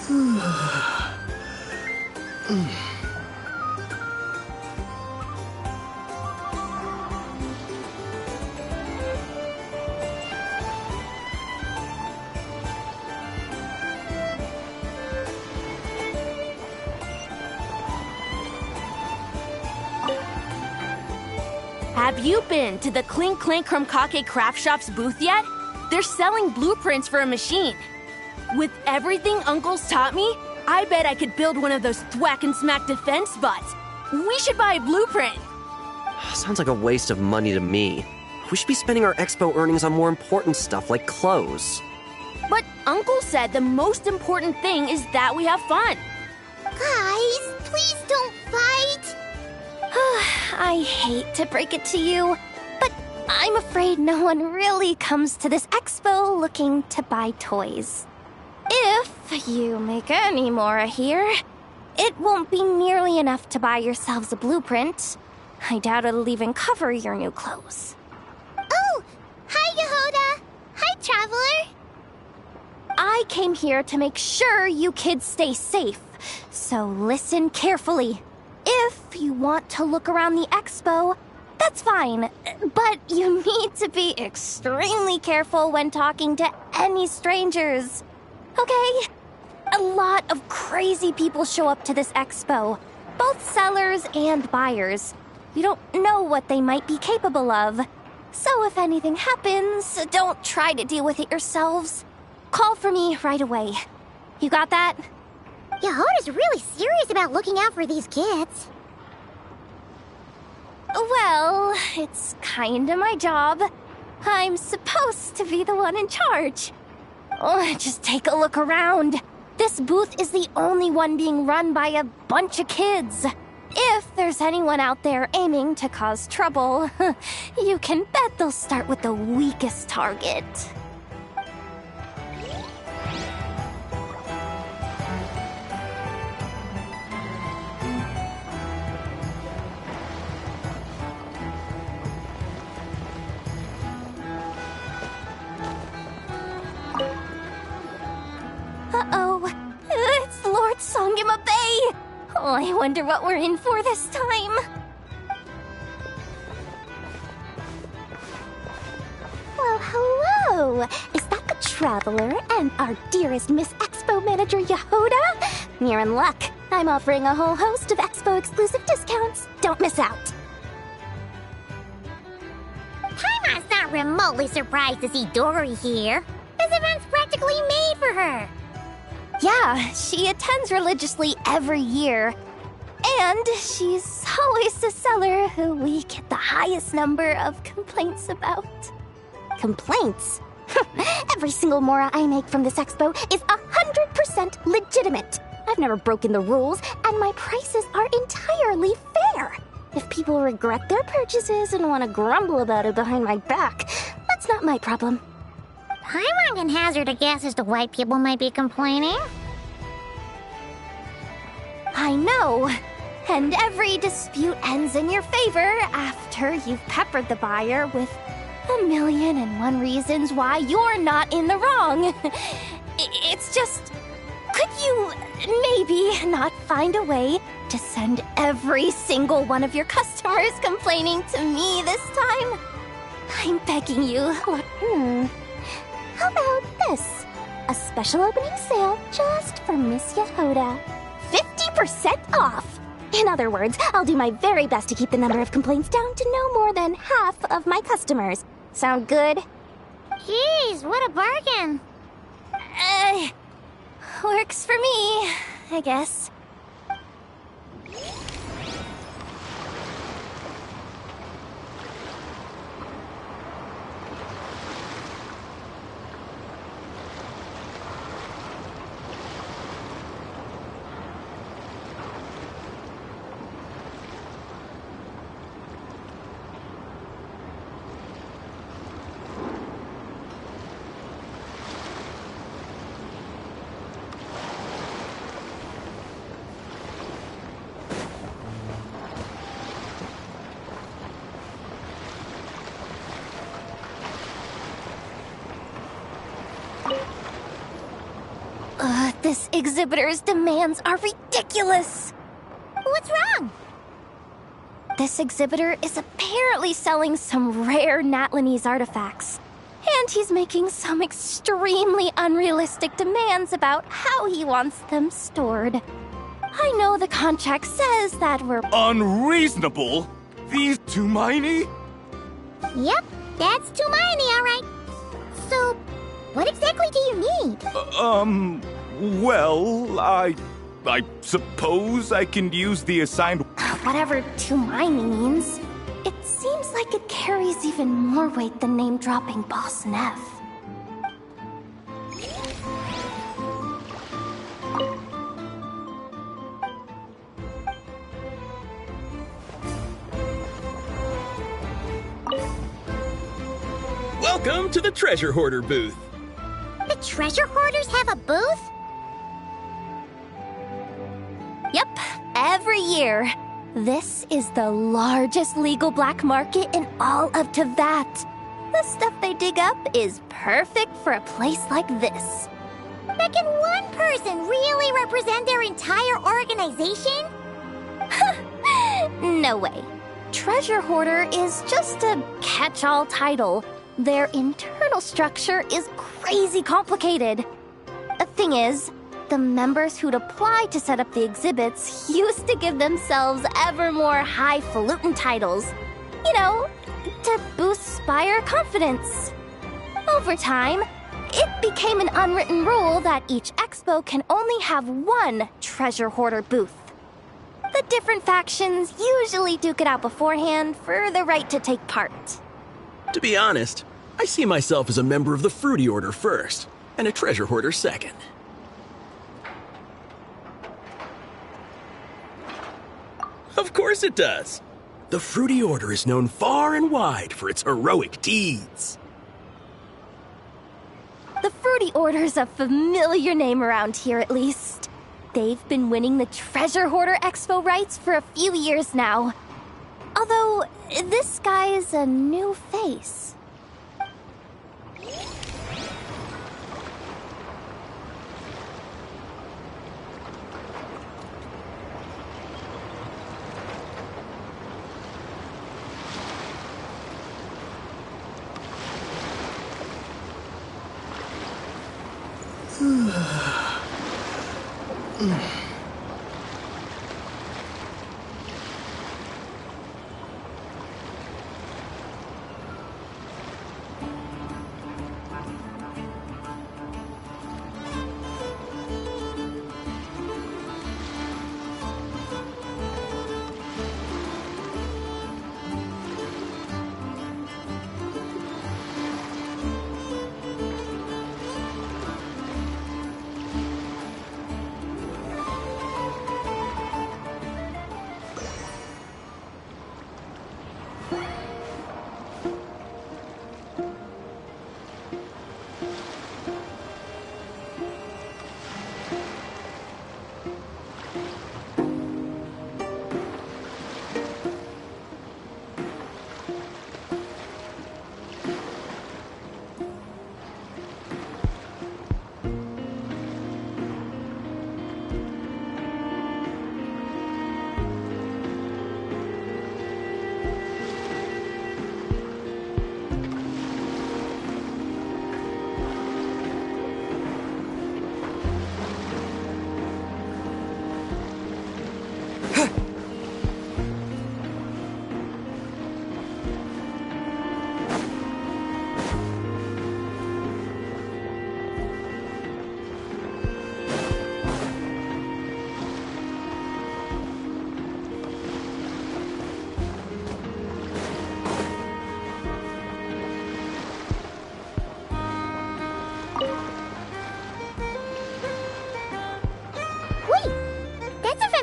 Have you been to the Clink Clank Krumkake Craft Shop's booth yet? They're selling blueprints for a machine. With everything Uncle's taught me, I bet I could build one of those thwack and smack defense bots. We should buy a blueprint. Sounds like a waste of money to me. We should be spending our expo earnings on more important stuff like clothes. But Uncle said the most important thing is that we have fun. Guys, please don't fight! I hate to break it to you, but I'm afraid no one really comes to this expo looking to buy toys. If you make any more here, it won't be nearly enough to buy yourselves a blueprint. I doubt it'll even cover your new clothes. Oh! Hi, Yehoda! Hi, Traveler! I came here to make sure you kids stay safe, so listen carefully. If you want to look around the expo, that's fine, but you need to be extremely careful when talking to any strangers. Okay? A lot of crazy people show up to this expo, both sellers and buyers. You don't know what they might be capable of. So if anything happens, don't try to deal with it yourselves. Call for me right away. You got that? Yehoda's really serious about looking out for these kids. Well, it's kinda my job. I'm supposed to be the one in charge. Oh, just take a look around. This booth is the only one being run by a bunch of kids. If there's anyone out there aiming to cause trouble, you can bet they'll start with the weakest target. Uh-oh, it's Lord Songima Bay! Oh, I wonder what we're in for this time. Well, hello! Is that the Traveler and our dearest Miss Expo Manager Yehoda? You're in luck. I'm offering a whole host of Expo-exclusive discounts. Don't miss out. Paimon's not remotely surprised to see Dory here. This event's practically made for her. Yeah, she attends religiously every year. And she's always the seller who we get the highest number of complaints about. Complaints? Every single Mora I make from this expo is 100% legitimate. I've never broken the rules, and my prices are entirely fair. If people regret their purchases and want to grumble about it behind my back, that's not my problem. Paimon can hazard a guess as to why people might be complaining. I know. And every dispute ends in your favor after you've peppered the buyer with 1,000,001 reasons why you're not in the wrong. It's just, could you maybe not find a way to send every single one of your customers complaining to me this time? I'm begging you. How about this? A special opening sale just for Miss Yehoda. 50% off! In other words, I'll do my very best to keep the number of complaints down to no more than half of my customers. Sound good? Jeez, what a bargain! Works for me, I guess. This exhibitor's demands are ridiculous. What's wrong? This exhibitor is apparently selling some rare Natlanese artifacts. And he's making some extremely unrealistic demands about how he wants them stored. I know the contract says that we're... Unreasonable? These too miny? Yep, that's too many, all right. So, what exactly do you need? Well, I suppose I can use the assigned... Whatever to mine means. It seems like it carries even more weight than name-dropping Boss Neff. Welcome to the Treasure Hoarder booth. The treasure hoarders have a booth? Yep, every year. This is the largest legal black market in all of Teyvat. The stuff they dig up is perfect for a place like this. But can one person really represent their entire organization? No way. Treasure Hoarder is just a catch-all title. Their internal structure is crazy complicated. The thing is, the members who'd apply to set up the exhibits used to give themselves ever more highfalutin titles. You know, to boost Spire confidence. Over time, it became an unwritten rule that each expo can only have one treasure hoarder booth. The different factions usually duke it out beforehand for the right to take part. To be honest, I see myself as a member of the Fruity Order first, and a Treasure Hoarder second. Of course it does. The Fruity Order is known far and wide for its heroic deeds. The Fruity Order's a familiar name around here, at least. They've been winning the Treasure Hoarder Expo rights for a few years now. Although, this guy's a new face.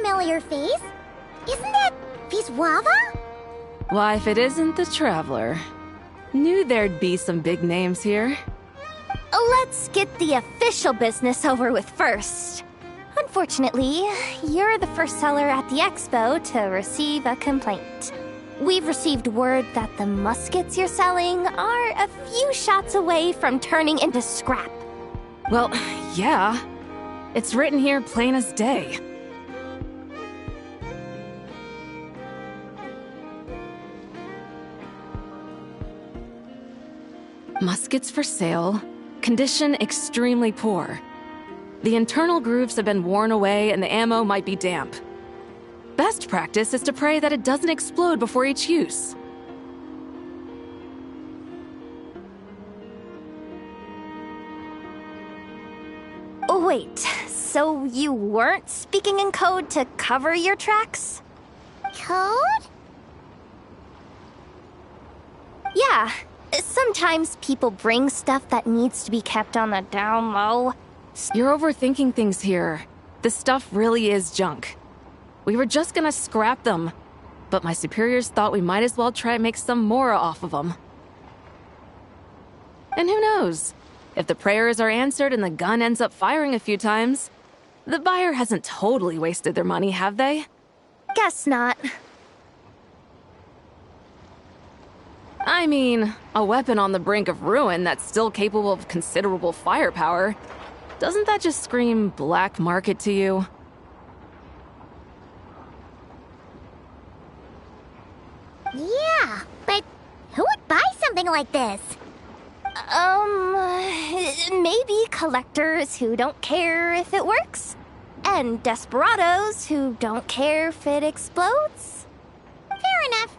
Familiar face? Isn't that Viswava? Why, if it isn't the Traveler. Knew there'd be some big names here. Let's get the official business over with first. Unfortunately, you're the first seller at the expo to receive a complaint. We've received word that the muskets you're selling are a few shots away from turning into scrap. Well, yeah. It's written here plain as day. Muskets for sale. Condition extremely poor. The internal grooves have been worn away and the ammo might be damp. Best practice is to pray that it doesn't explode before each use. Oh, wait, so you weren't speaking in code to cover your tracks? Code? Yeah, sometimes people bring stuff that needs to be kept on the down low. You're overthinking things here. This stuff really is junk. We were just gonna scrap them, but my superiors thought we might as well try and make some more off of them. And who knows? If the prayers are answered and the gun ends up firing a few times, the buyer hasn't totally wasted their money, have they? Guess not. I mean, a weapon on the brink of ruin that's still capable of considerable firepower. Doesn't that just scream black market to you? Yeah, but who would buy something like this? Maybe collectors who don't care if it works, and desperados who don't care if it explodes. Fair enough.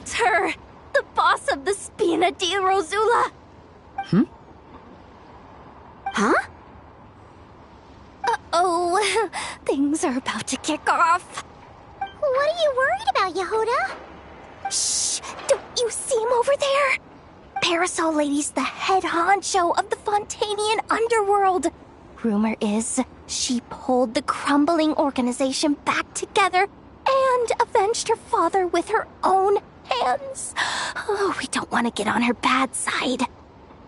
It's her! The boss of the Spina di Rosula! Huh? Uh-oh, things are about to kick off. What are you worried about, Yehuda? Shh! Don't you see him over there? Parasol Lady's the head honcho of the Fontanian underworld. Rumor is she pulled the crumbling organization back together and avenged her father with her own hands. Oh, we don't want to get on her bad side.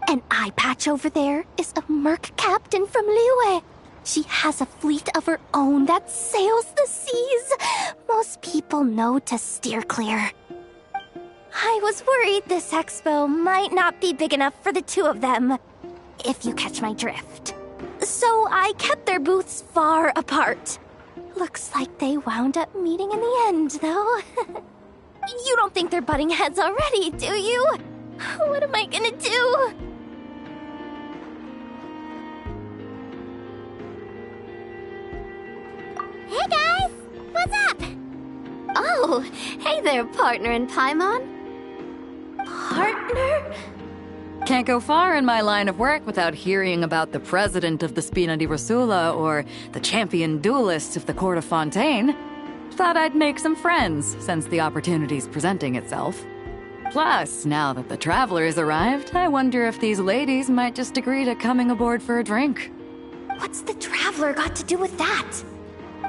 An eye patch over there is a merc captain from Liyue. She has a fleet of her own that sails the seas. Most people know to steer clear. I was worried this expo might not be big enough for the two of them, if you catch my drift. So I kept their booths far apart. Looks like they wound up meeting in the end, though. You don't think they're butting heads already, do you? What am I gonna do? Hey guys! What's up? Oh, hey there, partner in Paimon. Partner? Can't go far in my line of work without hearing about the president of the Spina di Rosula or the champion duelist of the court of Fontaine. Thought I'd make some friends since the opportunity's presenting itself. Plus, now that the traveler's arrived, I wonder if these ladies might just agree to coming aboard for a drink. What's the traveler got to do with that?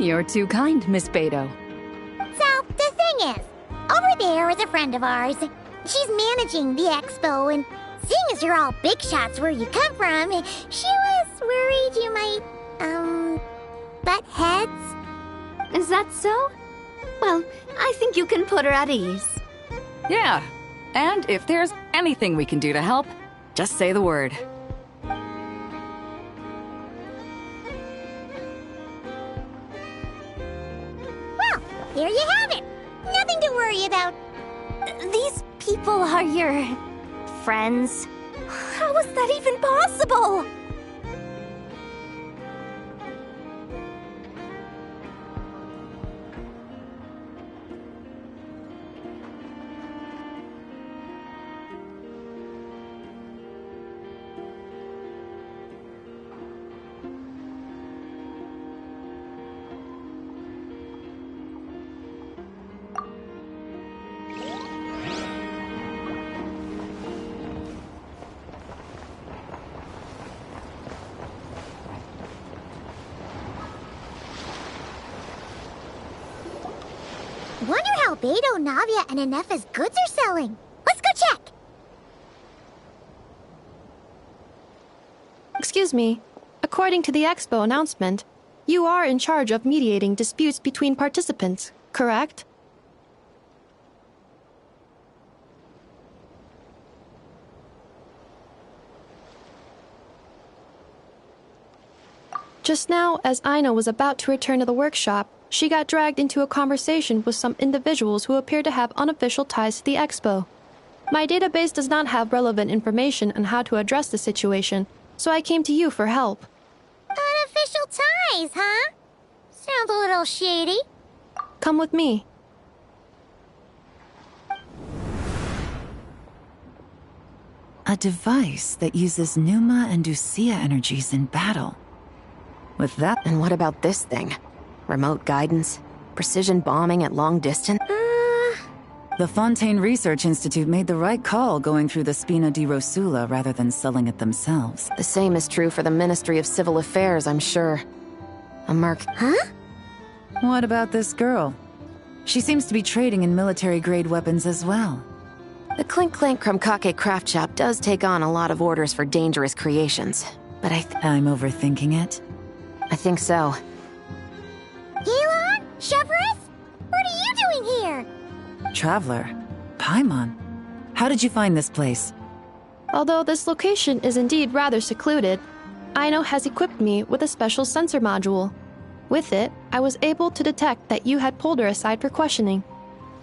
You're too kind, Miss Beto. So, the thing is, over there is a friend of ours. She's managing the expo, and seeing as you're all big shots where you come from, she was worried you might, butt heads. Is that so? Well, I think you can put her at ease. Yeah, and if there's anything we can do to help, just say the word. Well, there you have it. Nothing to worry about. These people are your friends? How is that even possible? Wonder how Beto, Navia, and Anefa's goods are selling. Let's go check. Excuse me. According to the expo announcement, you are in charge of mediating disputes between participants, correct? Just now, as Aino was about to return to the workshop, she got dragged into a conversation with some individuals who appear to have unofficial ties to the expo. My database does not have relevant information on how to address the situation, so I came to you for help. Unofficial ties, huh? Sounds a little shady. Come with me. A device that uses Pneuma and Ducia energies in battle. With that... And what about this thing? Remote guidance? Precision bombing at long distance? The Fontaine Research Institute made the right call going through the Spina di Rosula rather than selling it themselves. The same is true for the Ministry of Civil Affairs, I'm sure. A merc... Huh? What about this girl? She seems to be trading in military-grade weapons as well. The Clink Clank Krumkake craft shop does take on a lot of orders for dangerous creations, but I'm overthinking it? I think so. Elon? Chevrolet? What are you doing here? Traveler? Paimon? How did you find this place? Although this location is indeed rather secluded, Aino has equipped me with a special sensor module. With it, I was able to detect that you had pulled her aside for questioning.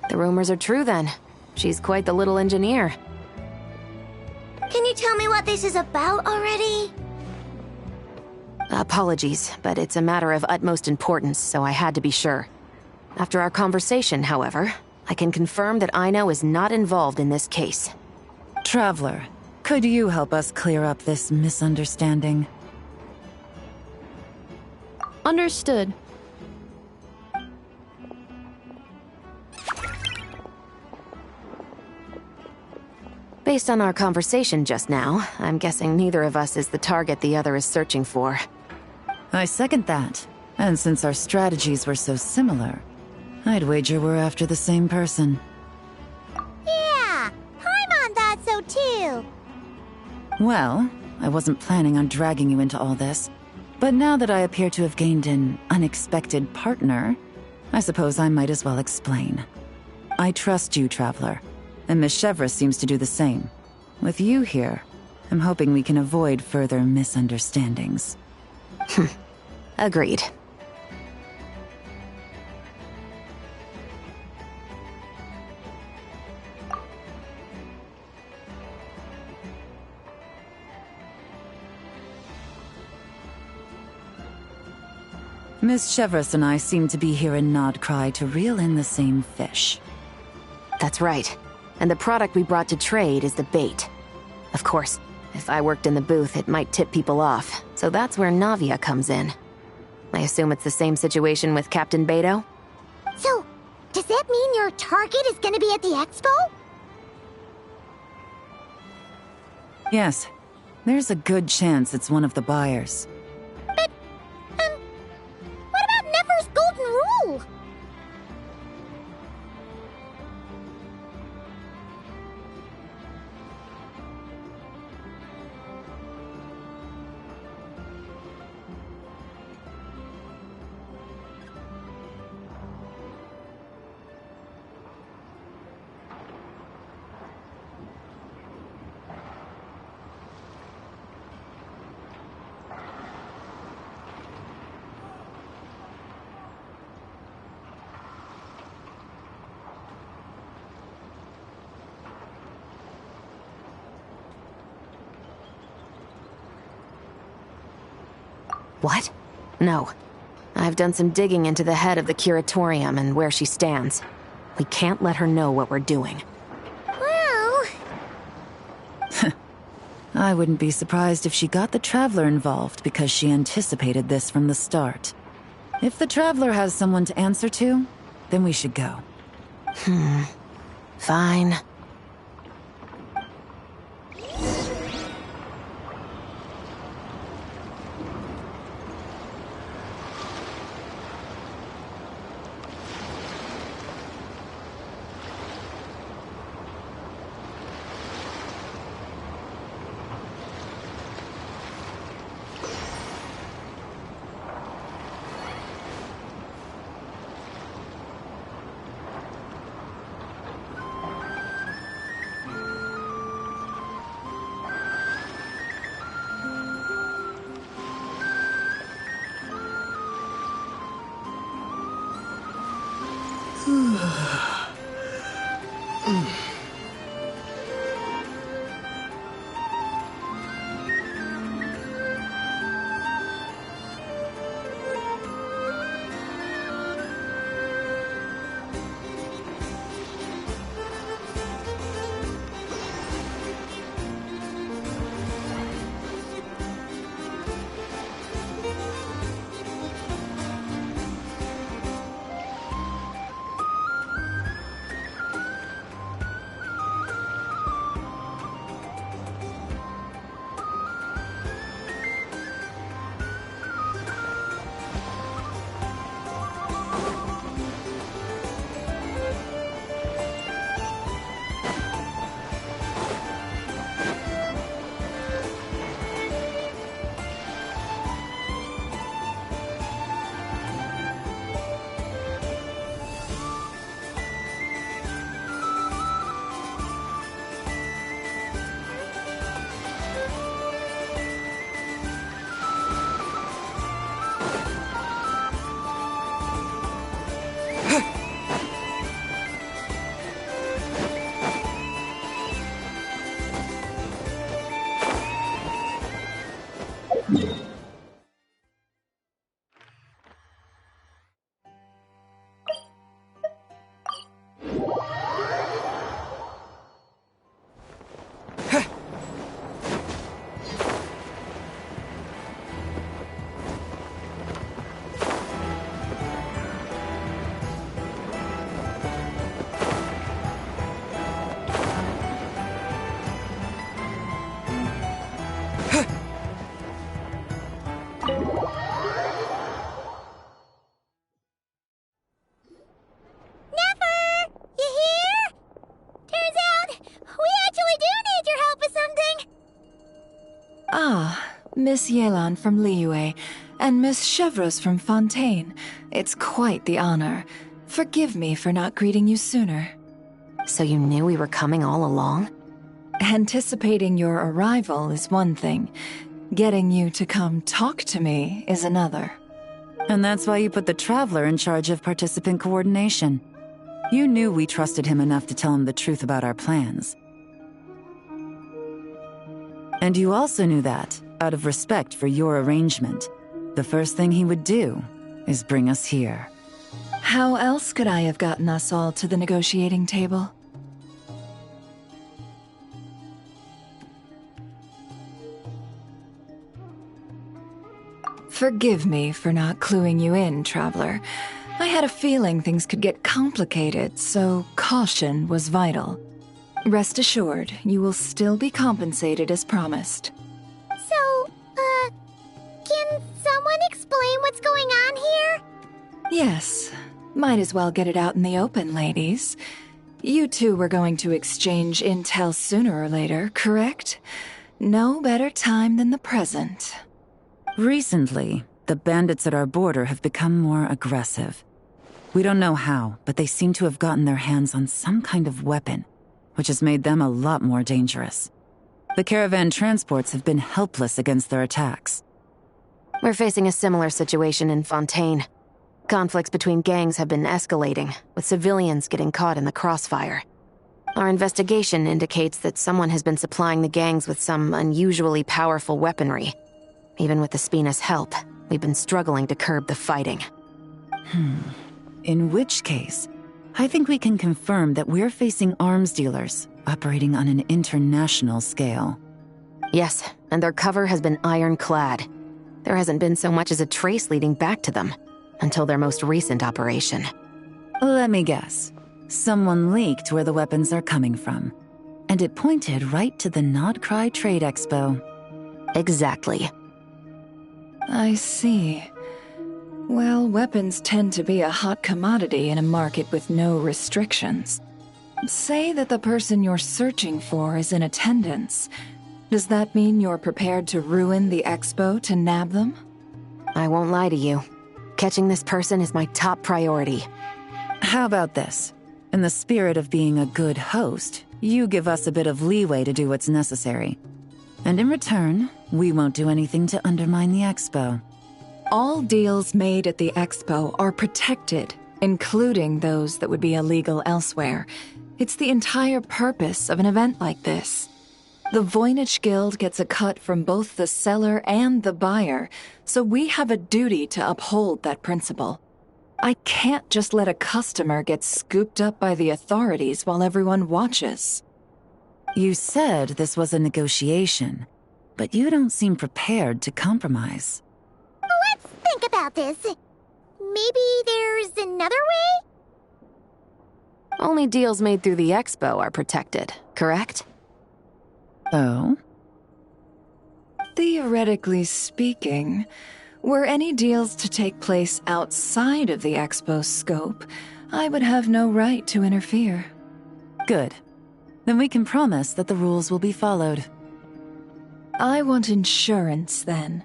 The rumors are true then. She's quite the little engineer. Can you tell me what this is about already? Apologies, but it's a matter of utmost importance, so I had to be sure. After our conversation, however, I can confirm that Aino is not involved in this case. Traveler, could you help us clear up this misunderstanding? Understood. Based on our conversation just now, I'm guessing neither of us is the target the other is searching for. I second that. And since our strategies were so similar, I'd wager we're after the same person. Yeah, Paimon thought so too. Well, I wasn't planning on dragging you into all this, but now that I appear to have gained an unexpected partner, I suppose I might as well explain. I trust you, Traveler, and Miss Chevra seems to do the same. With you here, I'm hoping we can avoid further misunderstandings. Agreed. Miss Chevras and I seem to be here in Nodcry to reel in the same fish. That's right. And the product we brought to trade is the bait. Of course, if I worked in the booth, it might tip people off, so that's where Navia comes in. I assume it's the same situation with Captain Beto? So, does that mean your target is gonna be at the expo? Yes, there's a good chance it's one of the buyers. But, what about Nefer's golden rule? What? No. I've done some digging into the head of the curatorium and where she stands. We can't let her know what we're doing. Well... I wouldn't be surprised if she got the Traveler involved because she anticipated this from the start. If the Traveler has someone to answer to, then we should go. Fine. Miss Yelan from Liyue, and Miss Chevreuse from Fontaine. It's quite the honor. Forgive me for not greeting you sooner. So you knew we were coming all along? Anticipating your arrival is one thing. Getting you to come talk to me is another. And that's why you put the Traveler in charge of participant coordination. You knew we trusted him enough to tell him the truth about our plans. And you also knew that, out of respect for your arrangement, the first thing he would do is bring us here. How else could I have gotten us all to the negotiating table? Forgive me for not cluing you in, Traveler. I had a feeling things could get complicated, so caution was vital. Rest assured, you will still be compensated as promised. So, can someone explain what's going on here? Yes. Might as well get it out in the open, ladies. You two were going to exchange intel sooner or later, correct? No better time than the present. Recently, the bandits at our border have become more aggressive. We don't know how, but they seem to have gotten their hands on some kind of weapon, which has made them a lot more dangerous. The caravan transports have been helpless against their attacks. We're facing a similar situation in Fontaine. Conflicts between gangs have been escalating, with civilians getting caught in the crossfire. Our investigation indicates that someone has been supplying the gangs with some unusually powerful weaponry. Even with the Spina's help, we've been struggling to curb the fighting. In which case, I think we can confirm that we're facing arms dealers operating on an international scale. Yes, and their cover has been ironclad. There hasn't been so much as a trace leading back to them, until their most recent operation. Let me guess. Someone leaked where the weapons are coming from, and it pointed right to the Nodcry Trade Expo. Exactly. I see. Well, weapons tend to be a hot commodity in a market with no restrictions. Say that the person you're searching for is in attendance. Does that mean you're prepared to ruin the expo to nab them? I won't lie to you. Catching this person is my top priority. How about this? In the spirit of being a good host, you give us a bit of leeway to do what's necessary. And in return, we won't do anything to undermine the expo. All deals made at the expo are protected, including those that would be illegal elsewhere. It's the entire purpose of an event like this. The Voynich Guild gets a cut from both the seller and the buyer, so we have a duty to uphold that principle. I can't just let a customer get scooped up by the authorities while everyone watches. You said this was a negotiation, but you don't seem prepared to compromise. Let's think about this. Maybe there's another way? Only deals made through the expo are protected, correct? Oh? Theoretically speaking, were any deals to take place outside of the expo's scope, I would have no right to interfere. Good. Then we can promise that the rules will be followed. I want insurance, then.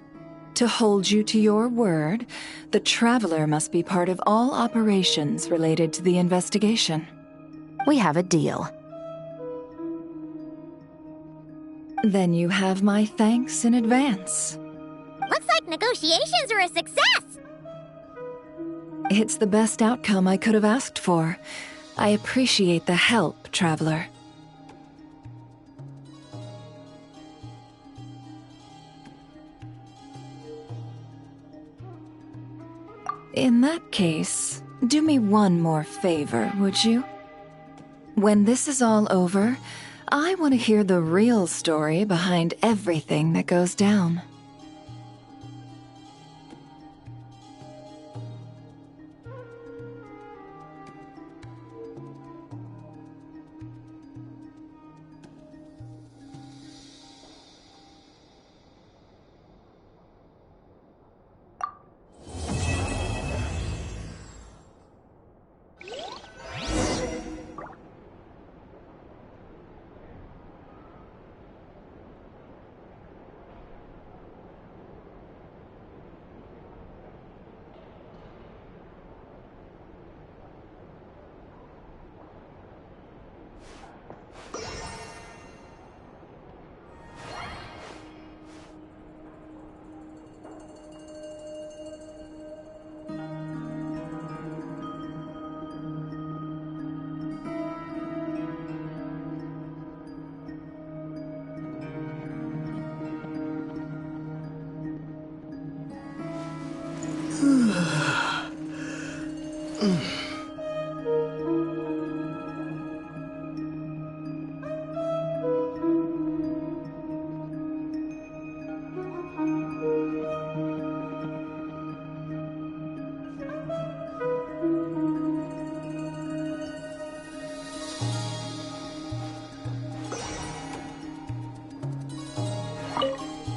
To hold you to your word, the Traveler must be part of all operations related to the investigation. We have a deal. Then you have my thanks in advance. Looks like negotiations are a success! It's the best outcome I could have asked for. I appreciate the help, Traveler. In that case, do me one more favor, would you? When this is all over, I want to hear the real story behind everything that goes down.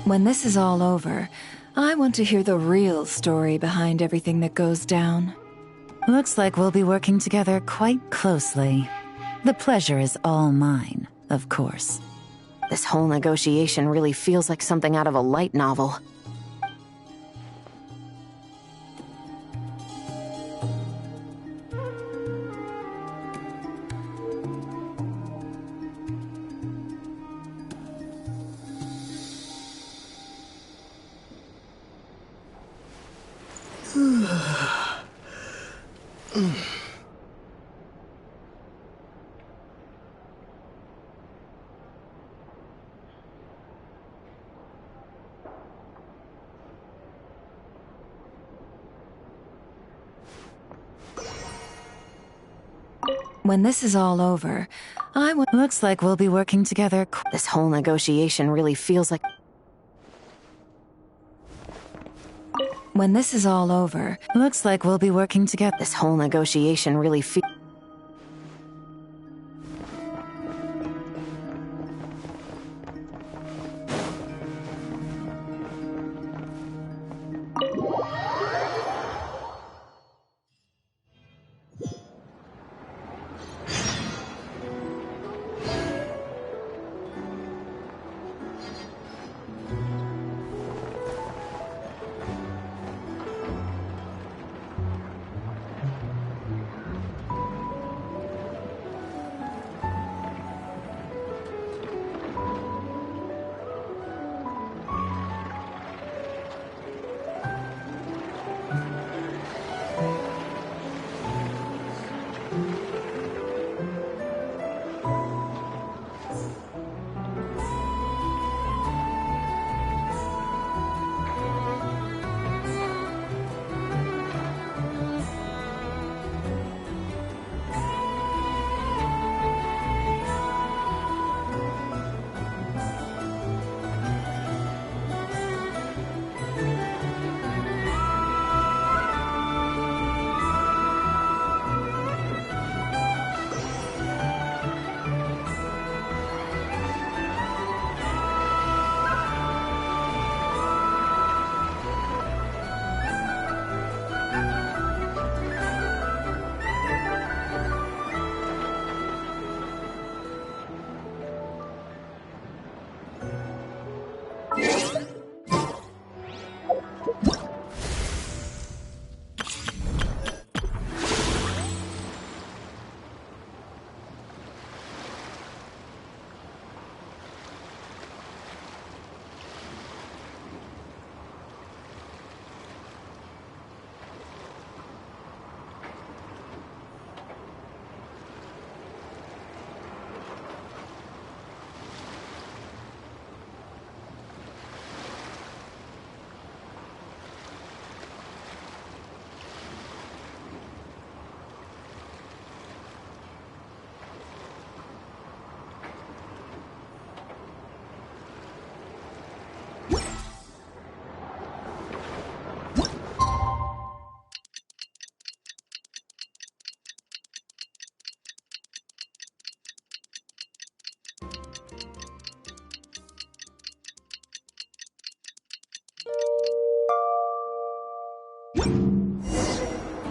When this is all over, I want to hear the real story behind everything that goes down. Looks like we'll be working together quite closely. The pleasure is all mine, of course. This whole negotiation really feels like something out of a light novel. When this is all over, Looks like we'll be working together. This whole negotiation really feels like... When this is all over... Looks like we'll be working together. This whole negotiation really feels...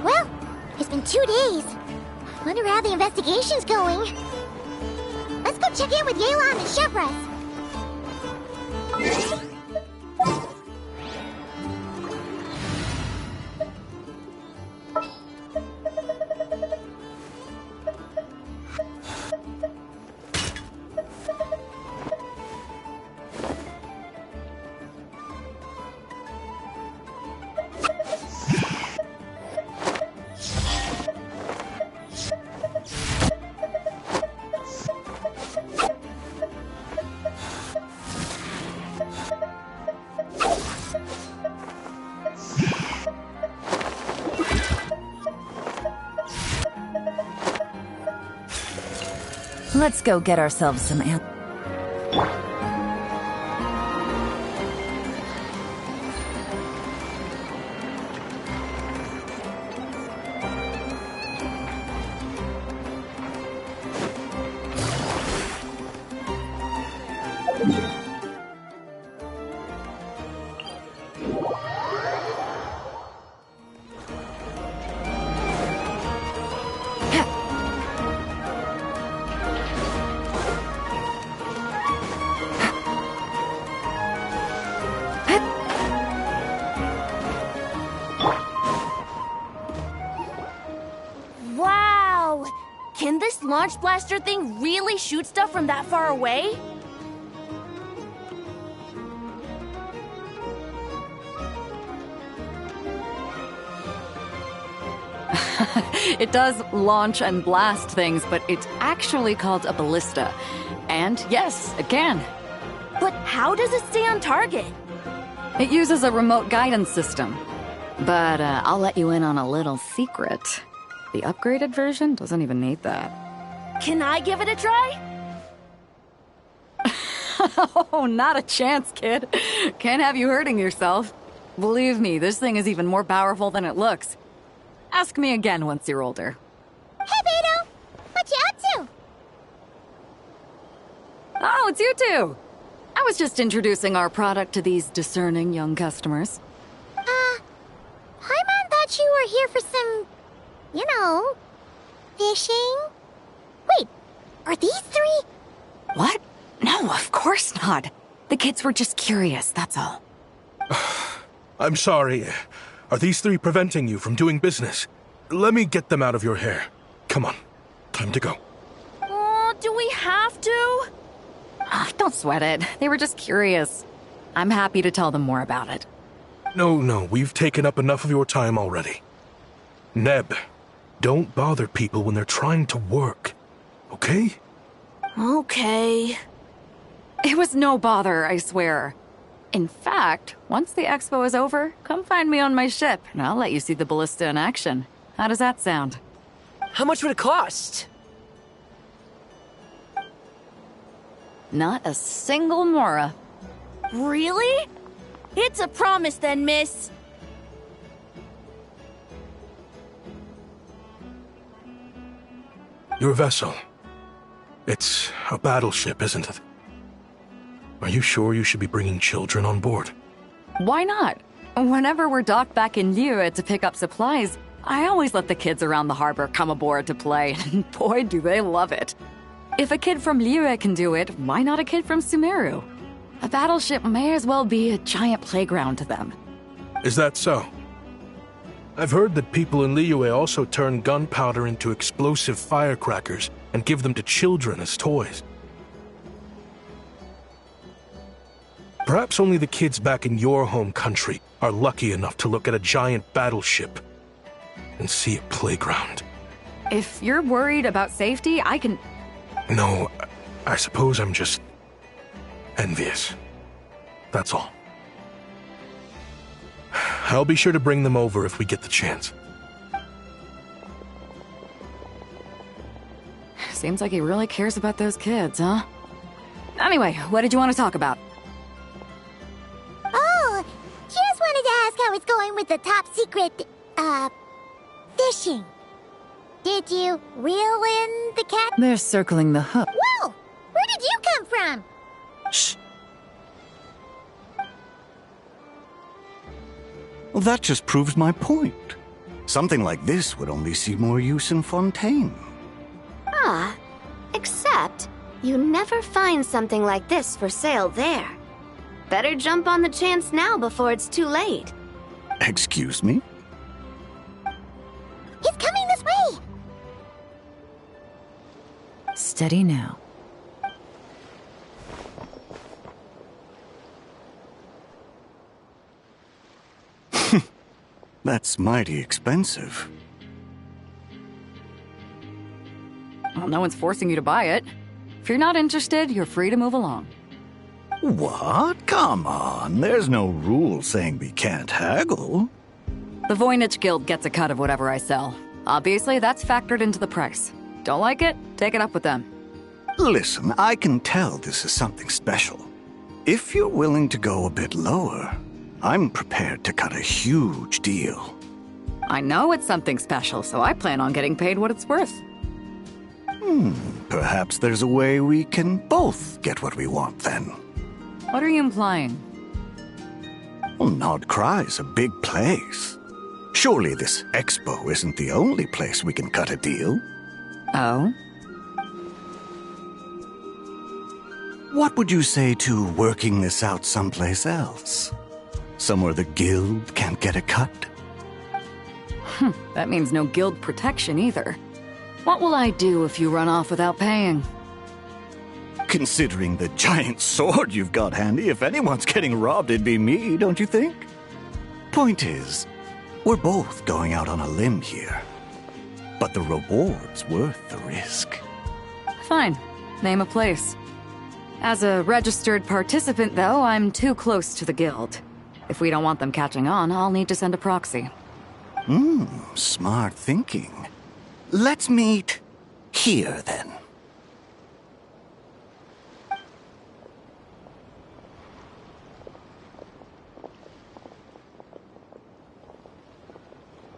Well, it's been 2 days. Wonder how the investigation's going. Let's go check in with Yelan and Shevras. Let's go get ourselves some launch blaster thing really shoot stuff from that far away? It does launch and blast things, but it's actually called a ballista. And yes, it can. But how does it stay on target? It uses a remote guidance system. But I'll let you in on a little secret. The upgraded version doesn't even need that. Can I give it a try? Oh, not a chance, kid. Can't have you hurting yourself. Believe me, this thing is even more powerful than it looks. Ask me again once you're older. Hey, Beto! What you up to? Oh, it's you two! I was just introducing our product to these discerning young customers. Paimon thought you were here for some, fishing? Wait, are these three? What? No, of course not. The kids were just curious, that's all. I'm sorry. Are these three preventing you from doing business? Let me get them out of your hair. Come on. Time to go. Oh, do we have to? Don't sweat it. They were just curious. I'm happy to tell them more about it. No, we've taken up enough of your time already. Neb, don't bother people when they're trying to work, okay? Okay. It was no bother, I swear. In fact, once the expo is over, come find me on my ship, and I'll let you see the ballista in action. How does that sound? How much would it cost? Not a single mora. Really? It's a promise then, miss. Your vessel. It's a battleship, isn't it? Are you sure you should be bringing children on board? Why not? Whenever we're docked back in Liyue to pick up supplies, I always let the kids around the harbor come aboard to play, and boy, do they love it. If a kid from Liyue can do it, why not a kid from Sumeru? A battleship may as well be a giant playground to them. Is that so? I've heard that people in Liyue also turn gunpowder into explosive firecrackers and give them to children as toys. Perhaps only the kids back in your home country are lucky enough to look at a giant battleship and see a playground. If you're worried about safety, I can... No, I suppose I'm just envious. That's all. I'll be sure to bring them over if we get the chance. Seems like he really cares about those kids, huh? Anyway, what did you want to talk about? Oh, just wanted to ask how it's going with the top secret, fishing. Did you reel in the cat? They're circling the hook. Whoa! Where did you come from? Shh. Well, that just proves my point. Something like this would only see more use in Fontaine. Except you never find something like this for sale there. Better jump on the chance now before it's too late. Excuse me? He's coming this way! Steady now. That's mighty expensive. Well, no one's forcing you to buy it. If you're not interested, you're free to move along. What? Come on, there's no rule saying we can't haggle. The Voynich Guild gets a cut of whatever I sell. Obviously, that's factored into the price. Don't like it? Take it up with them. Listen, I can tell this is something special. If you're willing to go a bit lower, I'm prepared to cut a huge deal. I know it's something special, so I plan on getting paid what it's worth. Perhaps there's a way we can both get what we want then. What are you implying? Well, Nod Cry's a big place. Surely this expo isn't the only place we can cut a deal. Oh? What would you say to working this out someplace else? Somewhere the guild can't get a cut? That means no guild protection either. What will I do if you run off without paying? Considering the giant sword you've got handy, if anyone's getting robbed, it'd be me, don't you think? Point is, we're both going out on a limb here. But the reward's worth the risk. Fine. Name a place. As a registered participant, though, I'm too close to the guild. If we don't want them catching on, I'll need to send a proxy. Smart thinking. Let's meet here, then.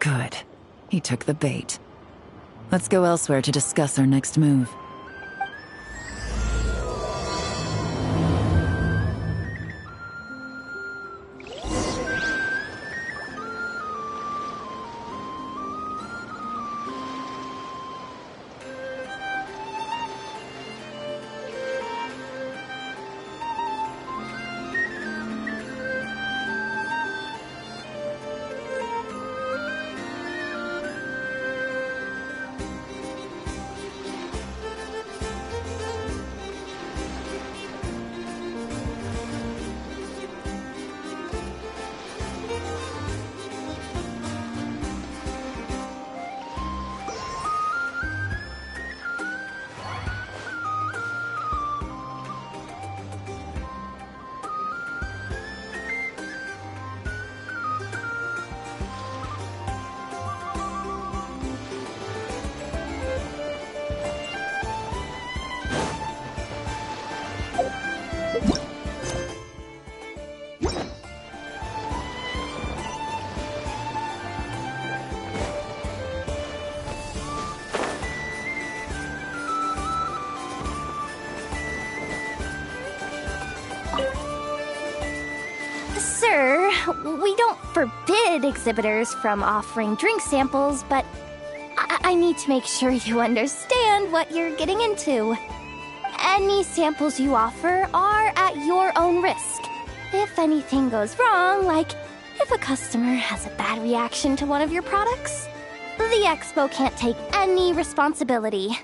Good. He took the bait. Let's go elsewhere to discuss our next move. Sir, we don't forbid exhibitors from offering drink samples, but I need to make sure you understand what you're getting into. Any samples you offer are at your own risk. If anything goes wrong, like if a customer has a bad reaction to one of your products, the expo can't take any responsibility.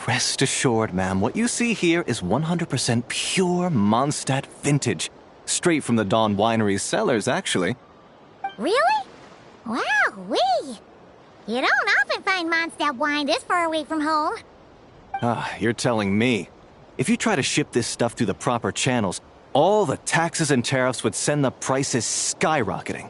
Rest assured, ma'am, what you see here is 100% pure Mondstadt vintage. Straight from the Dawn Winery's cellars, actually. Really? Wow-wee! You don't often find Mondstadt wine this far away from home. Ah, you're telling me. If you try to ship this stuff through the proper channels, all the taxes and tariffs would send the prices skyrocketing.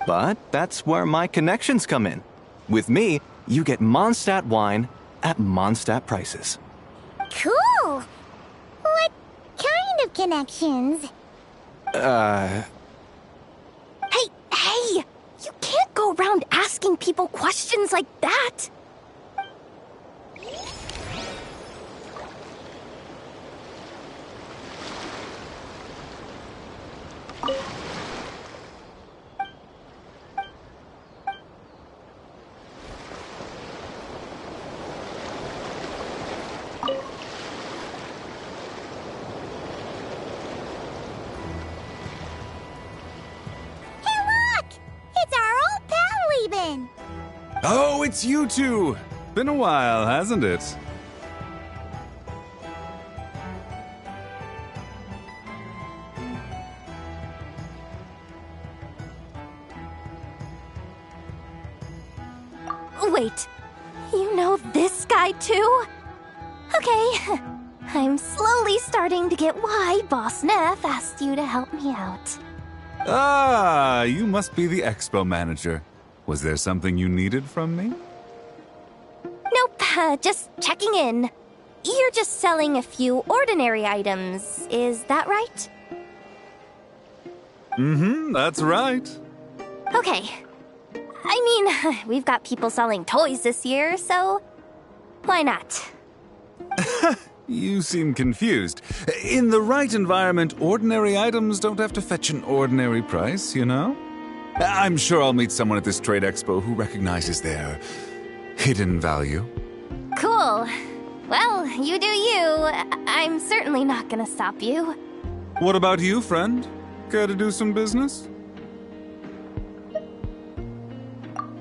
But that's where my connections come in. With me, you get Mondstadt wine at Mondstadt prices. Cool! What kind of connections? Hey! You can't go around asking people questions like that! Oh, it's you two! Been a while, hasn't it? Wait, you know this guy too? Okay, I'm slowly starting to get why Boss Neff asked you to help me out. Ah, you must be the expo manager. Was there something you needed from me? Nope, just checking in. You're just selling a few ordinary items, is that right? Mm-hmm, that's right. Okay. I mean, we've got people selling toys this year, so why not? You seem confused. In the right environment, ordinary items don't have to fetch an ordinary price, you know? I'm sure I'll meet someone at this trade expo who recognizes their hidden value. Cool. Well, you do you. I'm certainly not gonna stop you. What about you, friend? Care to do some business?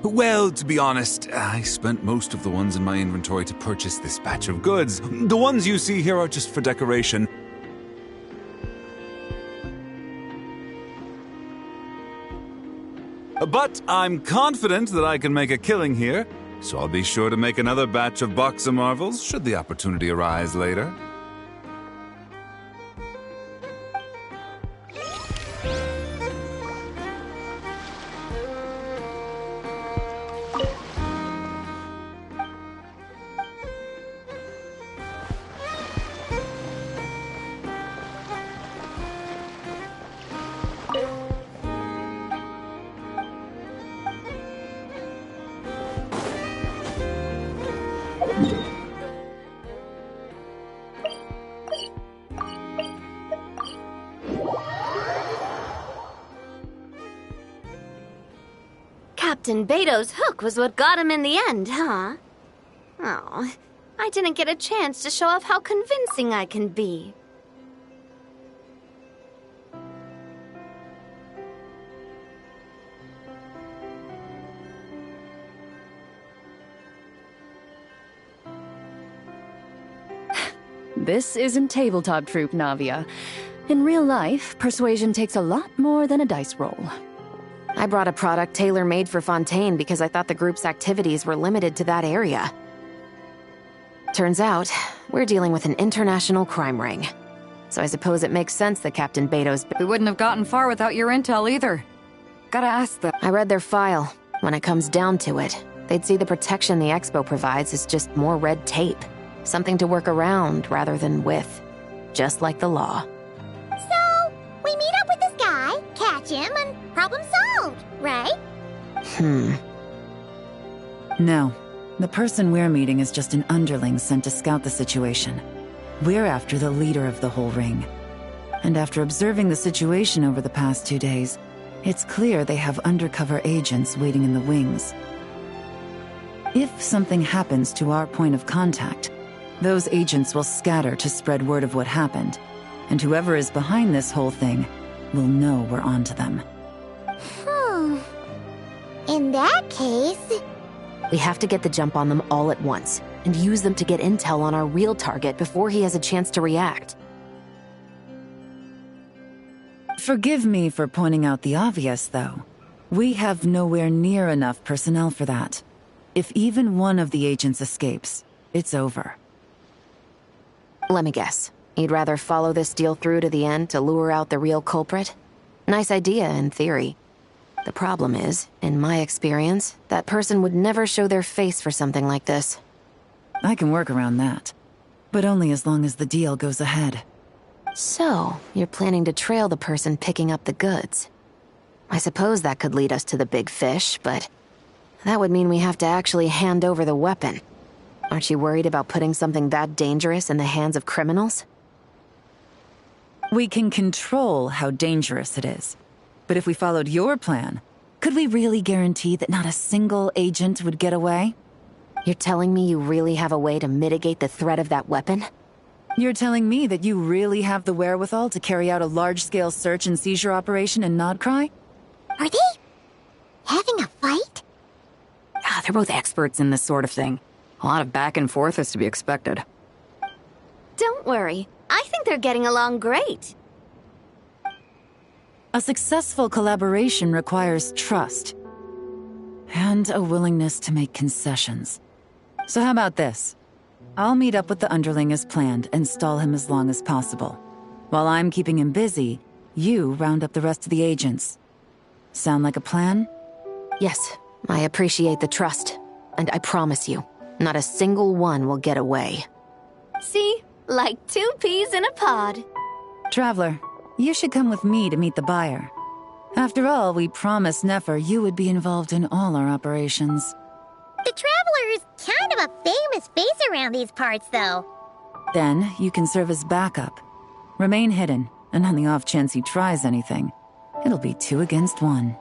Well, to be honest, I spent most of the ones in my inventory to purchase this batch of goods. The ones you see here are just for decoration. But I'm confident that I can make a killing here, so I'll be sure to make another batch of Box of Marvels should the opportunity arise later. Captain Beto's hook was what got him in the end, huh? Oh, I didn't get a chance to show off how convincing I can be. This isn't tabletop troop, Navia. In real life, persuasion takes a lot more than a dice roll. I brought a product tailor-made for Fontaine because I thought the group's activities were limited to that area. Turns out, we're dealing with an international crime ring. So I suppose it makes sense that Captain Beto's... We wouldn't have gotten far without your intel either. Gotta ask them. I read their file. When it comes down to it, they'd see the protection the Expo provides as just more red tape. Something to work around rather than with. Just like the law. So, we meet up with this guy, catch him, and problem solved, right? No. The person we're meeting is just an underling sent to scout the situation. We're after the leader of the whole ring. And after observing the situation over the past 2 days, it's clear they have undercover agents waiting in the wings. If something happens to our point of contact, those agents will scatter to spread word of what happened, and whoever is behind this whole thing will know we're onto them. In that case... We have to get the jump on them all at once, and use them to get intel on our real target before he has a chance to react. Forgive me for pointing out the obvious, though. We have nowhere near enough personnel for that. If even one of the agents escapes, it's over. Let me guess. You'd rather follow this deal through to the end to lure out the real culprit? Nice idea, in theory. The problem is, in my experience, that person would never show their face for something like this. I can work around that. But only as long as the deal goes ahead. So, you're planning to trail the person picking up the goods. I suppose that could lead us to the big fish, but... that would mean we have to actually hand over the weapon. Aren't you worried about putting something that dangerous in the hands of criminals? We can control how dangerous it is. But if we followed your plan, could we really guarantee that not a single agent would get away? You're telling me you really have a way to mitigate the threat of that weapon? You're telling me that you really have the wherewithal to carry out a large-scale search and seizure operation in Nodcry? Are they having a fight? They're both experts in this sort of thing. A lot of back and forth is to be expected. Don't worry. I think they're getting along great. A successful collaboration requires trust. And a willingness to make concessions. So how about this? I'll meet up with the underling as planned and stall him as long as possible. While I'm keeping him busy, you round up the rest of the agents. Sound like a plan? Yes, I appreciate the trust. And I promise you, not a single one will get away. See? Like 2 peas in a pod. Traveler, you should come with me to meet the buyer. After all, we promised Nefer you would be involved in all our operations. The Traveler is kind of a famous face around these parts, though. Then, you can serve as backup. Remain hidden, and on the off chance he tries anything, it'll be 2 against 1.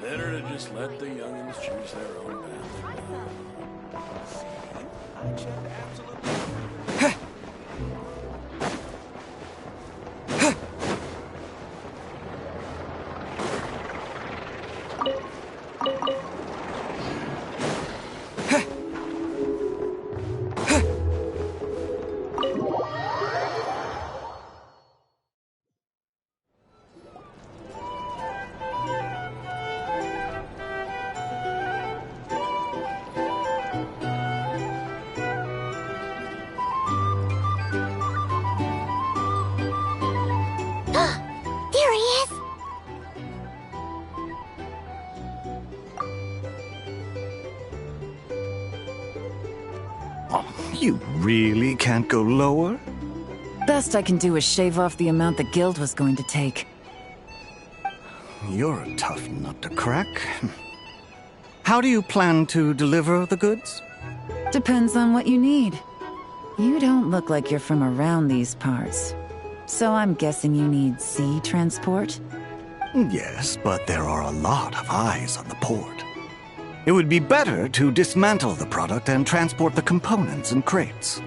Better to just let the youngins choose their own path. I checked absolutely. There he is! Oh, you really can't go lower? Best I can do is shave off the amount the guild was going to take. You're a tough nut to crack. How do you plan to deliver the goods? Depends on what you need. You don't look like you're from around these parts. So I'm guessing you need sea transport? Yes, but there are a lot of eyes on the port. It would be better to dismantle the product and transport the components in crates.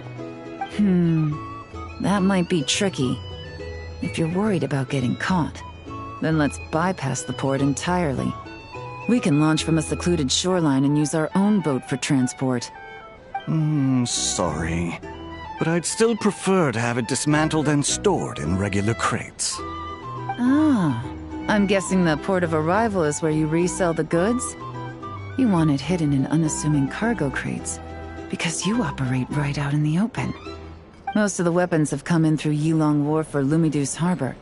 That might be tricky. If you're worried about getting caught, then let's bypass the port entirely. We can launch from a secluded shoreline and use our own boat for transport. Sorry. But I'd still prefer to have it dismantled and stored in regular crates. Ah, I'm guessing the port of arrival is where you resell the goods? You want it hidden in unassuming cargo crates, because you operate right out in the open. Most of the weapons have come in through Yilong Wharf or Lumiduce Harbor,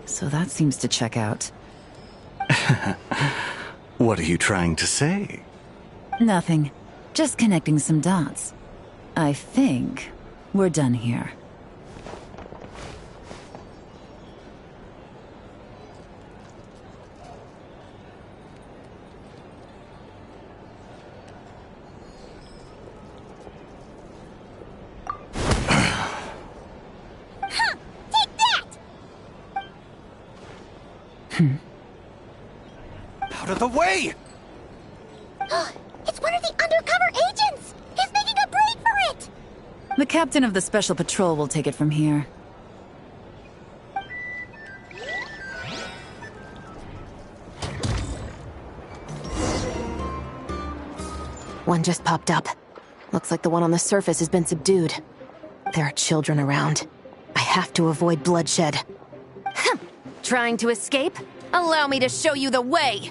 so that seems to check out. What are you trying to say? Nothing. Just connecting some dots. I think we're done here. Take that! Out of the way! It's one of the undercover agents! He's making a break for it! The captain of the Special Patrol will take it from here. One just popped up. Looks like the one on the surface has been subdued. There are children around. I have to avoid bloodshed. Trying to escape? Allow me to show you the way!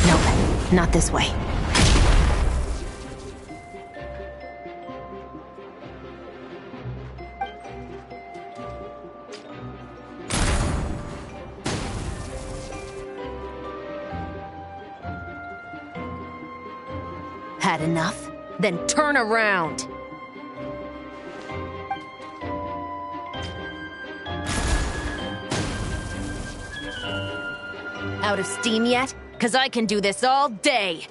Nope, not this way. Had enough? Then turn around! Out of steam yet? 'Cause I can do this all day!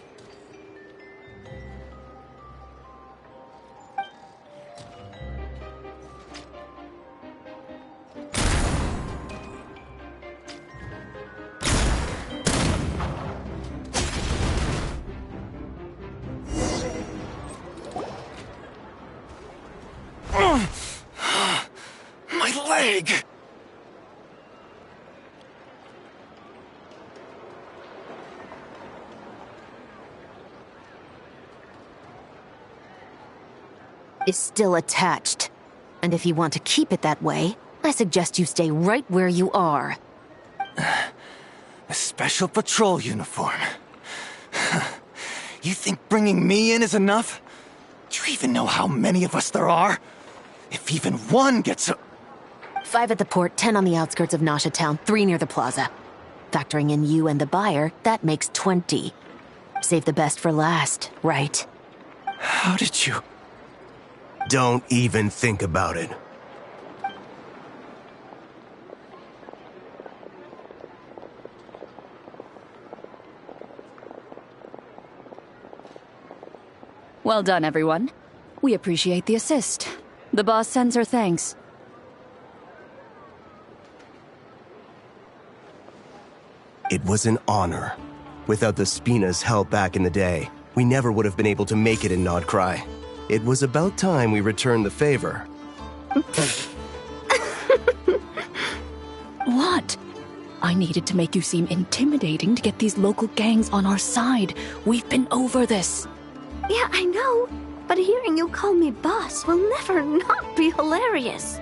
My leg! Is still attached. And if you want to keep it that way, I suggest you stay right where you are. A special patrol uniform. You think bringing me in is enough? Do you even know how many of us there are? If even one gets a... 5 at the port, 10 on the outskirts of Nasha Town, 3 near the plaza. Factoring in you and the buyer, that makes 20. Save the best for last, right? How did you... Don't even think about it. Well done, everyone. We appreciate the assist. The boss sends her thanks. It was an honor. Without the Spina's help back in the day, we never would have been able to make it in Nodcry. It was about time we returned the favor. What? I needed to make you seem intimidating to get these local gangs on our side. We've been over this. Yeah, I know. But hearing you call me boss will never not be hilarious.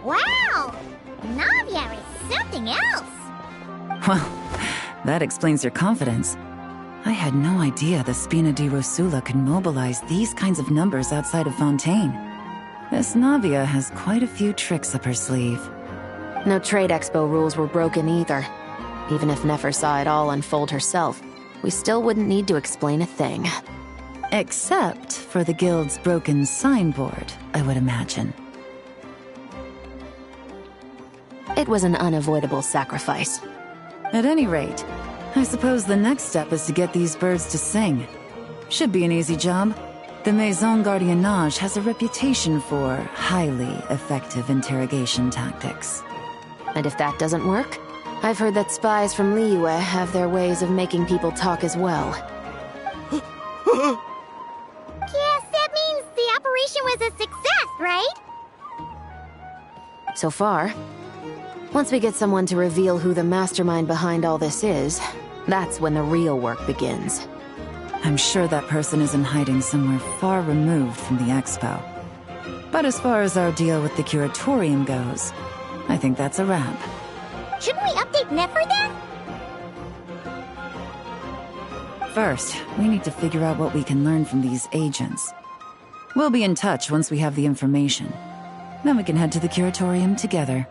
Wow! Navia is something else! Well, that explains your confidence. I had no idea the Spina di Rosula could mobilize these kinds of numbers outside of Fontaine. This Navia has quite a few tricks up her sleeve. No trade expo rules were broken either. Even if Nefer saw it all unfold herself, we still wouldn't need to explain a thing. Except for the guild's broken signboard, I would imagine. It was an unavoidable sacrifice. At any rate, I suppose the next step is to get these birds to sing. Should be an easy job. The Maison Gardiennage has a reputation for highly effective interrogation tactics. And if that doesn't work, I've heard that spies from Liyue have their ways of making people talk as well. Yes, that means the operation was a success, right? So far. Once we get someone to reveal who the mastermind behind all this is, that's when the real work begins. I'm sure that person is in hiding somewhere far removed from the expo. But as far as our deal with the curatorium goes, I think that's a wrap. Shouldn't we update Nefer then? First, we need to figure out what we can learn from these agents. We'll be in touch once we have the information. Then we can head to the curatorium together.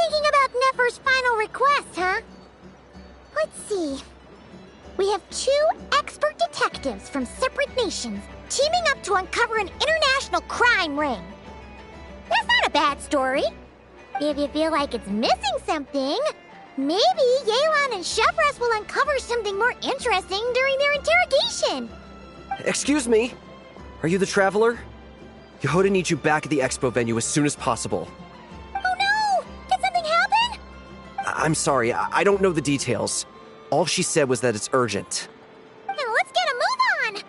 Thinking about Nefer's final request, huh? Let's see. We have 2 expert detectives from separate nations teaming up to uncover an international crime ring. That's not a bad story. If you feel like it's missing something, maybe Yelan and Chevras will uncover something more interesting during their interrogation. Excuse me? Are you the Traveler? Yehoda needs you back at the expo venue as soon as possible. Oh no! Did something happen? I'm sorry, I don't know the details. All she said was that it's urgent. Now let's get a move on!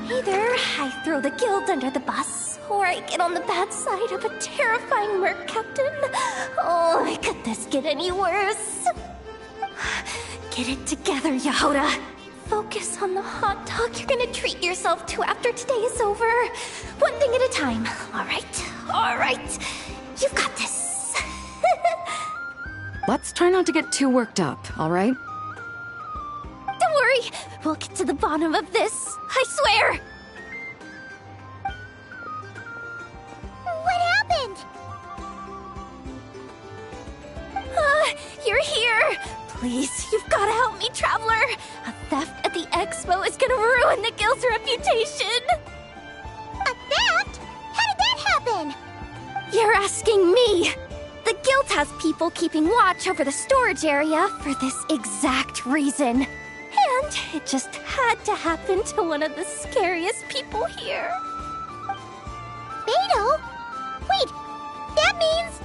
Either I throw the guild under the bus, or I get on the bad side of a terrifying merc captain. Oh, could this get any worse? Get it together, Yehoda. Focus on the hot dog you're gonna treat yourself to after today is over. One thing at a time. All right. You've got this. Let's try not to get too worked up, all right? Don't worry. We'll get to the bottom of this. I swear. What happened? You're here. Please, you've got to help me, Traveler. A theft at the expo is gonna ruin the guild's reputation. A theft? How did that happen? You're asking me. The guild has people keeping watch over the storage area for this exact reason. And it just had to happen to one of the scariest people here. Fatal? Wait, that means...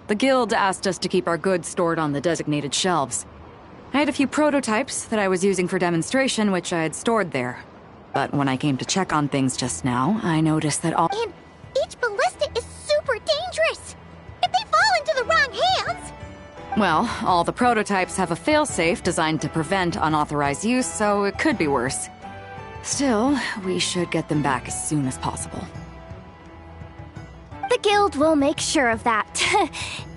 The guild asked us to keep our goods stored on the designated shelves. I had a few prototypes that I was using for demonstration, which I had stored there. But when I came to check on things just now, I noticed that all— And each ballista is super dangerous! If they fall into the wrong hands— Well, all the prototypes have a failsafe designed to prevent unauthorized use, so it could be worse. Still, we should get them back as soon as possible. The guild will make sure of that.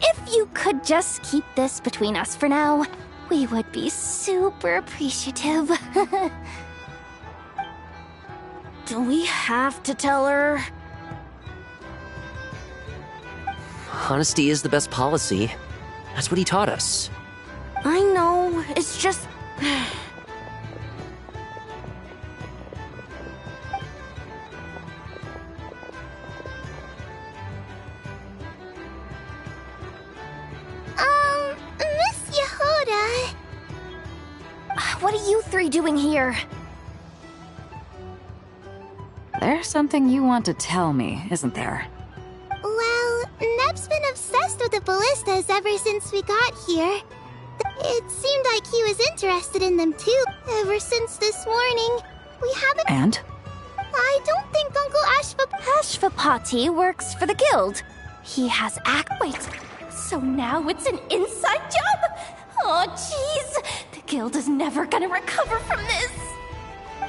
If you could just keep this between us for now, we would be super appreciative. Do we have to tell her? Honesty is the best policy. That's what he taught us. I know, it's just... Miss Yehuda... What are you three doing here? There's something you want to tell me, isn't there? Well, Neb's been obsessed with the ballistas ever since we got here. It seemed like he was interested in them too, ever since this morning. We haven't— And? I don't think Uncle Ashvapati works for the guild. He has Wait, so now it's an inside job? Oh, jeez. The guild is never gonna recover from this.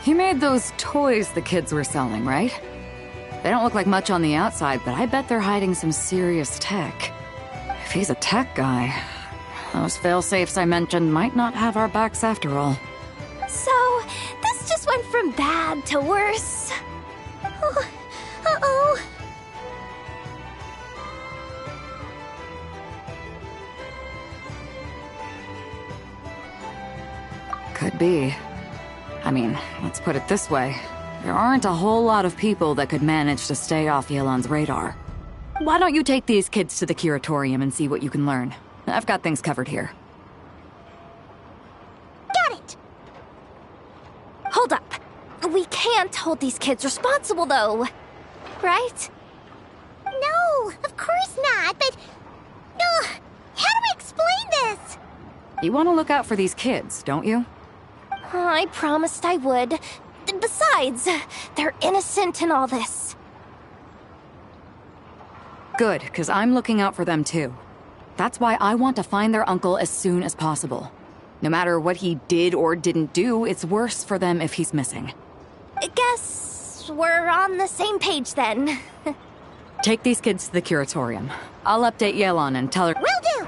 He made those toys the kids were selling, right? They don't look like much on the outside, but I bet they're hiding some serious tech. If he's a tech guy, those failsafes I mentioned might not have our backs after all. So, this just went from bad to worse. Oh, uh-oh. Could be. I mean, let's put it this way. There aren't a whole lot of people that could manage to stay off Yelan's radar. Why don't you take these kids to the curatorium and see what you can learn? I've got things covered here. Got it! Hold up. We can't hold these kids responsible, though. Right? No, of course not, but... how do we explain this? You want to look out for these kids, don't you? I promised I would. Besides, they're innocent in all this. Good, because I'm looking out for them too. That's why I want to find their uncle as soon as possible. No matter what he did or didn't do, it's worse for them if he's missing. Guess we're on the same page then. Take these kids to the curatorium. I'll update Yelan and tell her— Will do!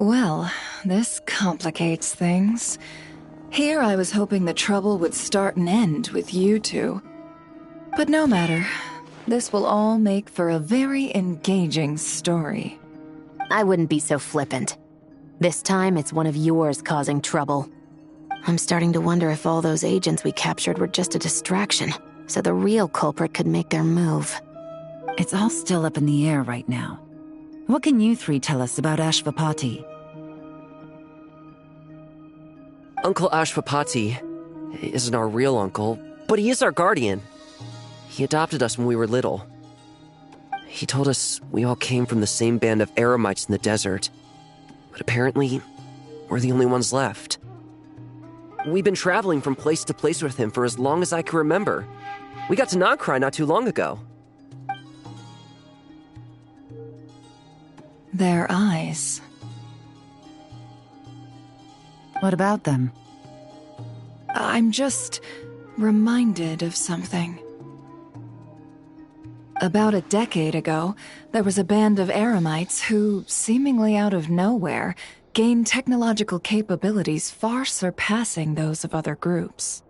Well, this complicates things. Here I was hoping the trouble would start and end with you two. But no matter. This will all make for a very engaging story. I wouldn't be so flippant. This time, it's one of yours causing trouble. I'm starting to wonder if all those agents we captured were just a distraction, so the real culprit could make their move. It's all still up in the air right now. What can you three tell us about Ashvapati? Uncle Ashvapati isn't our real uncle, but he is our guardian. He adopted us when we were little. He told us we all came from the same band of Eremites in the desert, but apparently, we're the only ones left. We've been traveling from place to place with him for as long as I can remember. We got to Nagcry not too long ago. Their eyes. What about them? I'm just reminded of something. About a decade ago, there was a band of Eremites who, seemingly out of nowhere, gained technological capabilities far surpassing those of other groups.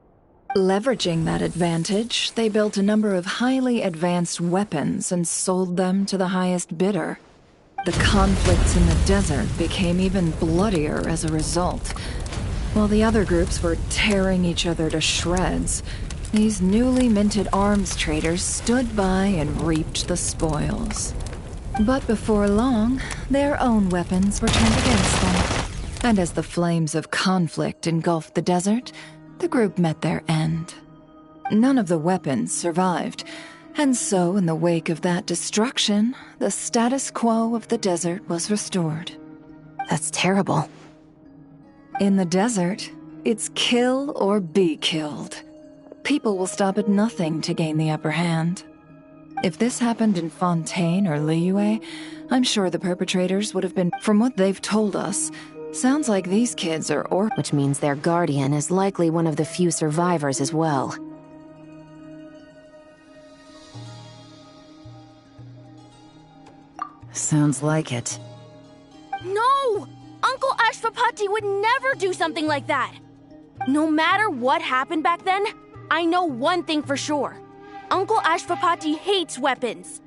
Leveraging that advantage, they built a number of highly advanced weapons and sold them to the highest bidder. The conflicts in the desert became even bloodier as a result. While the other groups were tearing each other to shreds, these newly minted arms traders stood by and reaped the spoils. But before long, their own weapons were turned against them. And as the flames of conflict engulfed the desert, the group met their end. None of the weapons survived, and so in the wake of that destruction, the status quo of the desert was restored. That's terrible. In the desert, it's kill or be killed. People will stop at nothing to gain the upper hand. If this happened in Fontaine or Liyue, I'm sure the perpetrators would have been, from what they've told us, sounds like these kids are which means their guardian is likely one of the few survivors as well. Sounds like it. No! Uncle Ashwapati would never do something like that! No matter what happened back then, I know one thing for sure. Uncle Ashwapati hates weapons.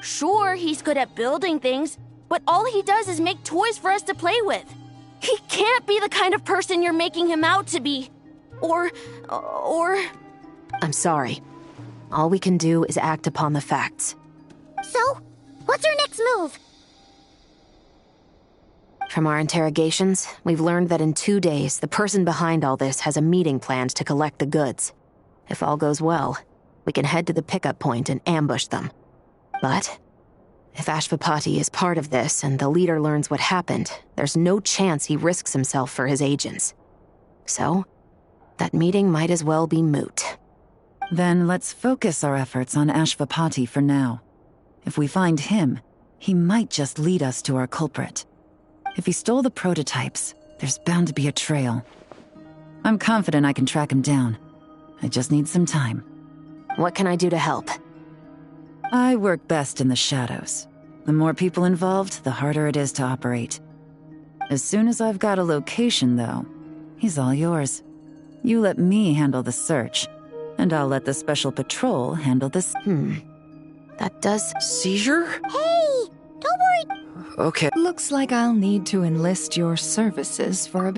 Sure, he's good at building things, but all he does is make toys for us to play with. He can't be the kind of person you're making him out to be. Or... I'm sorry. All we can do is act upon the facts. So, what's our next move? From our interrogations, we've learned that in 2 days, the person behind all this has a meeting planned to collect the goods. If all goes well, we can head to the pickup point and ambush them. But if Ashwapati is part of this and the leader learns what happened, there's no chance he risks himself for his agents. So, that meeting might as well be moot. Then let's focus our efforts on Ashwapati for now. If we find him, he might just lead us to our culprit. If he stole the prototypes, there's bound to be a trail. I'm confident I can track him down. I just need some time. What can I do to help? I work best in the shadows. The more people involved, the harder it is to operate. As soon as I've got a location, though, he's all yours. You let me handle the search, and I'll let the special patrol handle this. That does... Seizure? Hey! Don't worry! Okay. Looks like I'll need to enlist your services for a...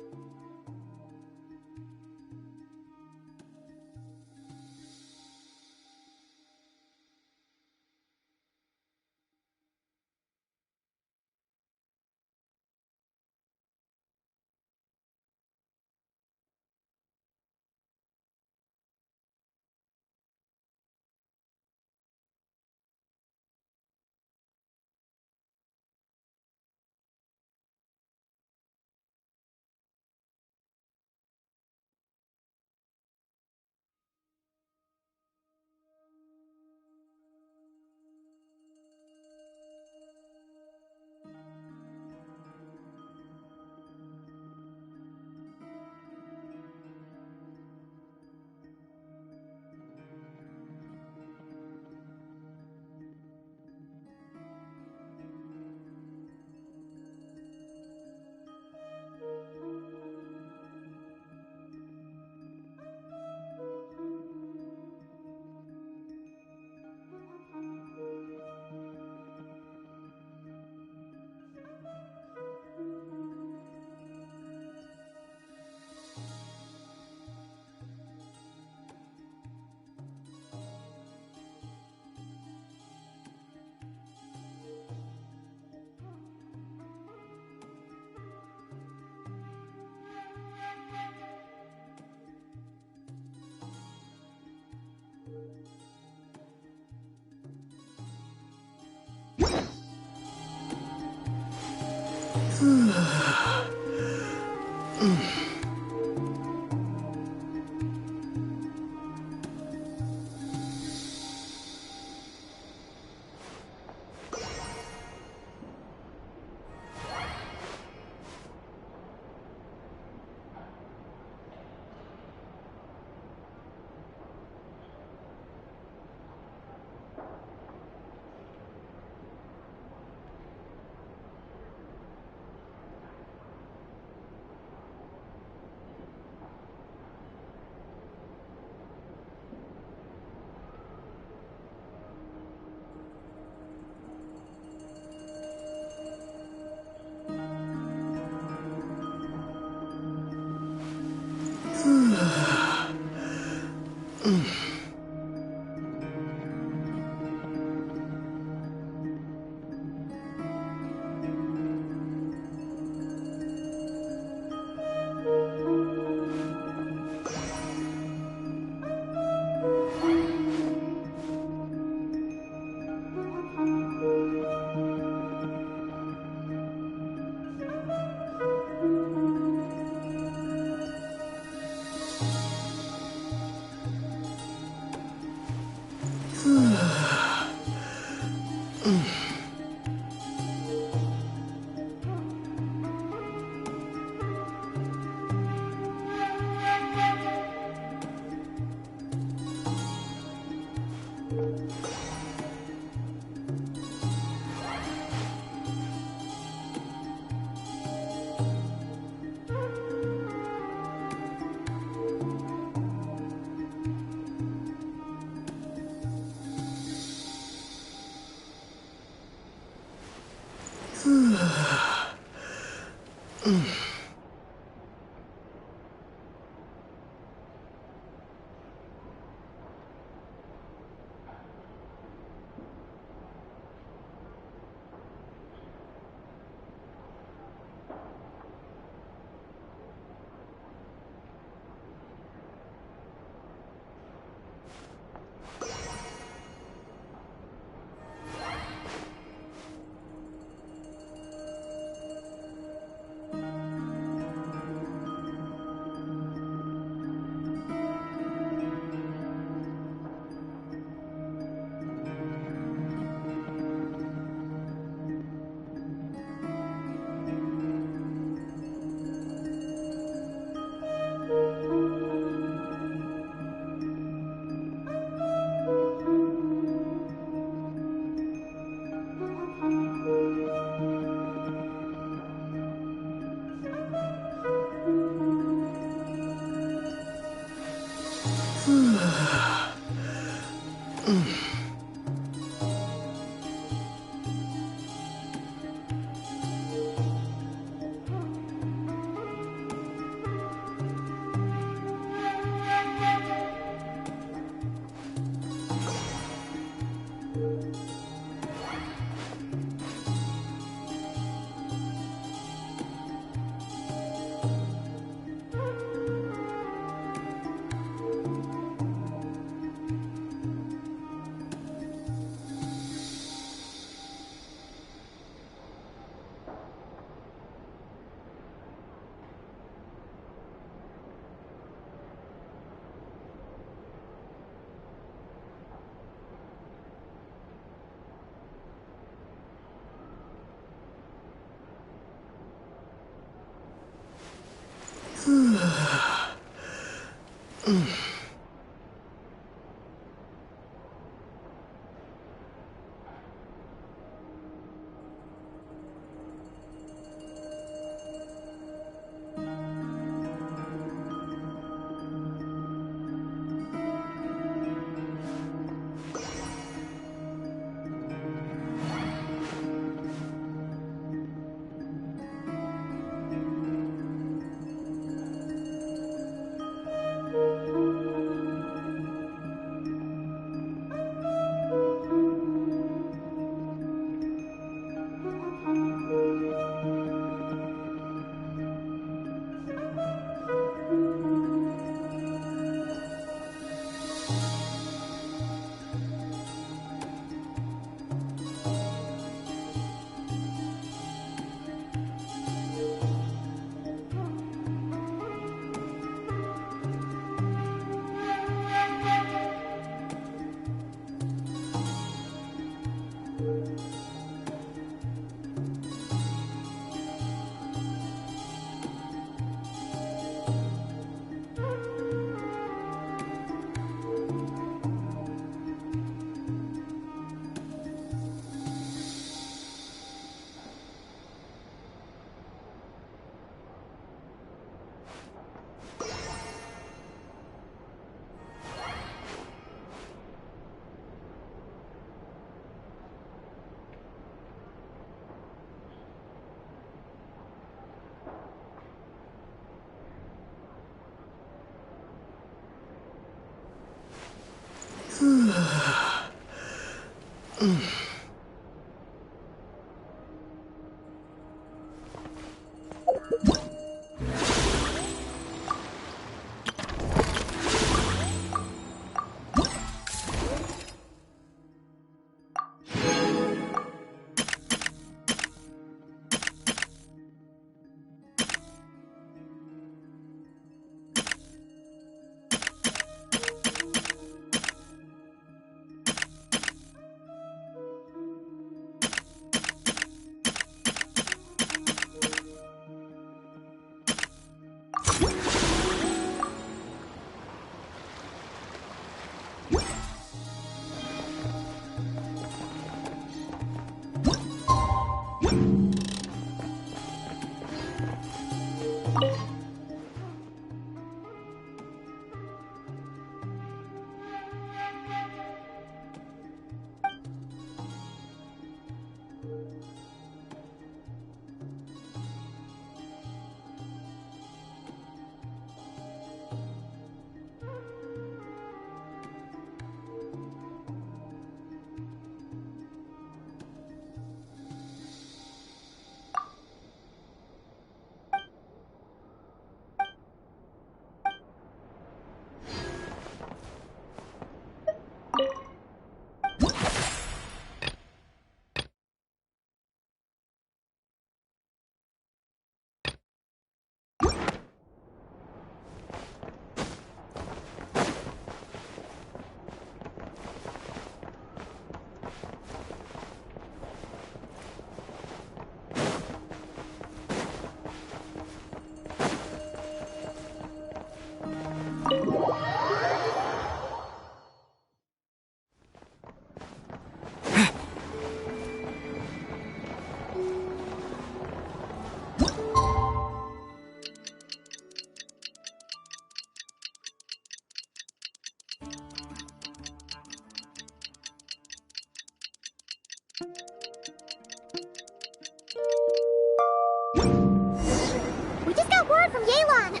We just got word from Yelan.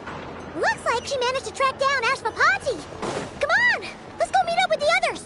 Looks like she managed to track down Ashvapati. Come on, let's go meet up with the others.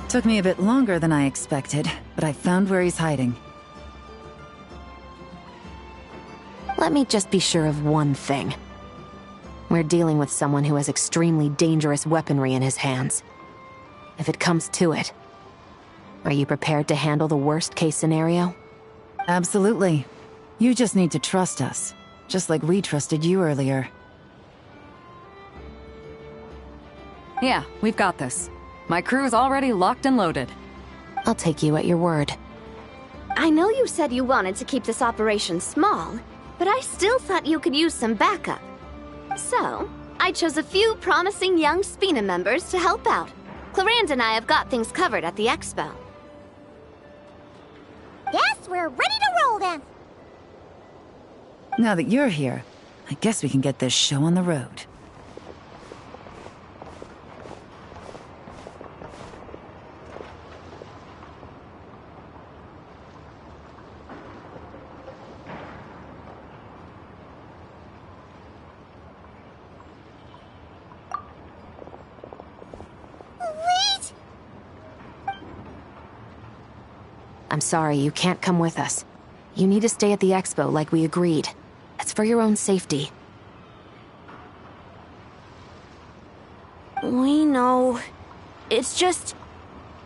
Took me a bit longer than I expected, but I found where he's hiding. Let me just be sure of one thing. We're dealing with someone who has extremely dangerous weaponry in his hands. If it comes to it, are you prepared to handle the worst-case scenario? Absolutely. You just need to trust us, just like we trusted you earlier. Yeah, we've got this. My crew's already locked and loaded. I'll take you at your word. I know you said you wanted to keep this operation small, but I still thought you could use some backup. So, I chose a few promising young Spina members to help out. Clarande and I have got things covered at the expo. Yes, we're ready to roll then. Now that you're here, I guess we can get this show on the road. I'm sorry, you can't come with us. You need to stay at the expo like we agreed. It's for your own safety. We know. It's just...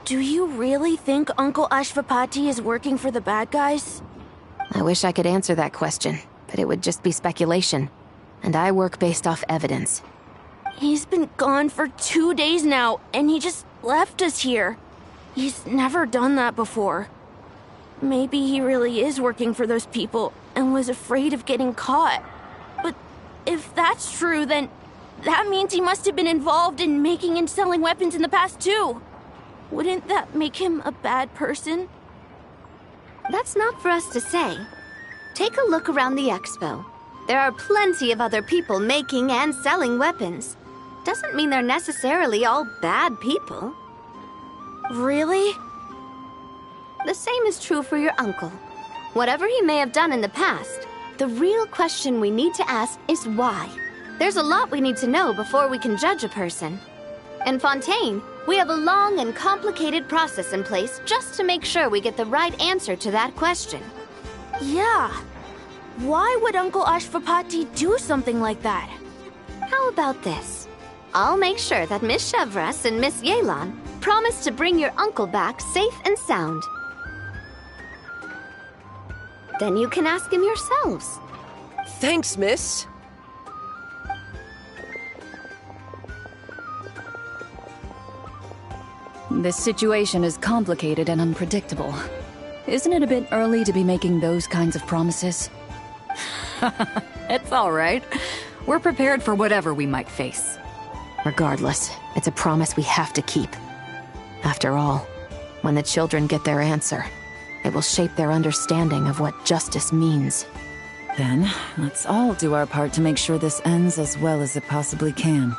Do you really think Uncle Ashvapati is working for the bad guys? I wish I could answer that question, but it would just be speculation. And I work based off evidence. He's been gone for 2 days now, and he just left us here. He's never done that before. Maybe he really is working for those people and was afraid of getting caught. But if that's true, then that means he must have been involved in making and selling weapons in the past too. Wouldn't that make him a bad person? That's not for us to say. Take a look around the expo. There are plenty of other people making and selling weapons. Doesn't mean they're necessarily all bad people. Really? The same is true for your uncle. Whatever he may have done in the past, the real question we need to ask is why. There's a lot we need to know before we can judge a person. In Fontaine, we have a long and complicated process in place just to make sure we get the right answer to that question. Yeah. Why would Uncle Ashvapati do something like that? How about this? I'll make sure that Miss Chevras and Miss Yelan promise to bring your uncle back safe and sound. Then you can ask him yourselves. Thanks, miss. This situation is complicated and unpredictable. Isn't it a bit early to be making those kinds of promises? It's all right. We're prepared for whatever we might face. Regardless, it's a promise we have to keep. After all, when the children get their answer, it will shape their understanding of what justice means. Then, let's all do our part to make sure this ends as well as it possibly can.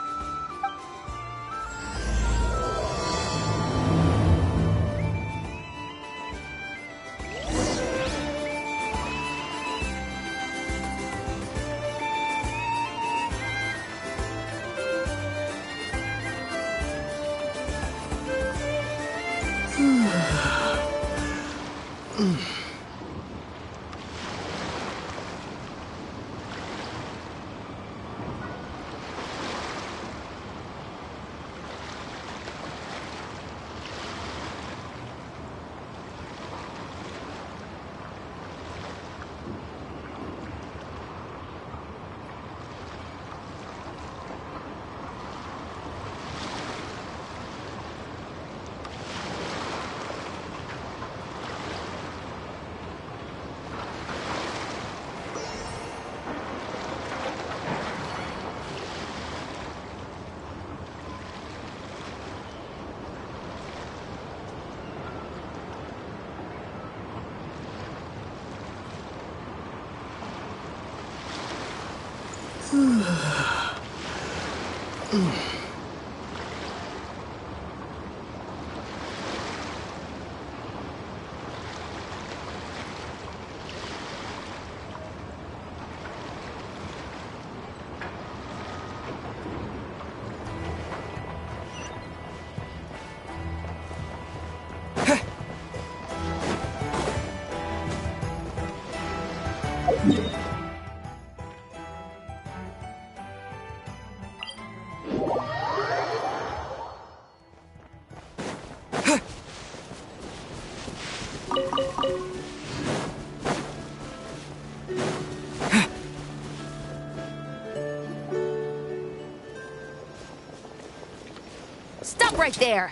Stop right there!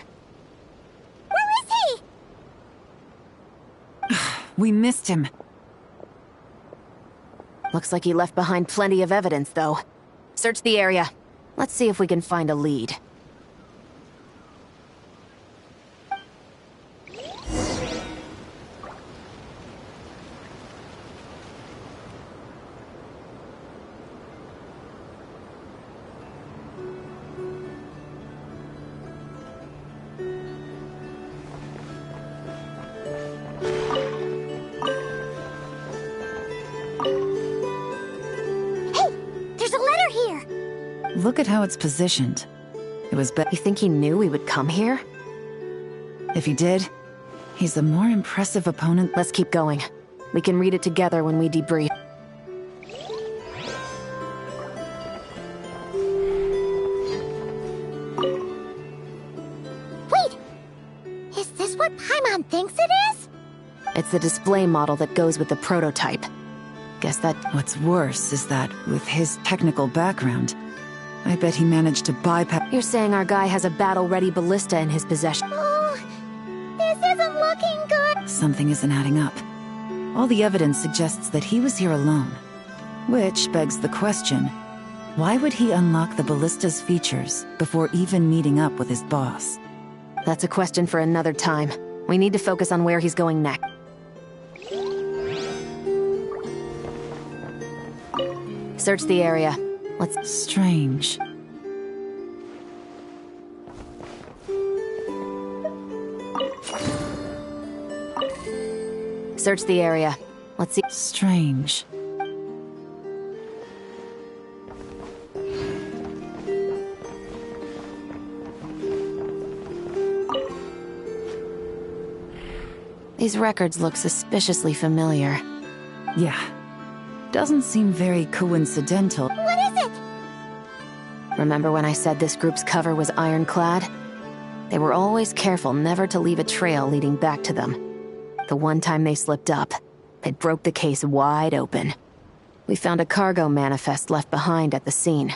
Where is he? We missed him. Looks like he left behind plenty of evidence, though. Search the area. Let's see if we can find a lead. Look at how it's positioned. It was You think he knew we would come here? If he did, he's a more impressive opponent. Let's keep going. We can read it together when we debrief. Wait! Is this what Paimon thinks it is? It's the display model that goes with the prototype. Guess that... What's worse is that, with his technical background, I bet he managed to bypass... You're saying our guy has a battle-ready ballista in his possession? Oh, this isn't looking good. Something isn't adding up. All the evidence suggests that he was here alone. Which begs the question, why would he unlock the ballista's features before even meeting up with his boss? That's a question for another time. We need to focus on where he's going next. Search the area. Let's... Strange. Search the area. Let's see... Strange. These records look suspiciously familiar. Yeah. Doesn't seem very coincidental. What is it? Remember when I said this group's cover was ironclad? They were always careful never to leave a trail leading back to them. The one time they slipped up, it broke the case wide open. We found a cargo manifest left behind at the scene.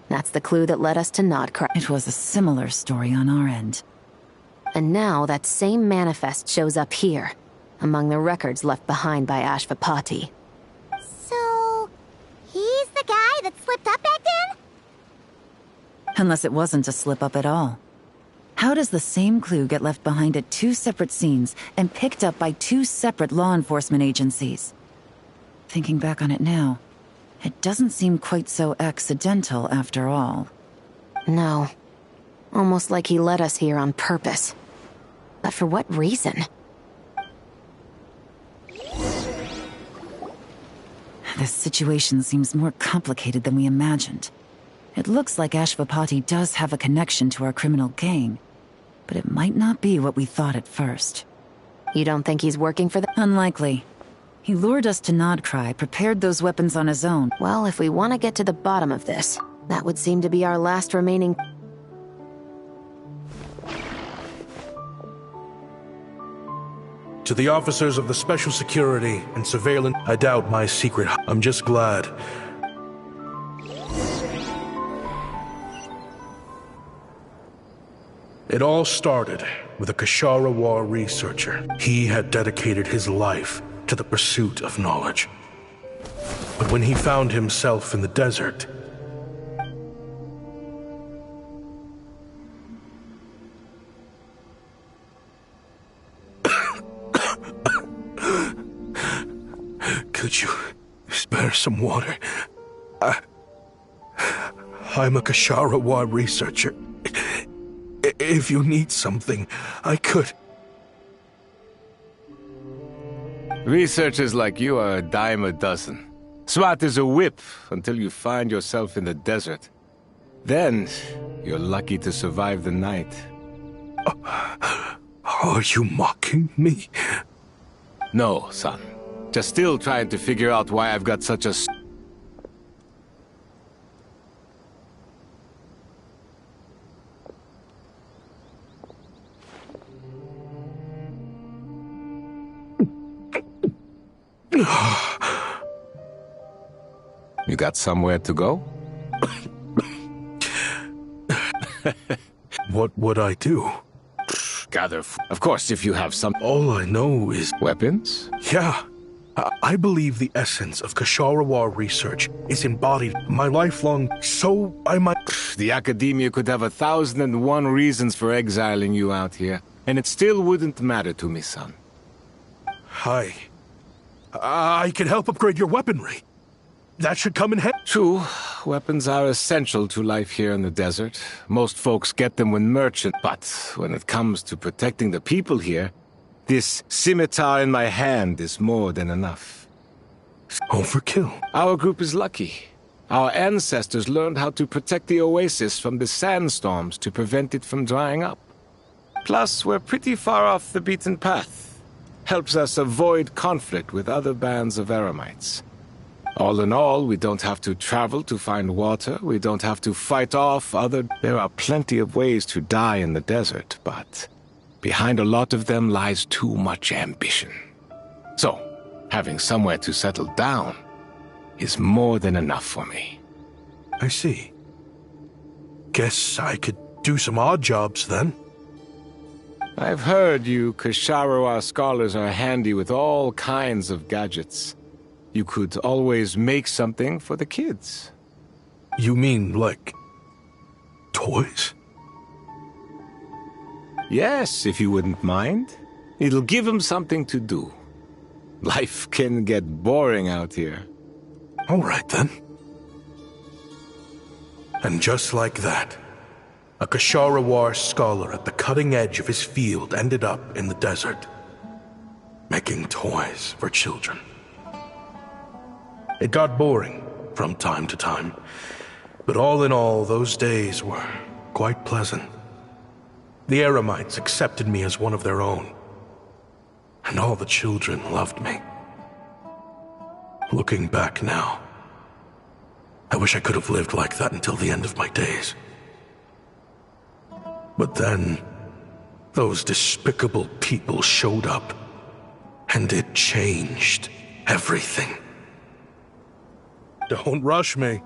That's the clue that led us to Nodcry. It was a similar story on our end. And now that same manifest shows up here, among the records left behind by Ashvapati. So, he's the guy that slipped up back then? Unless it wasn't a slip-up at all. How does the same clue get left behind at two separate scenes and picked up by two separate law enforcement agencies? Thinking back on it now, it doesn't seem quite so accidental after all. No. Almost like he led us here on purpose. But for what reason? This situation seems more complicated than we imagined. It looks like Ashvapati does have a connection to our criminal gang, but it might not be what we thought at first. You don't think he's working for them? Unlikely. He lured us to Nodcry, prepared those weapons on his own. Well, if we want to get to the bottom of this, that would seem to be our last remaining... To the officers of the Special Security and Surveillance, I doubt my secret. I'm just glad. It all started with a Kashara War researcher. He had dedicated his life to the pursuit of knowledge. But when he found himself in the desert, could you spare some water? I'm a Kashara War researcher. If you need something, I could. Researchers like you are a dime a dozen. Smart as a whip until you find yourself in the desert. Then, you're lucky to survive the night. Are you mocking me? No, son. Just still trying to figure out why I've got such a... You got somewhere to go? What would I do? Gather of course, if you have some... All I know is... Weapons? Yeah. I believe the essence of Kashara War research is embodied my lifelong, so I might... The Academia could have 1,001 reasons for exiling you out here, and it still wouldn't matter to me, son. Hi. I can help upgrade your weaponry. That should come in handy. True. Weapons are essential to life here in the desert. Most folks get them when merchant, but when it comes to protecting the people here, this scimitar in my hand is more than enough. Overkill. Our group is lucky. Our ancestors learned how to protect the oasis from the sandstorms to prevent it from drying up. Plus, we're pretty far off the beaten path. helps us avoid conflict with other bands of Eremites. All in all, we don't have to travel to find water, we don't have to fight off other... There are plenty of ways to die in the desert, but behind a lot of them lies too much ambition. So, having somewhere to settle down is more than enough for me. I see. Guess I could do some odd jobs then. I've heard you Kasharawa scholars are handy with all kinds of gadgets. You could always make something for the kids. You mean, like, toys? Yes, if you wouldn't mind. It'll give them something to do. Life can get boring out here. All right, then. And just like that, a Kasharawar scholar at the cutting edge of his field ended up in the desert, making toys for children. It got boring from time to time, but all in all, those days were quite pleasant. The Eremites accepted me as one of their own, and all the children loved me. Looking back now, I wish I could have lived like that until the end of my days. But then, those despicable people showed up, and it changed everything. Don't rush me.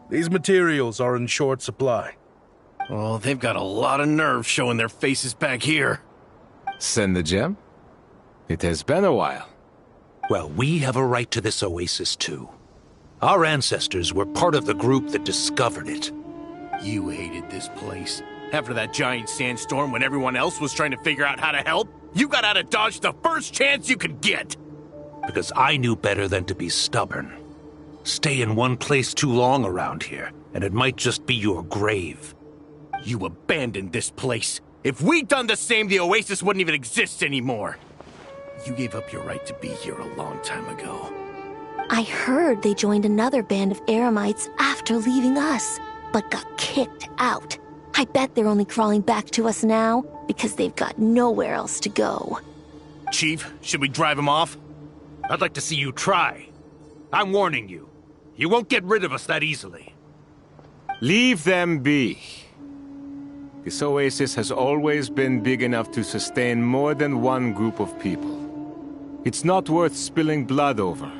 These materials are in short supply. Oh, they've got a lot of nerve showing their faces back here. Send the gem? It has been a while. Well, we have a right to this oasis too. Our ancestors were part of the group that discovered it. You hated this place. After that giant sandstorm when everyone else was trying to figure out how to help, you got out of Dodge the first chance you could get. Because I knew better than to be stubborn. Stay in one place too long around here, and it might just be your grave. You abandoned this place. If we'd done the same, the oasis wouldn't even exist anymore. You gave up your right to be here a long time ago. I heard they joined another band of Eremites after leaving us, but got kicked out. I bet they're only crawling back to us now because they've got nowhere else to go. Chief, should we drive him off? I'd like to see you try. I'm warning you. You won't get rid of us that easily. Leave them be. This oasis has always been big enough to sustain more than one group of people. It's not worth spilling blood over.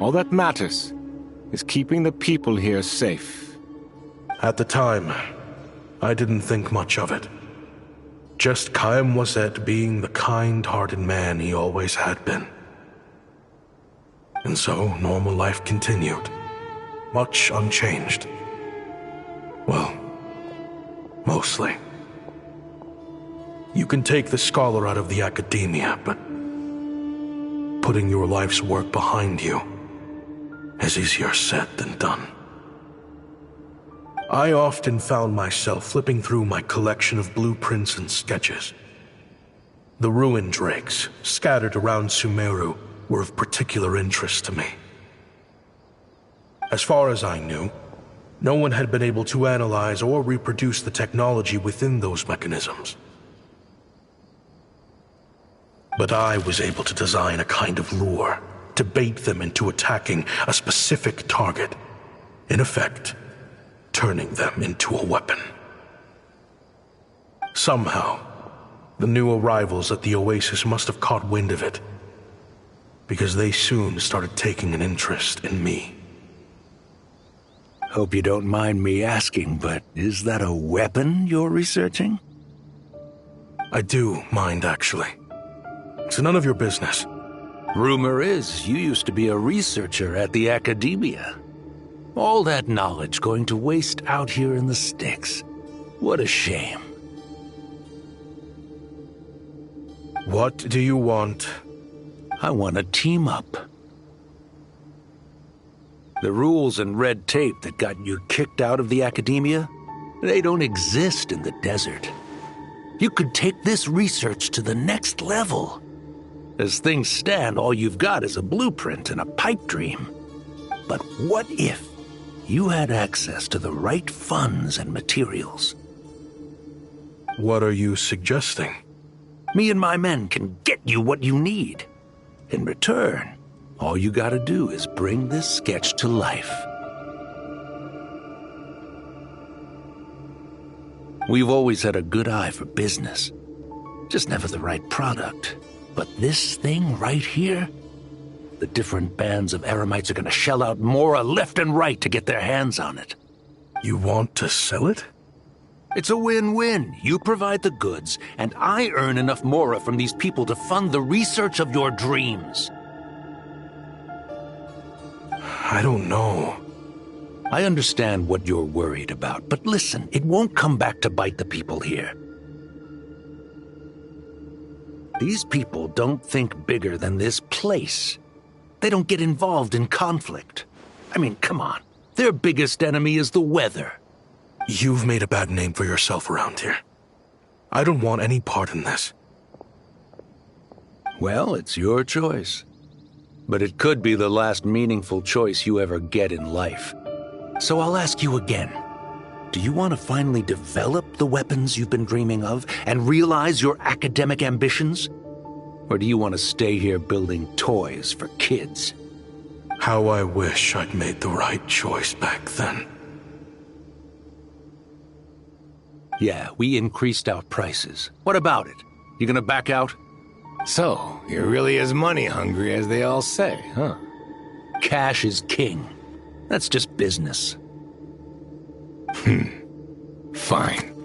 All that matters is keeping the people here safe. At the time, I didn't think much of it. Just Chaim Wazet being the kind-hearted man he always had been. And so, normal life continued, much unchanged. Well, mostly. You can take the scholar out of the academia, but putting your life's work behind you is easier said than done. I often found myself flipping through my collection of blueprints and sketches. The ruin drakes scattered around Sumeru were of particular interest to me. As far as I knew, no one had been able to analyze or reproduce the technology within those mechanisms. But I was able to design a kind of lure to bait them into attacking a specific target, in effect, turning them into a weapon. Somehow, the new arrivals at the oasis must have caught wind of it, because they soon started taking an interest in me. Hope you don't mind me asking, but is that a weapon you're researching? I do mind, actually. It's none of your business. Rumor is you used to be a researcher at the academia. All that knowledge going to waste out here in the sticks. What a shame. What do you want? I want to team up. The rules and red tape that got you kicked out of the academia, they don't exist in the desert. You could take this research to the next level. As things stand, all you've got is a blueprint and a pipe dream. But what if you had access to the right funds and materials? What are you suggesting? Me and my men can get you what you need. In return, all you gotta do is bring this sketch to life. We've always had a good eye for business. Just never the right product. But this thing right here, the different bands of Eremites are gonna shell out Mora left and right to get their hands on it. You want to sell it? It's a win-win. You provide the goods, and I earn enough Mora from these people to fund the research of your dreams. I don't know. I understand what you're worried about, but listen, it won't come back to bite the people here. These people don't think bigger than this place. They don't get involved in conflict. I mean, come on. Their biggest enemy is the weather. You've made a bad name for yourself around here. I don't want any part in this. Well, it's your choice. But it could be the last meaningful choice you ever get in life. So I'll ask you again. Do you want to finally develop the weapons you've been dreaming of and realize your academic ambitions? Or do you want to stay here building toys for kids? How I wish I'd made the right choice back then. Yeah, we increased our prices. What about it? You gonna back out? So, you're really as money hungry as they all say, huh? Cash is king. That's just business. Fine.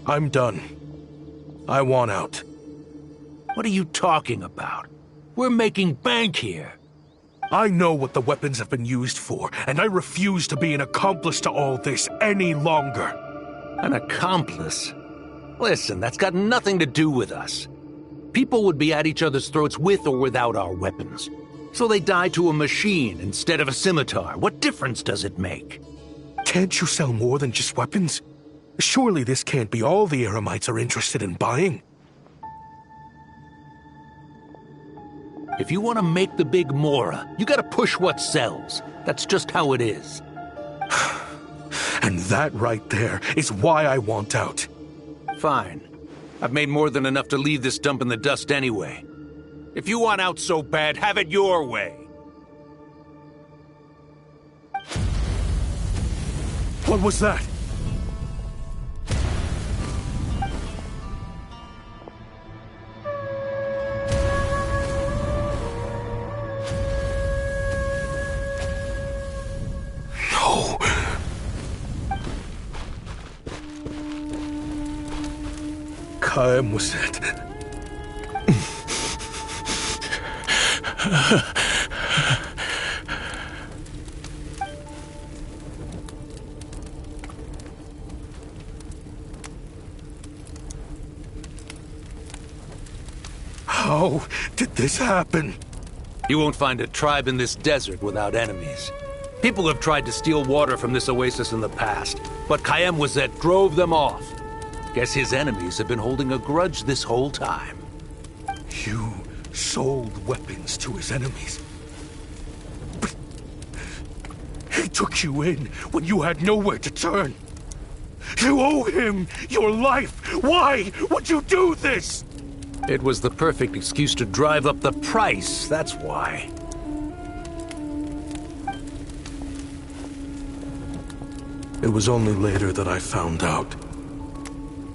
I'm done. I want out. What are you talking about? We're making bank here. I know what the weapons have been used for, and I refuse to be an accomplice to all this any longer. An accomplice? Listen, that's got nothing to do with us. People would be at each other's throats with or without our weapons. So they die to a machine instead of a scimitar. What difference does it make? Can't you sell more than just weapons? Surely this can't be all the Eremites are interested in buying. If you want to make the big Mora, you gotta push what sells. That's just how it is. And that right there is why I want out. Fine. I've made more than enough to leave this dump in the dust anyway. If you want out so bad, have it your way. What was that? No. Kaem was it? How did this happen? You won't find a tribe in this desert without enemies. People have tried to steal water from this oasis in the past, but Kaem Wazet drove them off. Guess his enemies have been holding a grudge this whole time. You sold weapons to his enemies. But he took you in when you had nowhere to turn. You owe him your life. Why would you do this? It was the perfect excuse to drive up the price, that's why. It was only later that I found out.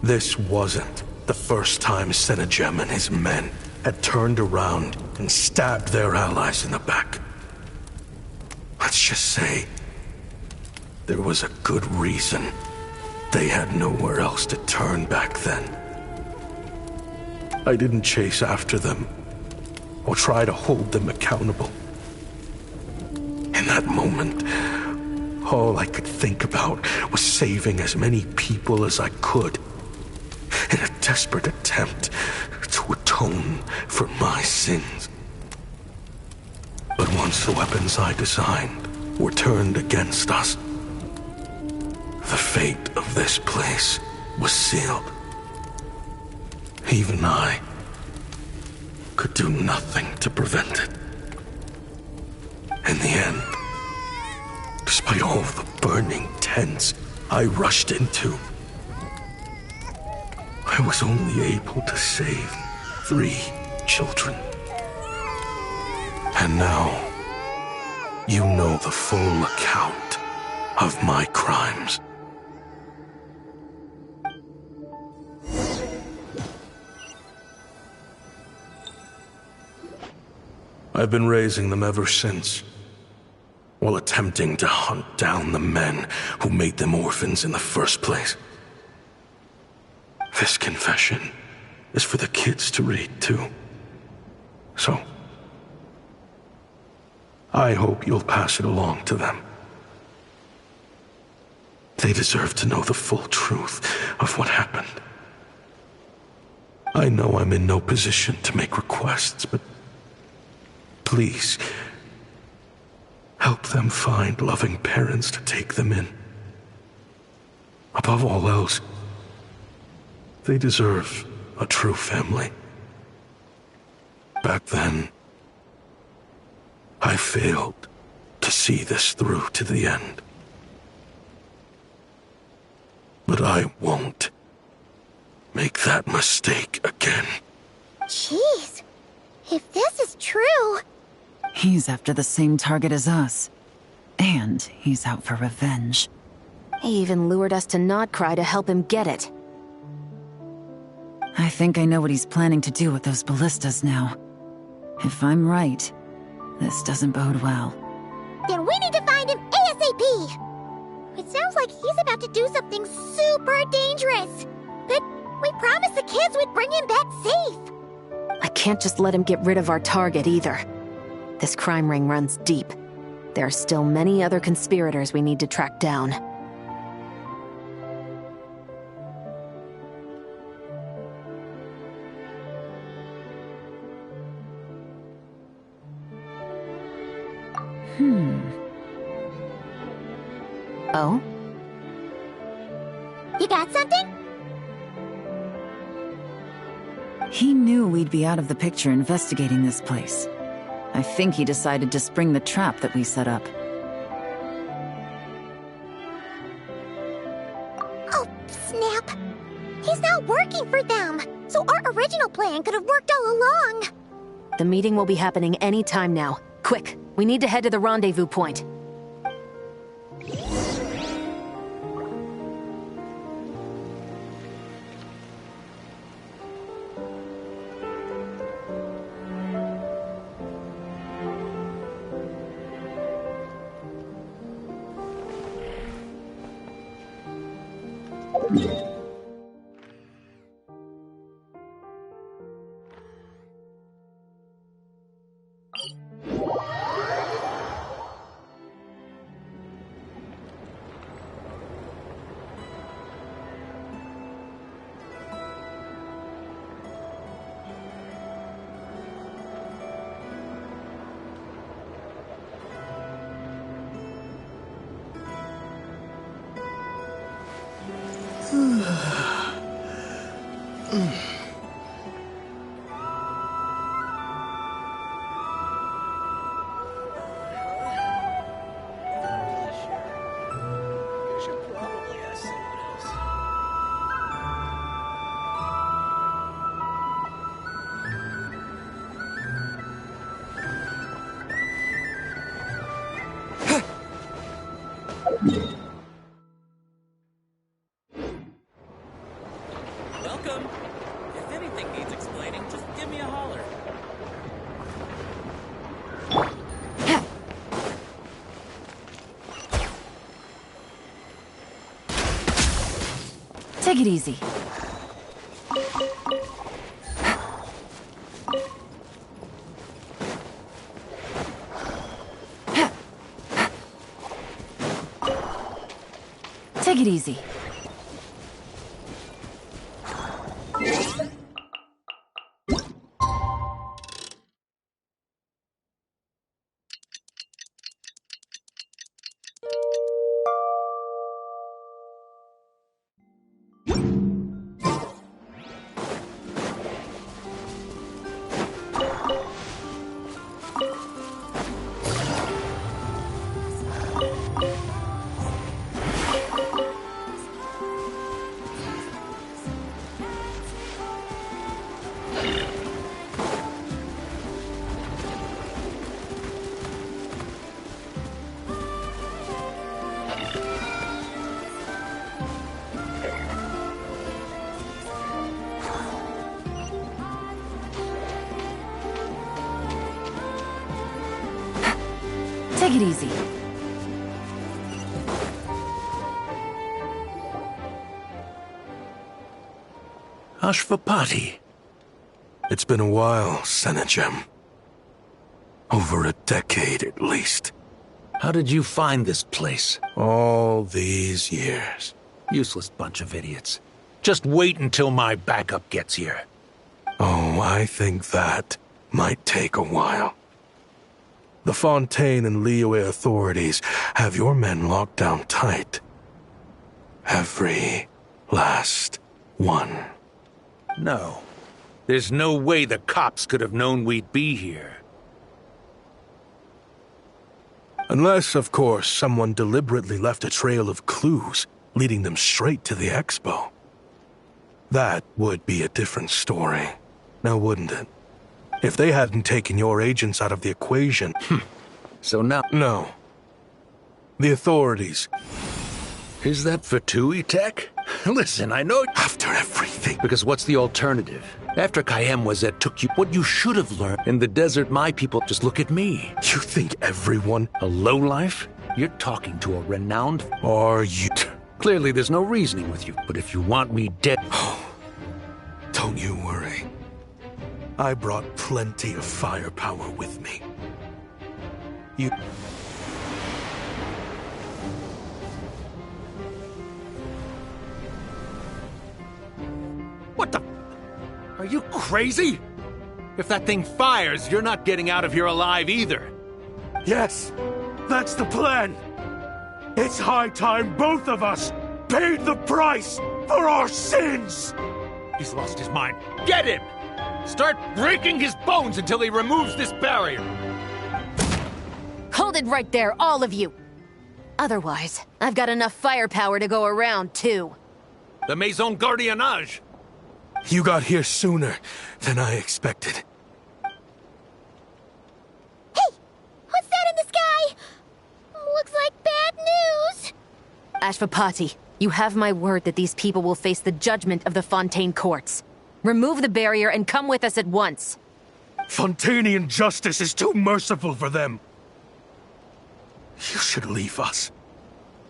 This wasn't the first time Senegem and his men had turned around and stabbed their allies in the back. Let's just say, there was a good reason they had nowhere else to turn back then. I didn't chase after them or try to hold them accountable. In that moment, all I could think about was saving as many people as I could in a desperate attempt to atone for my sins. But once the weapons I designed were turned against us, the fate of this place was sealed. Even I could do nothing to prevent it. In the end, despite all the burning tents I rushed into, I was only able to save 3 children. And now, you know the full account of my crimes. I've been raising them ever since, while attempting to hunt down the men who made them orphans in the first place. This confession is for the kids to read, too. So, I hope you'll pass it along to them. They deserve to know the full truth of what happened. I know I'm in no position to make requests, but please, help them find loving parents to take them in. Above all else, they deserve a true family. Back then, I failed to see this through to the end. But I won't make that mistake again. Jeez, if this is true... He's after the same target as us. And he's out for revenge. He even lured us to Nodcry to help him get it. I think I know what he's planning to do with those ballistas now. If I'm right, this doesn't bode well. Then we need to find him ASAP! It sounds like he's about to do something super dangerous. But we promised the kids we'd bring him back safe. I can't just let him get rid of our target either. This crime ring runs deep. There are still many other conspirators we need to track down. Oh? You got something? He knew we'd be out of the picture investigating this place. I think he decided to spring the trap that we set up. Oh, snap. He's not working for them. So our original plan could have worked all along. The meeting will be happening any time now. Quick, we need to head to the rendezvous point. Welcome. If anything needs explaining, just give me a holler. Take it easy. Take it easy. Take it easy. Ashvapati. It's been a while, Senegem. Over a decade at least. How did you find this place? All these years. Useless bunch of idiots. Just wait until my backup gets here. Oh, I think that might take a while. The Fontaine and Liyue authorities have your men locked down tight. Every last one. No. There's no way the cops could have known we'd be here. Unless, of course, someone deliberately left a trail of clues, leading them straight to the expo. That would be a different story, now wouldn't it? If they hadn't taken your agents out of the equation... So now... No. The authorities. Is that Fatui tech? Listen, I know... After everything... Because what's the alternative? After Kayem was that took you... What you should have learned. In the desert, my people just look at me. You think everyone... A lowlife? You're talking to a renowned... Are you... Clearly there's no reasoning with you, but if you want me dead... Don't you worry. I brought plenty of firepower with me. You... What the... Are you crazy? If that thing fires, you're not getting out of here alive either. Yes, that's the plan. It's high time both of us paid the price for our sins! He's lost his mind. Get him! Start breaking his bones until he removes this barrier! Hold it right there, all of you! Otherwise, I've got enough firepower to go around, too. The Maison Gardiennage! You got here sooner than I expected. Hey! What's that in the sky? Looks like bad news! Ashvapati, you have my word that these people will face the judgment of the Fontaine courts. Remove the barrier and come with us at once. Fontainian justice is too merciful for them. You should leave us.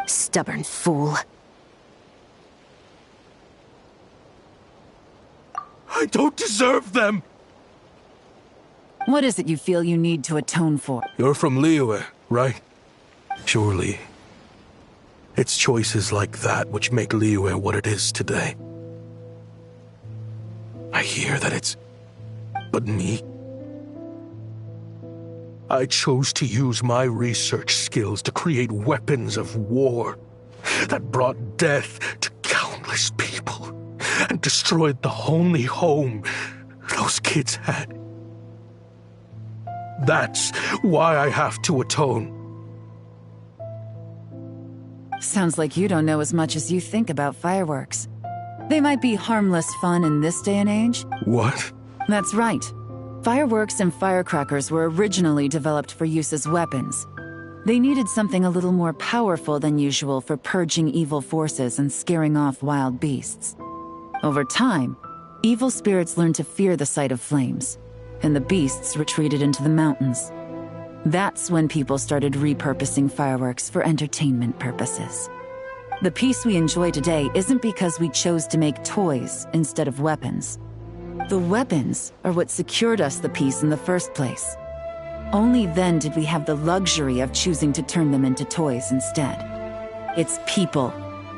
Stubborn fool. I don't deserve them! What is it you feel you need to atone for? You're from Liyue, right? Surely. It's choices like that which make Liyue what it is today. I hear that it's... but me? I chose to use my research skills to create weapons of war that brought death to countless people and destroyed the only home those kids had. That's why I have to atone. Sounds like you don't know as much as you think about fireworks. They might be harmless fun in this day and age. What? That's right. Fireworks and firecrackers were originally developed for use as weapons. They needed something a little more powerful than usual for purging evil forces and scaring off wild beasts. Over time, evil spirits learned to fear the sight of flames, and the beasts retreated into the mountains. That's when people started repurposing fireworks for entertainment purposes. The peace we enjoy today isn't because we chose to make toys instead of weapons. The weapons are what secured us the peace in the first place. Only then did we have the luxury of choosing to turn them into toys instead. It's people,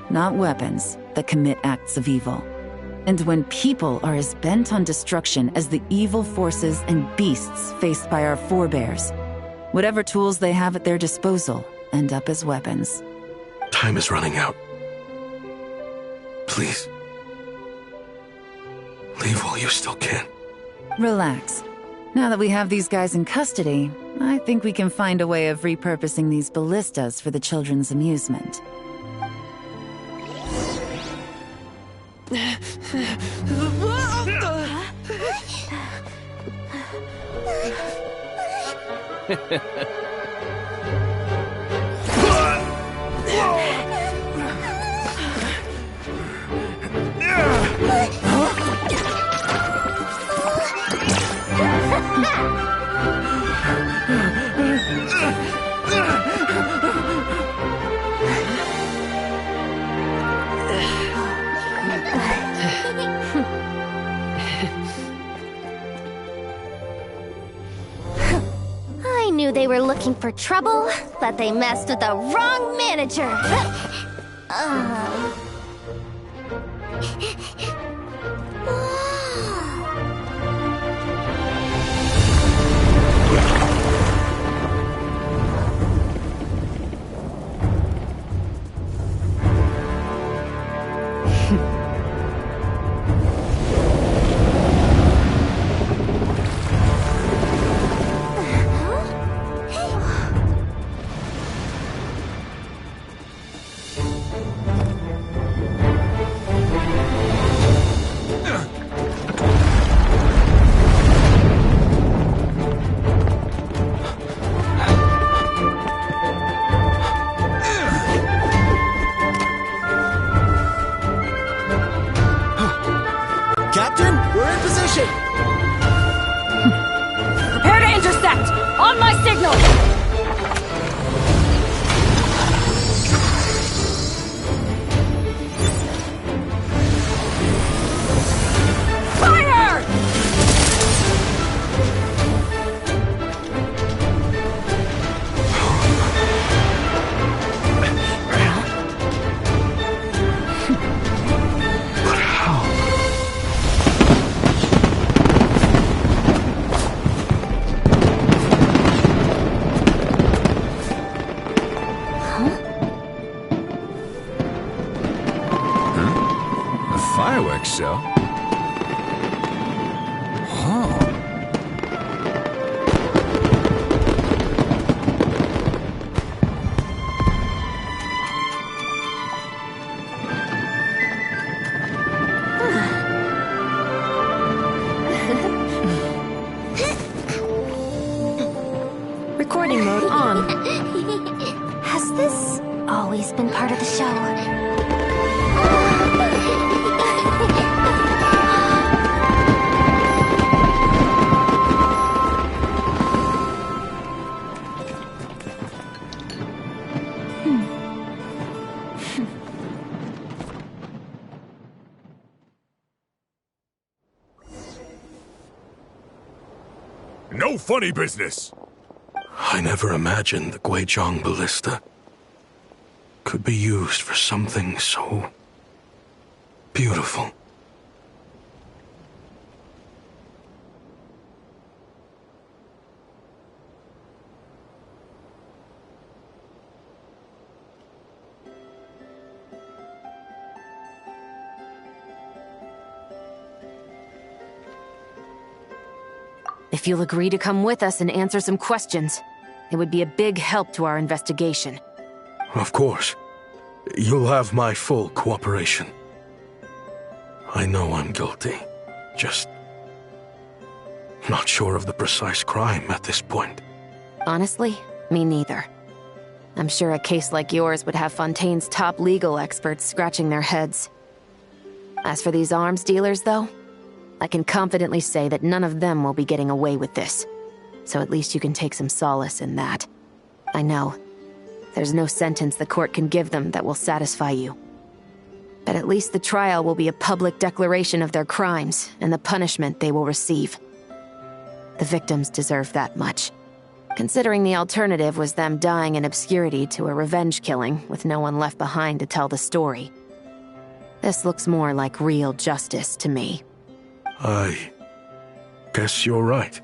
not weapons, that commit acts of evil. And when people are as bent on destruction as the evil forces and beasts faced by our forebears, whatever tools they have at their disposal end up as weapons. Time is running out. Please. Leave while you still can. Relax. Now that we have these guys in custody, I think we can find a way of repurposing these ballistas for the children's amusement. I knew they were looking for trouble, but they messed with the wrong manager. Captain, we're in position! Prepare to intercept! On my signal! Fire! But how? A fireworks show? Oh. Recording mode on. Has this always been part of the show? No funny business! I never imagined the Guizhong ballista could be used for something so beautiful. If you'll agree to come with us and answer some questions, it would be a big help to our investigation. Of course. You'll have my full cooperation. I know I'm guilty. Just not sure of the precise crime at this point. Honestly, me neither. I'm sure a case like yours would have Fontaine's top legal experts scratching their heads. As for these arms dealers, though, I can confidently say that none of them will be getting away with this. So at least you can take some solace in that. I know. There's no sentence the court can give them that will satisfy you. But at least the trial will be a public declaration of their crimes and the punishment they will receive. The victims deserve that much, considering the alternative was them dying in obscurity to a revenge killing with no one left behind to tell the story. This looks more like real justice to me. I guess you're right.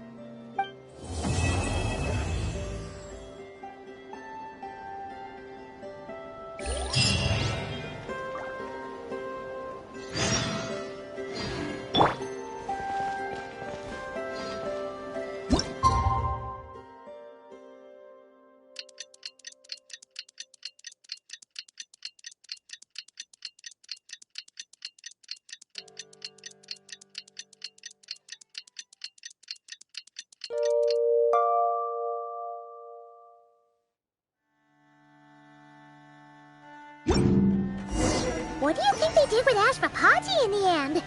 What do you think they did with Ashvapati in the end?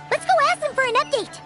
Let's go ask them for an update.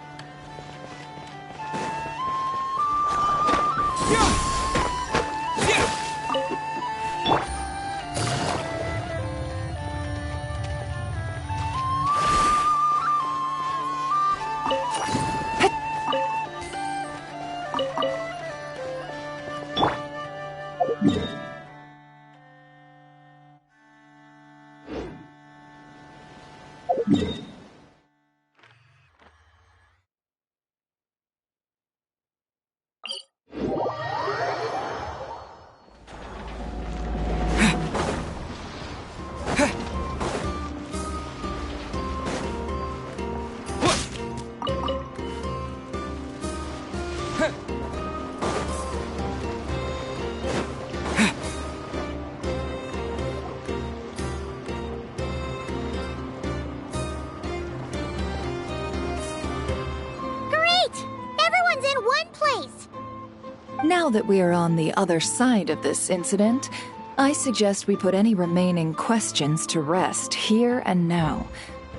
Now that we are on the other side of this incident, I suggest we put any remaining questions to rest here and now.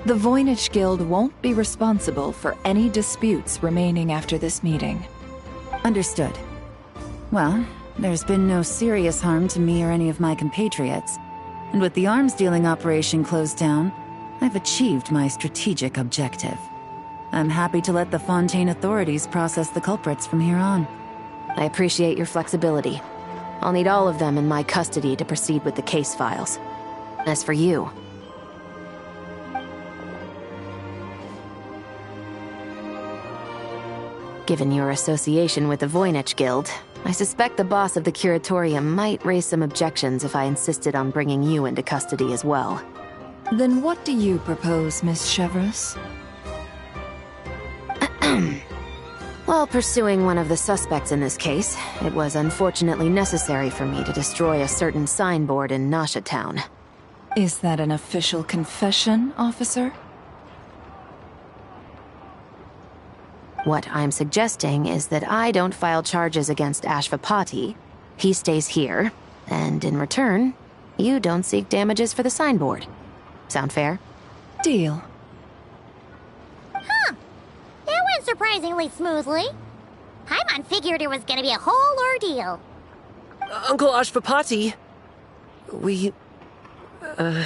The Voynich Guild won't be responsible for any disputes remaining after this meeting. Understood. Well, there's been no serious harm to me or any of my compatriots. And with the arms dealing operation closed down, I've achieved my strategic objective. I'm happy to let the Fontaine authorities process the culprits from here on. I appreciate your flexibility. I'll need all of them in my custody to proceed with the case files. As for you... Given your association with the Voynich Guild, I suspect the boss of the Curatorium might raise some objections if I insisted on bringing you into custody as well. Then what do you propose, Miss Chevreuse? While pursuing one of the suspects in this case, it was unfortunately necessary for me to destroy a certain signboard in Nasha Town. Is that an official confession, officer? What I'm suggesting is that I don't file charges against Ashvapati, he stays here, and in return, you don't seek damages for the signboard. Sound fair? Deal. Huh. That went surprisingly smoothly. Paimon figured it was gonna be a whole ordeal. Uncle Ashvapati, we... They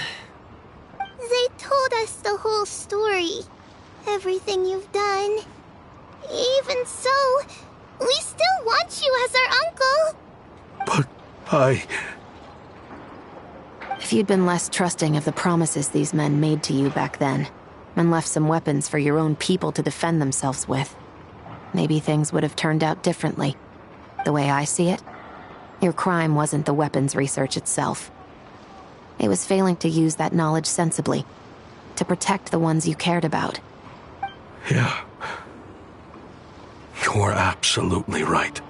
told us the whole story. Everything you've done. Even so, we still want you as our uncle. But If you'd been less trusting of the promises these men made to you back then, and left some weapons for your own people to defend themselves with, maybe things would have turned out differently. The way I see it, your crime wasn't the weapons research itself. It was failing to use that knowledge sensibly, to protect the ones you cared about. Yeah. You're absolutely right.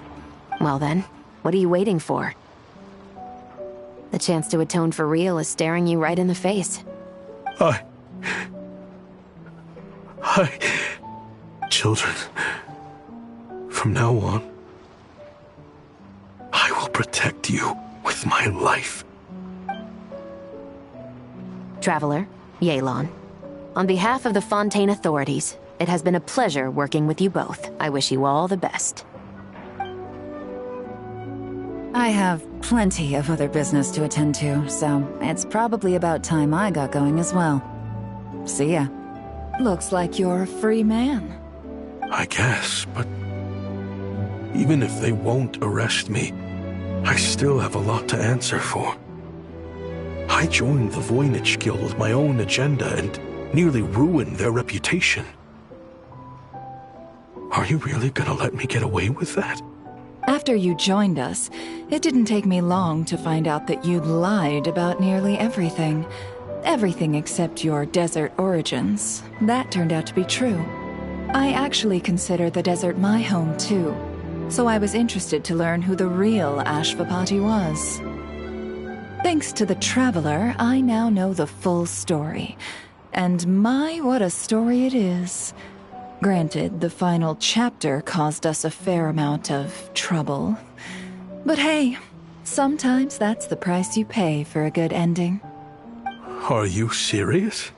Well then, what are you waiting for? The chance to atone for real is staring you right in the face. Children, from now on, I will protect you with my life. Traveler, Yelan, on behalf of the Fontaine authorities, it has been a pleasure working with you both. I wish you all the best. I have plenty of other business to attend to, so it's probably about time I got going as well. See ya. Looks like you're a free man. I guess, but even if they won't arrest me, I still have a lot to answer for. I joined the Voynich Guild with my own agenda and nearly ruined their reputation. Are you really gonna let me get away with that? After you joined us, it didn't take me long to find out that you'd lied about nearly everything. Everything except your desert origins. That turned out to be true. I actually consider the desert my home too, so I was interested to learn who the real Ashvapati was. Thanks to the Traveler, I now know the full story. And my, what a story it is. Granted, the final chapter caused us a fair amount of trouble. But hey, sometimes that's the price you pay for a good ending. Are you serious?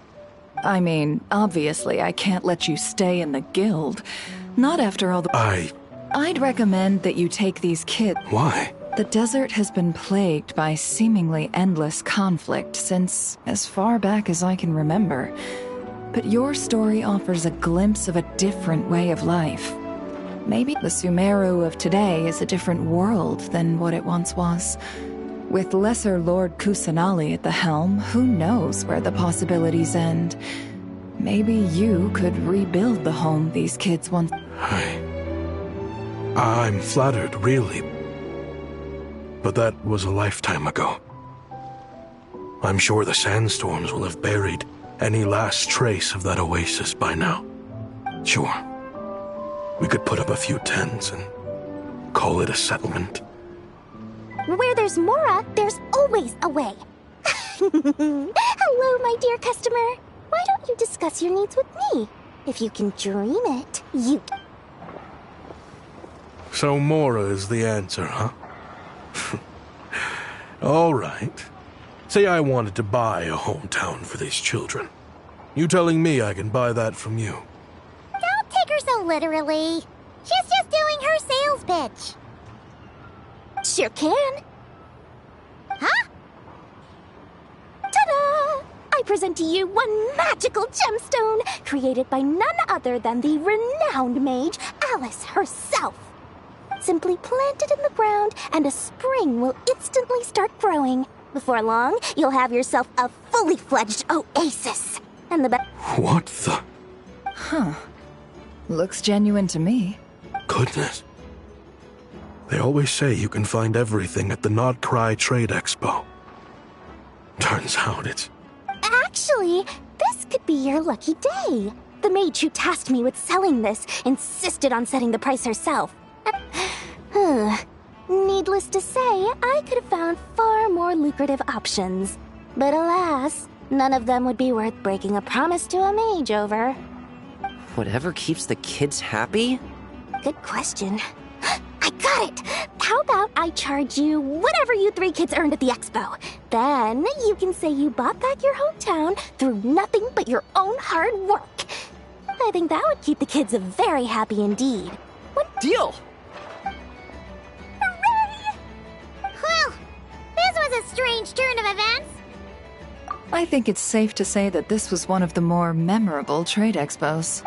I mean, obviously I can't let you stay in the guild. Not after all the... I'd recommend that you take these kids... Why? The desert has been plagued by seemingly endless conflict since as far back as I can remember. But your story offers a glimpse of a different way of life. Maybe the Sumeru of today is a different world than what it once was. With Lesser Lord Kusanali at the helm, who knows where the possibilities end? Maybe you could rebuild the home these kids once... I'm flattered, really. But that was a lifetime ago. I'm sure the sandstorms will have buried any last trace of that oasis by now. Sure, we could put up a few tents and call it a settlement. Where there's Mora, there's always a way. Hello, my dear customer. Why don't you discuss your needs with me? If you can dream it, you... So Mora is the answer, huh? All right. Say I wanted to buy a hometown for these children. You telling me I can buy that from you? Don't take her so literally. She's just doing her sales pitch. Sure can. Huh? Ta-da! I present to you one magical gemstone created by none other than the renowned mage Alice herself. Simply plant it in the ground and a spring will instantly start growing. Before long, you'll have yourself a fully fledged oasis. And the What the? Huh. Looks genuine to me. Goodness. They always say you can find everything at the Nodcry Trade Expo. Turns out it's... Actually, this could be your lucky day. The mage who tasked me with selling this insisted on setting the price herself. Needless to say, I could have found far more lucrative options. But alas, none of them would be worth breaking a promise to a mage over. Whatever keeps the kids happy? Good question. I got it! How about I charge you whatever you 3 kids earned at the expo? Then you can say you bought back your hometown through nothing but your own hard work. I think that would keep the kids very happy indeed. Deal! Well, this was a strange turn of events. I think it's safe to say that this was one of the more memorable trade expos.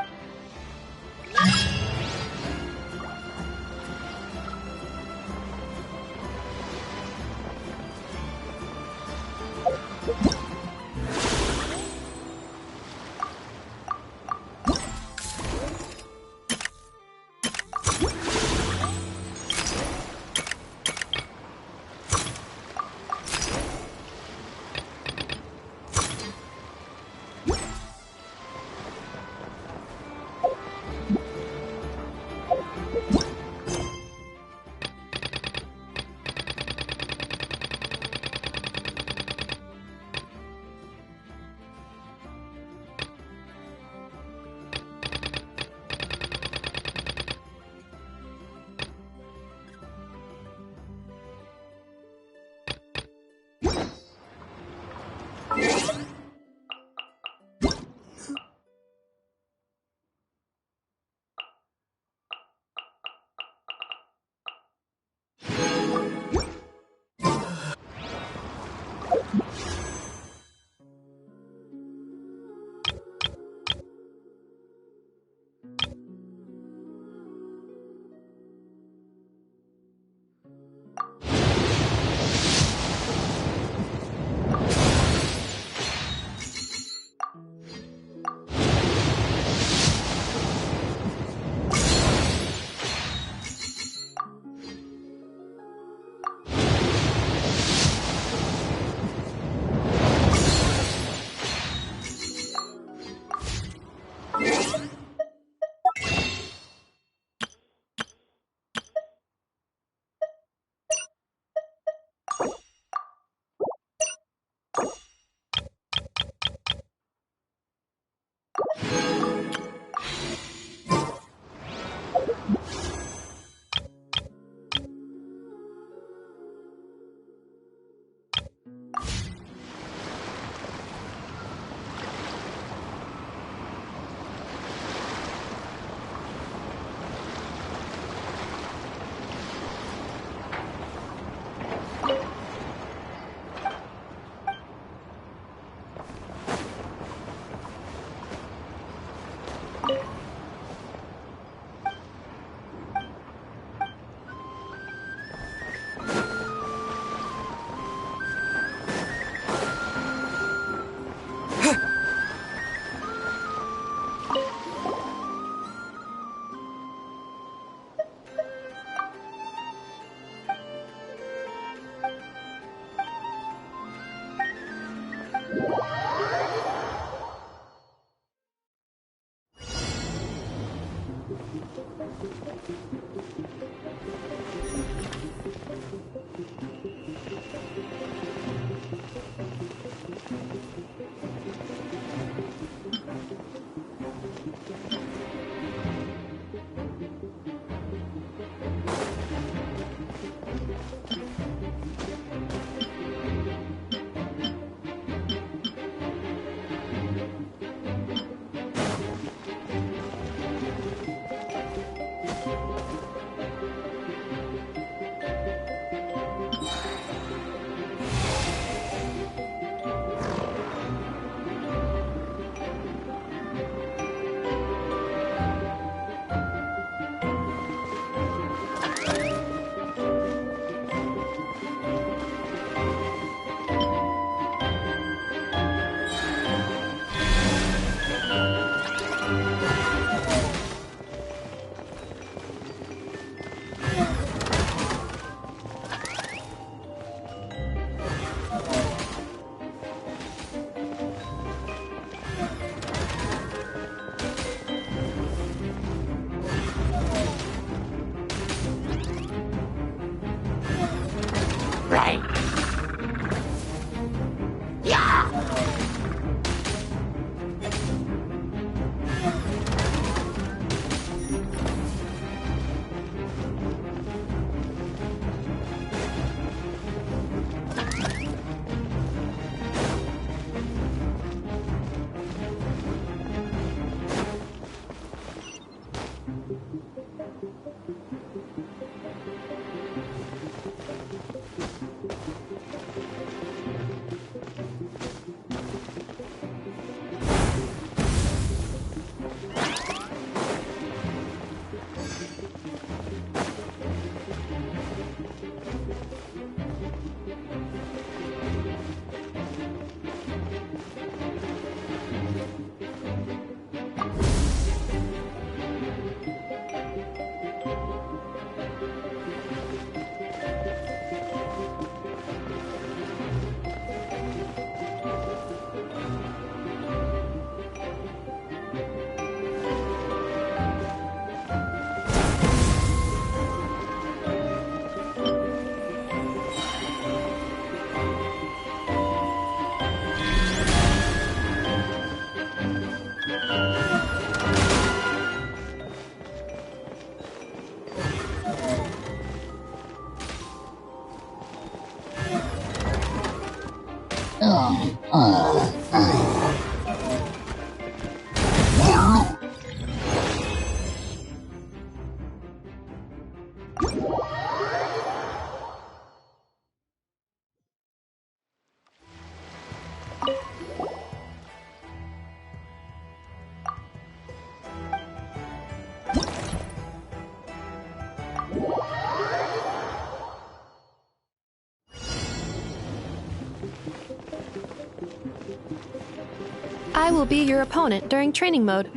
I will be your opponent during training mode.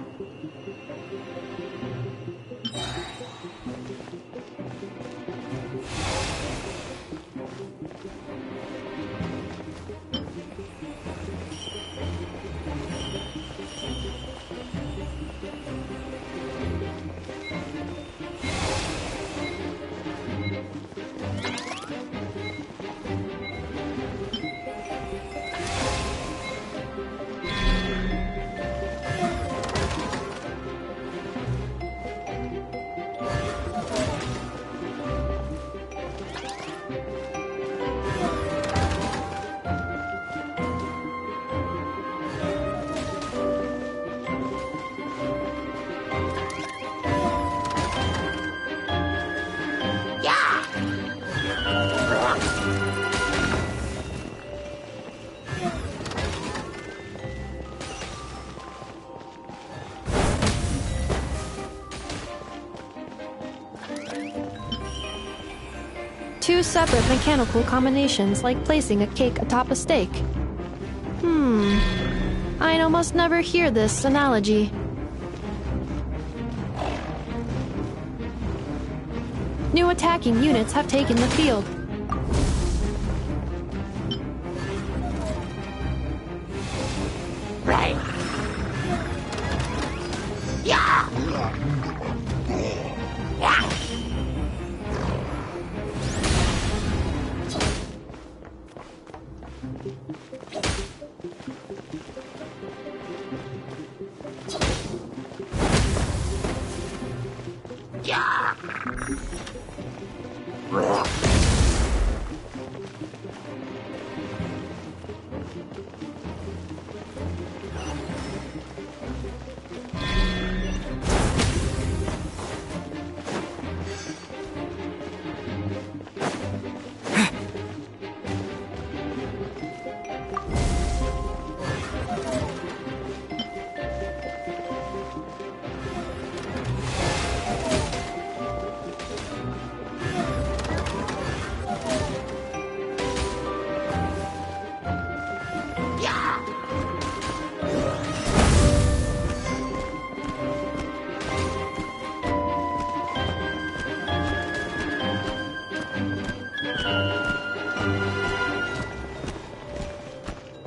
Two separate mechanical combinations, like placing a cake atop a steak. I almost never hear this analogy. New attacking units have taken the field. Right. Yeah. Yeah.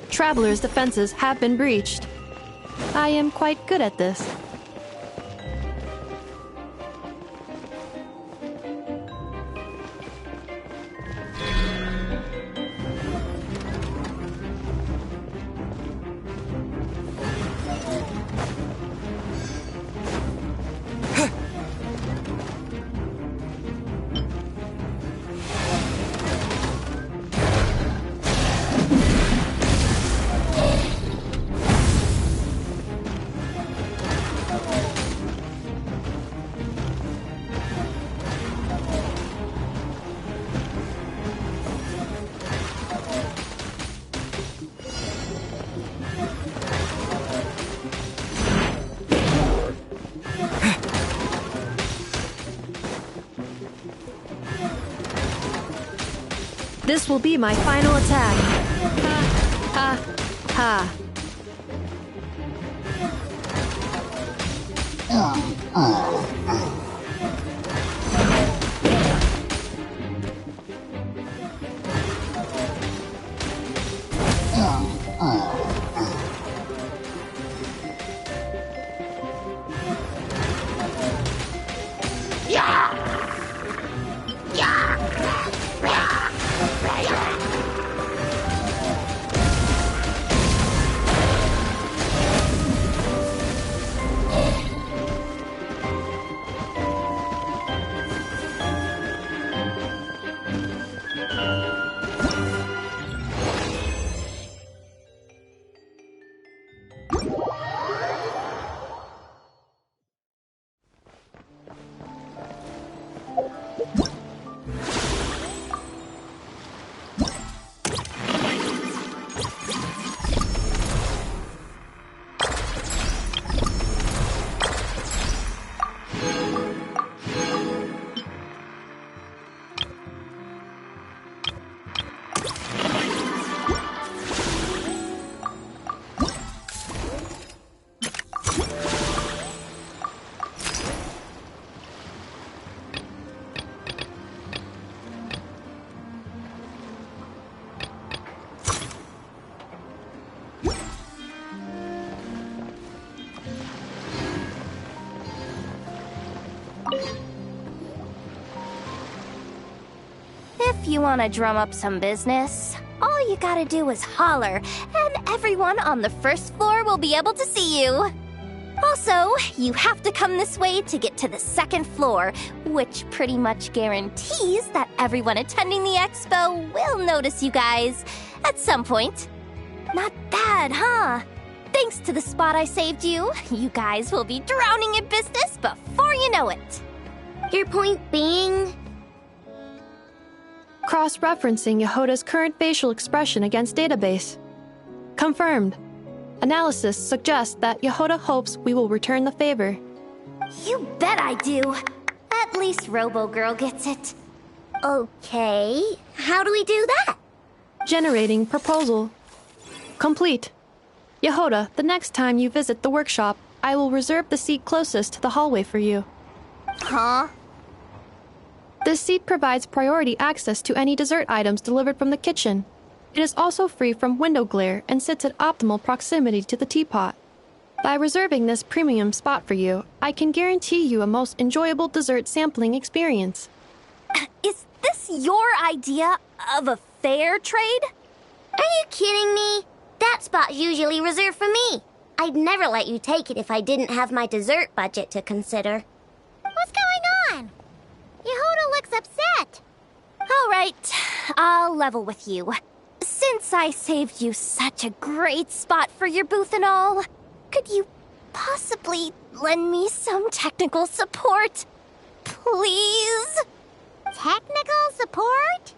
Travelers' defenses have been breached. I am quite good at this. This will be my final attack. Ha, ha, ha. If you want to drum up some business, all you gotta do is holler, and everyone on the first floor will be able to see you. Also, you have to come this way to get to the second floor, which pretty much guarantees that everyone attending the expo will notice you guys at some point. Not bad, huh? Thanks to the spot I saved you, you guys will be drowning in business before you know it. Your point being? Cross-referencing Yehoda's current facial expression against database. Confirmed. Analysis suggests that Yehoda hopes we will return the favor. You bet I do. At least Robo-Girl gets it. Okay, how do we do that? Generating proposal. Complete. Yehoda, the next time you visit the workshop, I will reserve the seat closest to the hallway for you. Huh? This seat provides priority access to any dessert items delivered from the kitchen. It is also free from window glare and sits at optimal proximity to the teapot. By reserving this premium spot for you, I can guarantee you a most enjoyable dessert sampling experience. Is this your idea of a fair trade? Are you kidding me? That spot's usually reserved for me. I'd never let you take it if I didn't have my dessert budget to consider. What's going on? Yehoda looks upset. All right, I'll level with you. Since I saved you such a great spot for your booth and all, could you possibly lend me some technical support? Please? Technical support?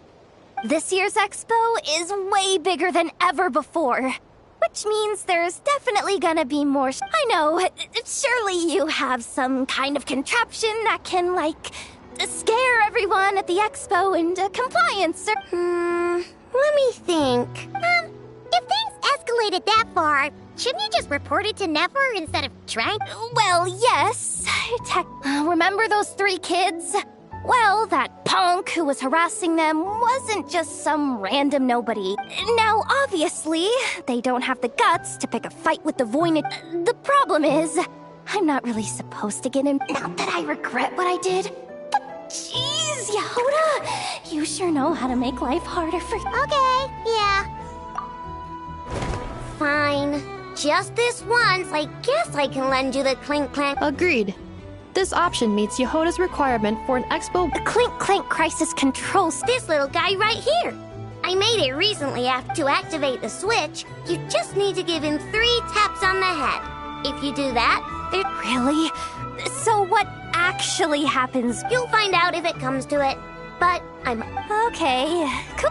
This year's expo is way bigger than ever before, which means there's definitely gonna be more. I know, surely you have some kind of contraption that can, like, scare everyone at the expo into compliance or... Let me think. If things escalated that far, shouldn't you just report it to Never instead of trying? Well, yes. Remember those 3 kids? Well, that punk who was harassing them wasn't just some random nobody. Now, obviously, they don't have the guts to pick a fight with the Voynich. The problem is, I'm not really supposed to get in. Not that I regret what I did, but jeez, Yehoda, you sure know how to make life harder for... Okay, yeah. Fine. Just this once, I guess I can lend you the Clink Clank. Agreed. This option meets Yehoda's requirement for an expo. The Clink Clank crisis controls. This little guy right here. I made it recently to activate the switch. You just need to give him 3 taps on the head. If you do that, Really? So what actually happens? You'll find out if it comes to it. But I'm... Okay, cool.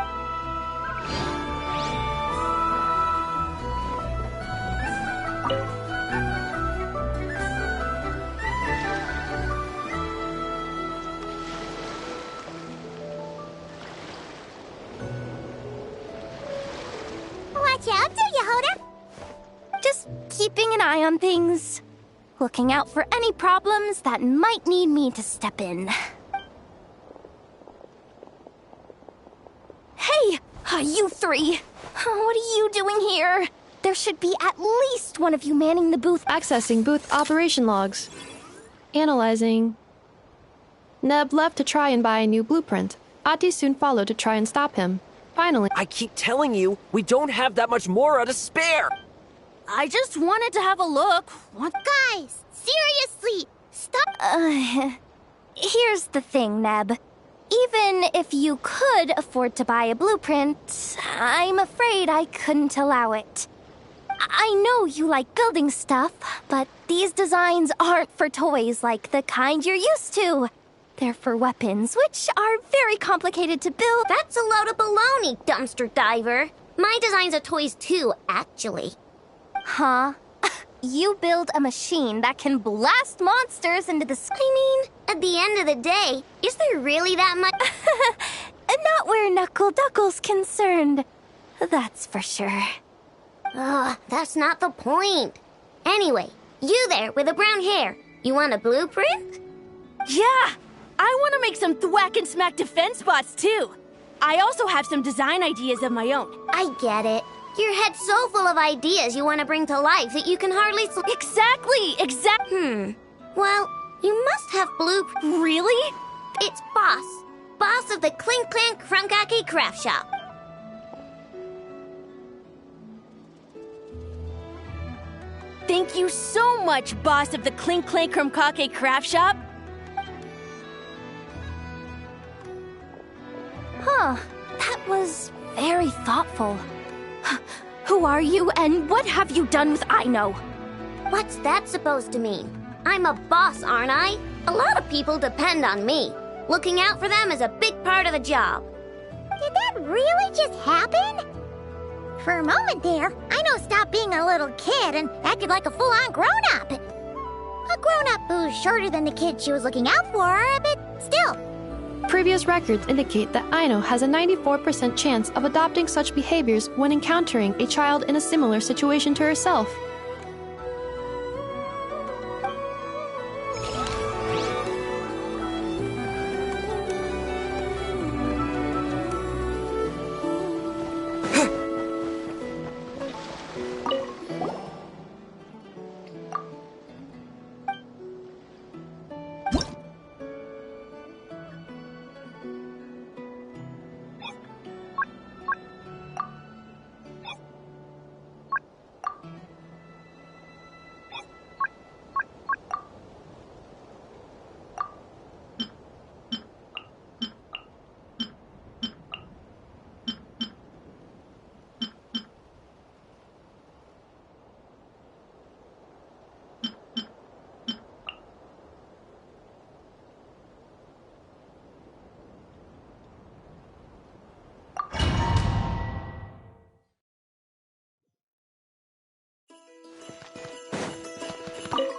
What you up to, Yehoda? Just keeping an eye on things. Looking out for any problems that might need me to step in. Hey, you 3! What are you doing here? There should be at least one of you manning the booth. Accessing booth operation logs. Analyzing. Neb left to try and buy a new blueprint. Ati soon followed to try and stop him. Finally... I keep telling you, we don't have that much Mora to spare! I just wanted to have a look. What? Guys, seriously, stop. Here's the thing, Neb. Even if you could afford to buy a blueprint, I'm afraid I couldn't allow it. I know you like building stuff, but these designs aren't for toys like the kind you're used to. They're for weapons, which are very complicated to build. That's a load of baloney, dumpster diver. My designs are toys too, actually. Huh? You build a machine that can blast monsters into the sky. I mean, at the end of the day, is there really that much? Not where Knuckle Duckle's concerned. That's for sure. That's not the point. Anyway, you there with the brown hair, you want a blueprint? Yeah! I want to make some thwack and smack defense bots too. I also have some design ideas of my own. I get it. Your head's so full of ideas you want to bring to life that you can hardly... Exactly! Well, You must have blue... Really? It's Boss. Boss of the Clink Clank Krumkake Craft Shop. Thank you so much, boss of the Clink Clank Krumkake Craft Shop. Huh. That was very thoughtful. Who are you, and what have you done with Aino? What's that supposed to mean? I'm a boss, aren't I? A lot of people depend on me. Looking out for them is a big part of the job. Did that really just happen? For a moment there, Aino stopped being a little kid and acted like a full-on grown-up. A grown-up who's shorter than the kid she was looking out for, but still. Previous records indicate that Aino has a 94% chance of adopting such behaviors when encountering a child in a similar situation to herself.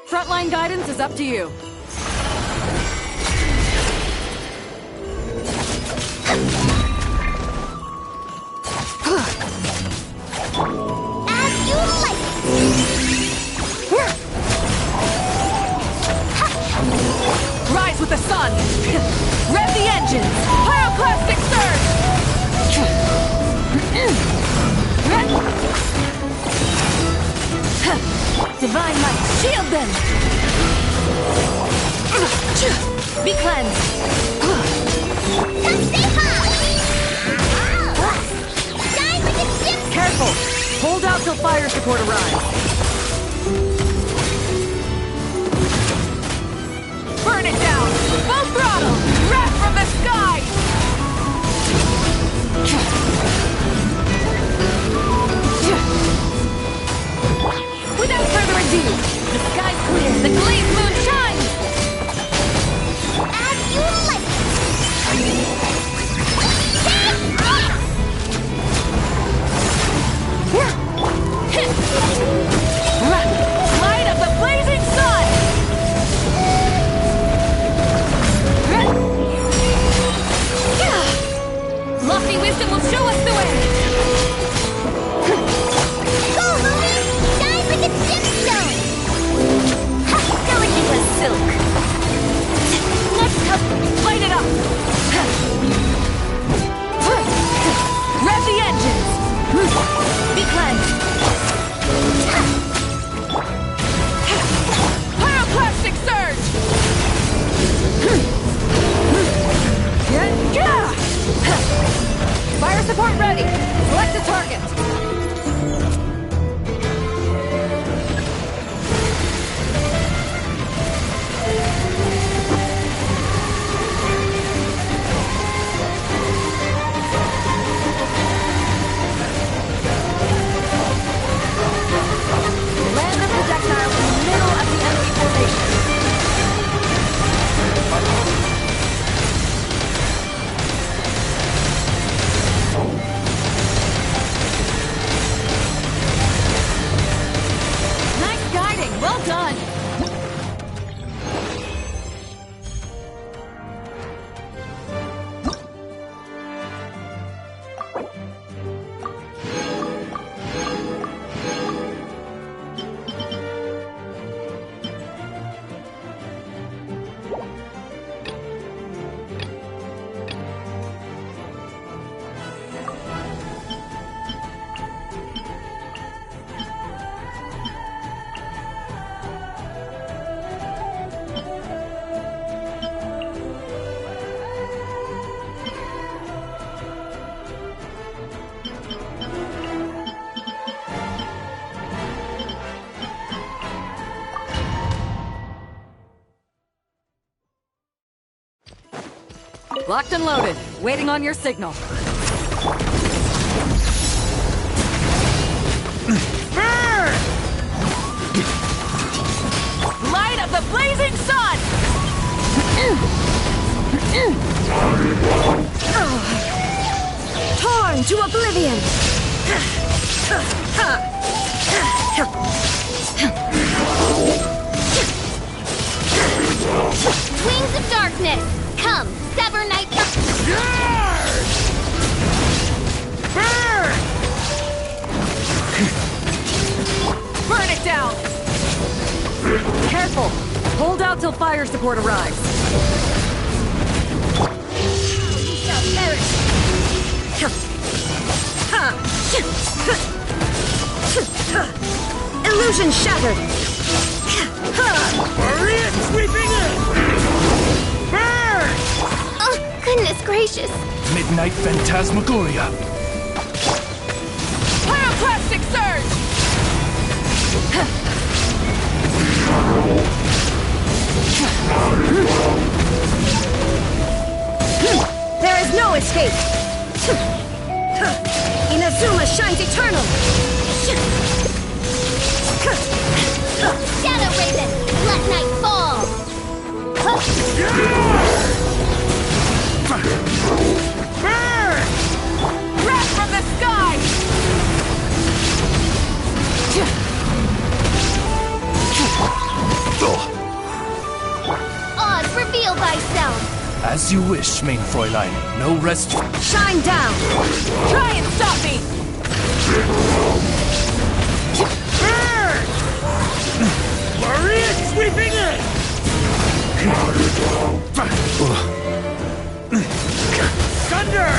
Frontline guidance is up to you. As you like. Rise with the sun! Rev the engines! Pyroclastic surge! Divine light, shield them! Be cleansed! Come save us! Die like a gypsy! Careful! Hold out till fire support arrives. Burn it down! Full throttle! Wrath from the sky! Without further ado, the sky's clear, the glazed moon shines! As you like. Locked and loaded, waiting on your signal. Light of the blazing sun! Torn to oblivion! Wings of darkness! Come, sever night Burn it down! Careful! Hold out till fire support arrives. You shall perish! Illusion shattered! Maria sweeping in! Burn! Oh, goodness gracious! Midnight Phantasmagoria. Pyroclastic surge! There is no escape! Inazuma shines eternal! Shadow Raven! Let night fall! Burn! Wrath from the sky! Oz, reveal thyself! As you wish, main Fräulein. No rest. Shine down! Try and stop me! Burn! Maria sweeping in! Thunder!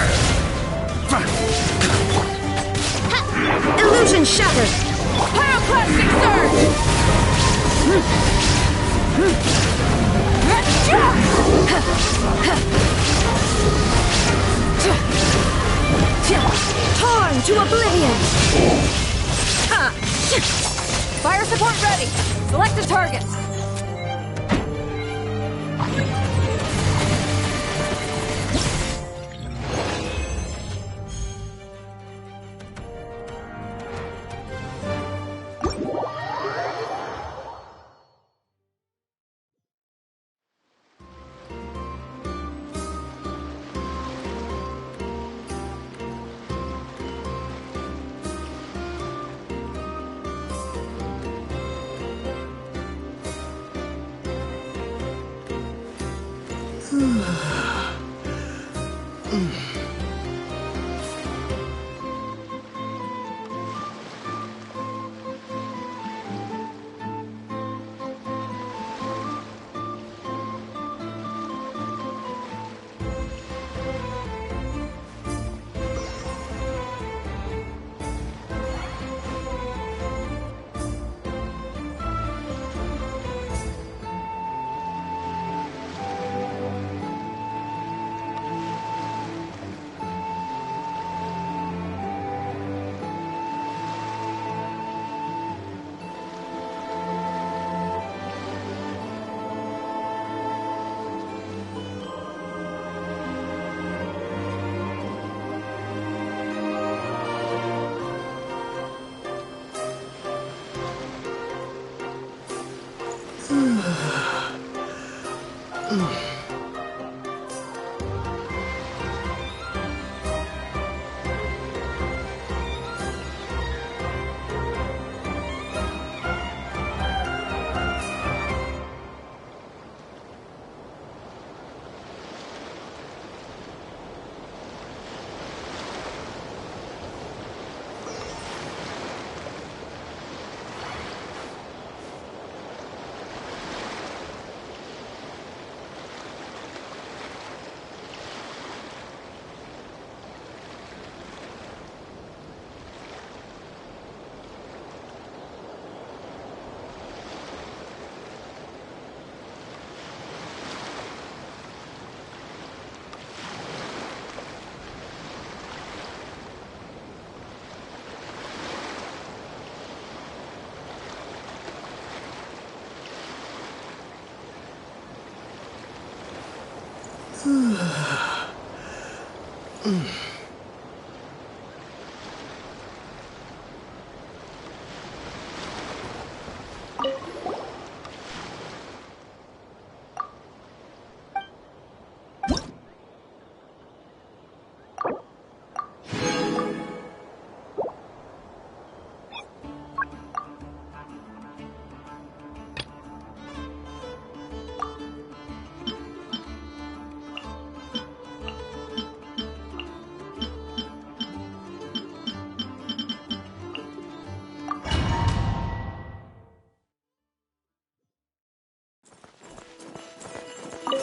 Illusion shattered! Pyroclastic surge! Torn to oblivion! Fire support ready! Select a target!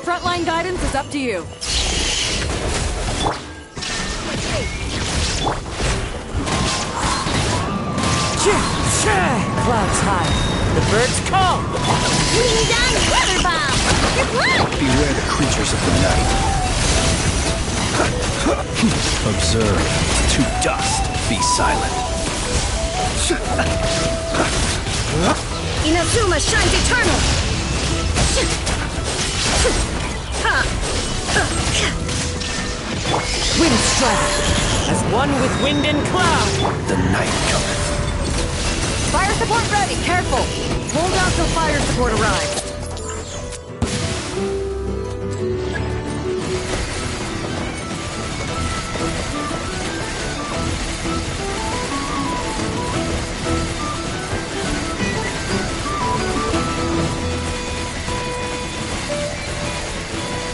Frontline guidance is up to you. Clouds high. The birds call. Wing down weather bomb. Good luck. Beware the creatures of the night. Observe. To dust. Be silent. Inazuma shines eternal. Wind strike. As one with wind and cloud. The night cometh. Fire support ready, careful! Hold out till fire support arrives.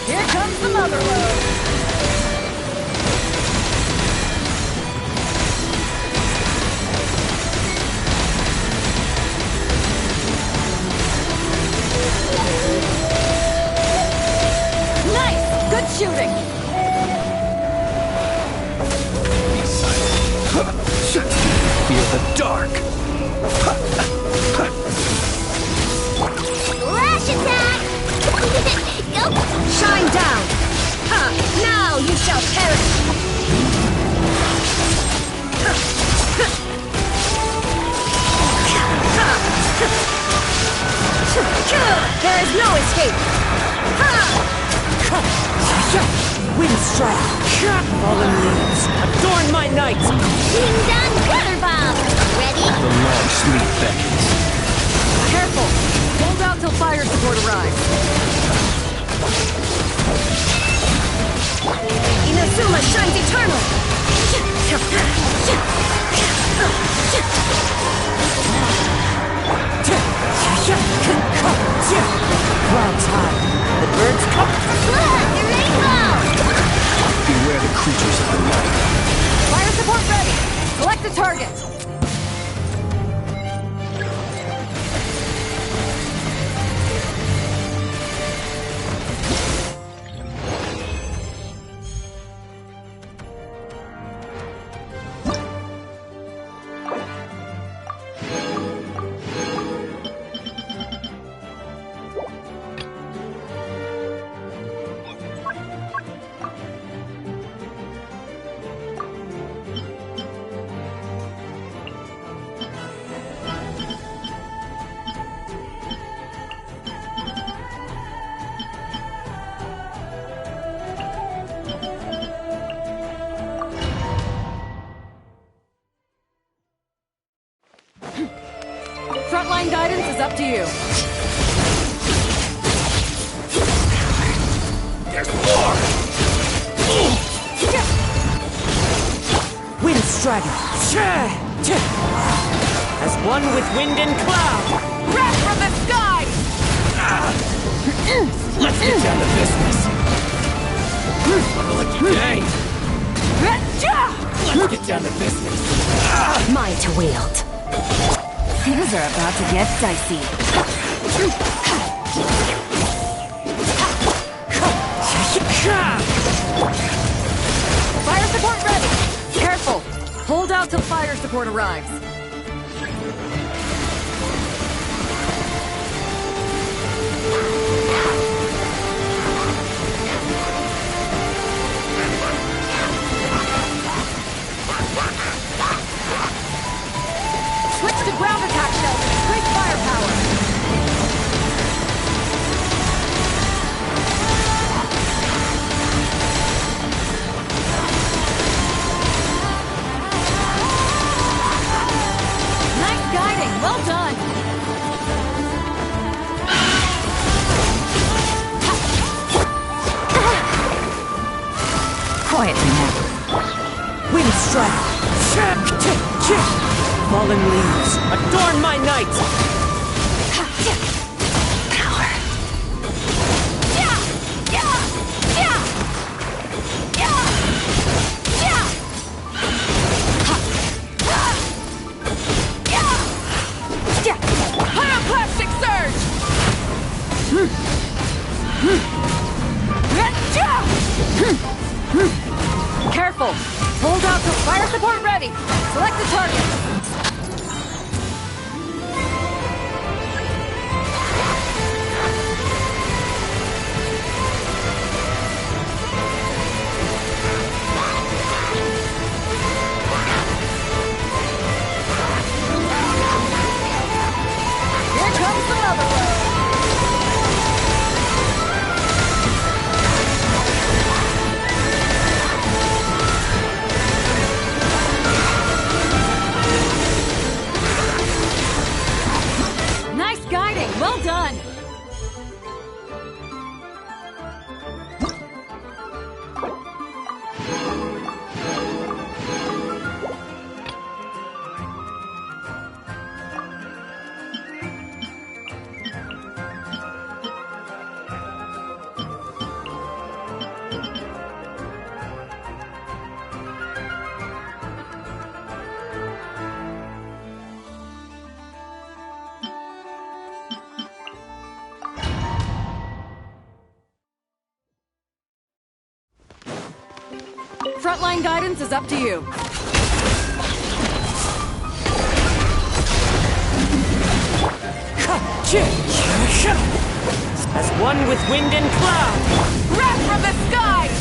Here comes the mother load! Good shooting! Be silent. Fear the dark. Flash attack! Shine down! Now you shall perish! There is no escape! Wind strike. Fallen leaves. Adorn my night. Wing down weather bomb! Ready? The long sleep beckons. Careful! Hold out till fire support arrives. Inazuma shines eternal! Clouds high. The birds come. Look! The rainbow! Beware the creatures of the night. Fire support ready! Select a target! Frontline guidance is up to you. There's more! Wind strike. As one with wind and cloud. Wrath from the sky! Let's get down to business. Have a lucky day. Let's get down to business. Mine to wield. Things are about to get dicey. Fire support ready! Careful! Hold out till fire support arrives. Switch to ground attack shells. Great firepower. Quietly now. Wind strike! Fallen leaves, adorn my night! Power. Pyroclastic surge! Careful! Hold out till fire support ready! Select the target! Here comes the mother load! Nice guiding! Well done! Frontline guidance is up to you. As one with wind and cloud! Wrath from the skies!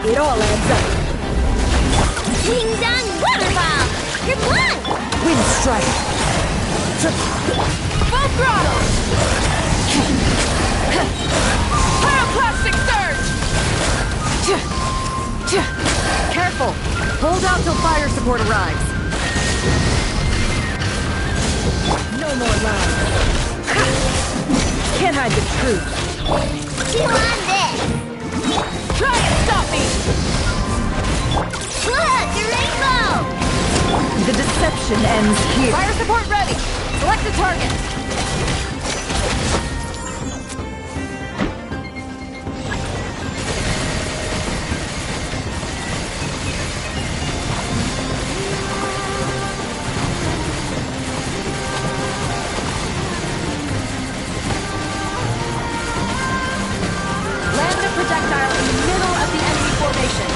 It all adds up. Wing down water bomb! You're blind! Wind strike! Full throttle! Pyroclastic surge! Careful! Hold out till fire support arrives. No more lies. Can't hide the truth. Chew on this! Try and stop me! Look! The rainbow! The deception ends here. Fire support ready! Select the target! Land a projectile in the middle of the enemy formation.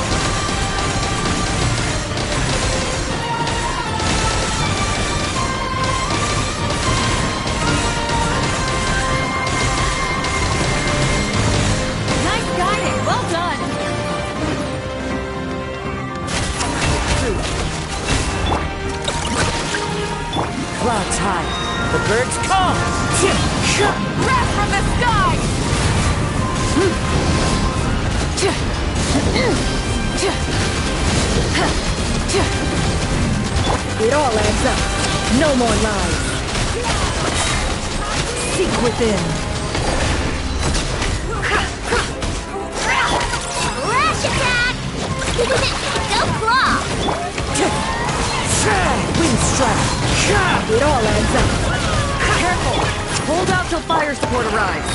Nice guiding, well done. Clouds high, the birds come! Wrath from the sky! It all adds up. No more lies. Seek within. Lash attack! Go claw! Wind strike. It all adds up. Careful! Hold out till fire support arrives.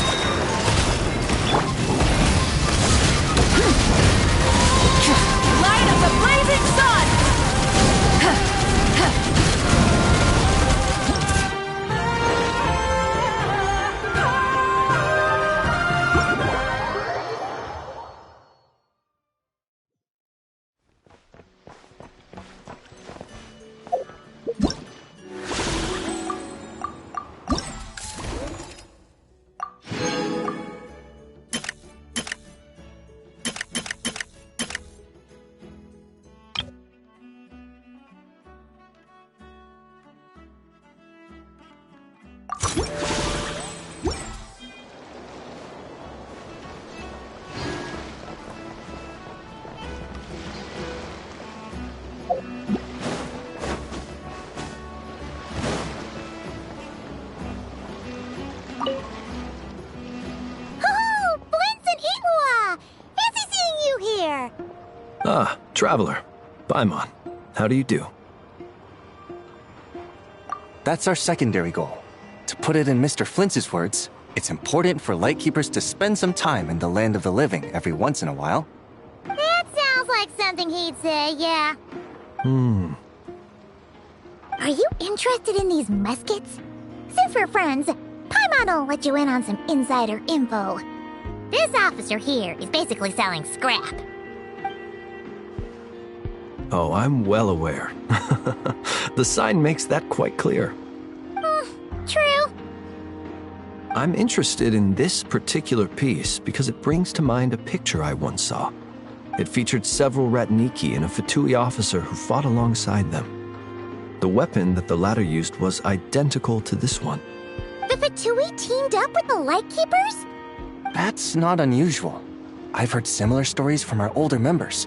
Light of the blazing sun! Traveler, Paimon, how do you do? That's our secondary goal. To put it in Mr. Flintz's words, it's important for Lightkeepers to spend some time in the land of the living every once in a while. That sounds like something he'd say, yeah. Are you interested in these muskets? Since we're friends, Paimon will let you in on some insider info. This officer here is basically selling scrap. Oh, I'm well aware. The sign makes that quite clear. True. I'm interested in this particular piece because it brings to mind a picture I once saw. It featured several Ratniki and a Fatui officer who fought alongside them. The weapon that the latter used was identical to this one. The Fatui teamed up with the Lightkeepers? That's not unusual. I've heard similar stories from our older members.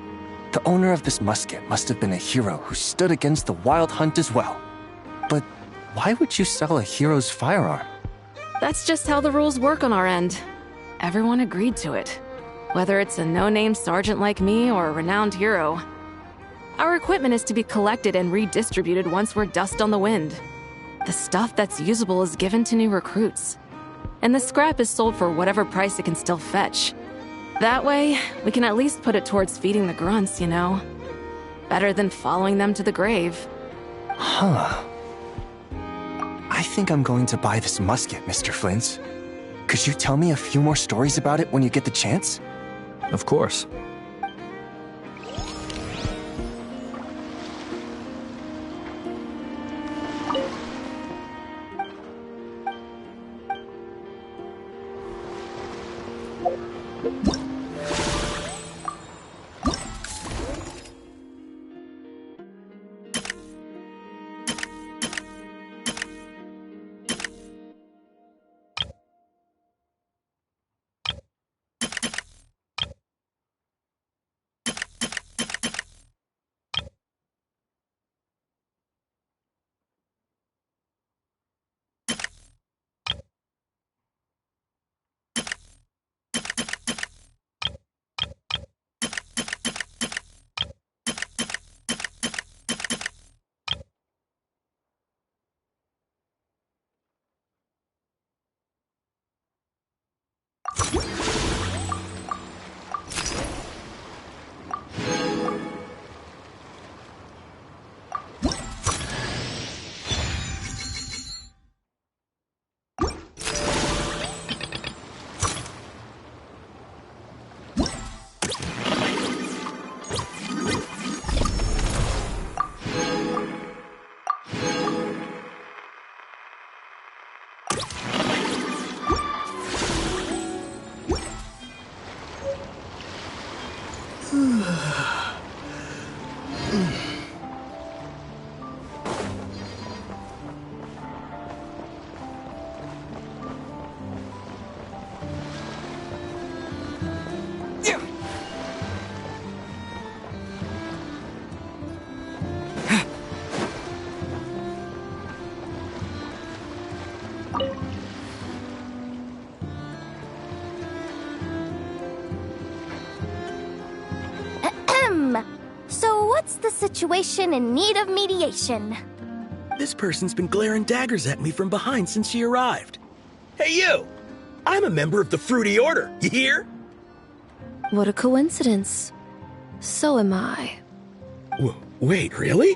The owner of this musket must have been a hero who stood against the Wild Hunt as well. But why would you sell a hero's firearm? That's just how the rules work on our end. Everyone agreed to it. Whether it's a no-name sergeant like me or a renowned hero. Our equipment is to be collected and redistributed once we're dust on the wind. The stuff that's usable is given to new recruits. And the scrap is sold for whatever price it can still fetch. That way, we can at least put it towards feeding the grunts, you know? Better than following them to the grave. Huh. I think I'm going to buy this musket, Mr. Flintz. Could you tell me a few more stories about it when you get the chance? Of course. So what's the situation in need of mediation? This person's been glaring daggers at me from behind since she arrived. Hey, you! I'm a member of the Fruity Order, you hear? What a coincidence. So am I. Wait, really?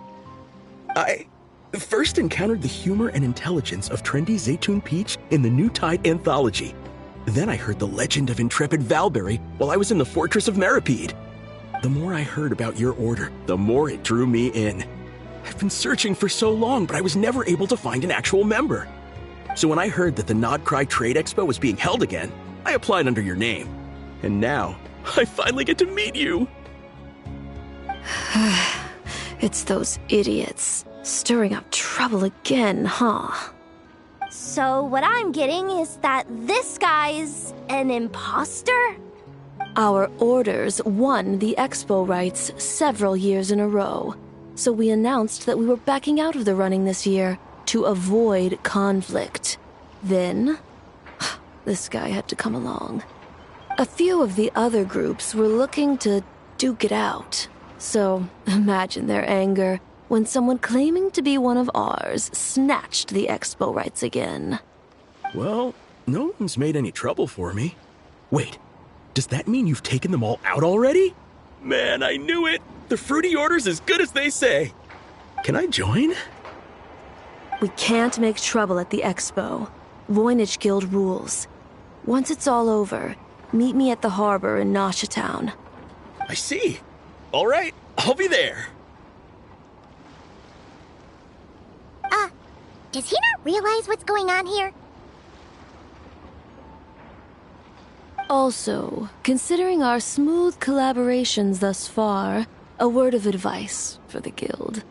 I first encountered the humor and intelligence of trendy Zaytun Peach in the New Tide anthology. Then I heard the legend of intrepid Valberry while I was in the Fortress of Meripede. The more I heard about your order, the more it drew me in. I've been searching for so long, but I was never able to find an actual member. So when I heard that the Nodcry Trade Expo was being held again, I applied under your name. And now, I finally get to meet you. It's those idiots. Stirring up trouble again, huh? So what I'm getting is that this guy's an imposter? Our orders won the expo rights several years in a row, so we announced that we were backing out of the running this year to avoid conflict. Then, this guy had to come along. A few of the other groups were looking to duke it out, So, imagine their anger when someone claiming to be one of ours snatched the expo rights again. Well, no one's made any trouble for me. Wait, does that mean you've taken them all out already? Man, I knew it! The fruity order's as good as they say. Can I join? We can't make trouble at the expo. Voynich Guild rules. Once it's all over, meet me at the harbor in Nasha Town. I see. All right, I'll be there. Does he not realize what's going on here? Also, considering our smooth collaborations thus far, a word of advice for the guild.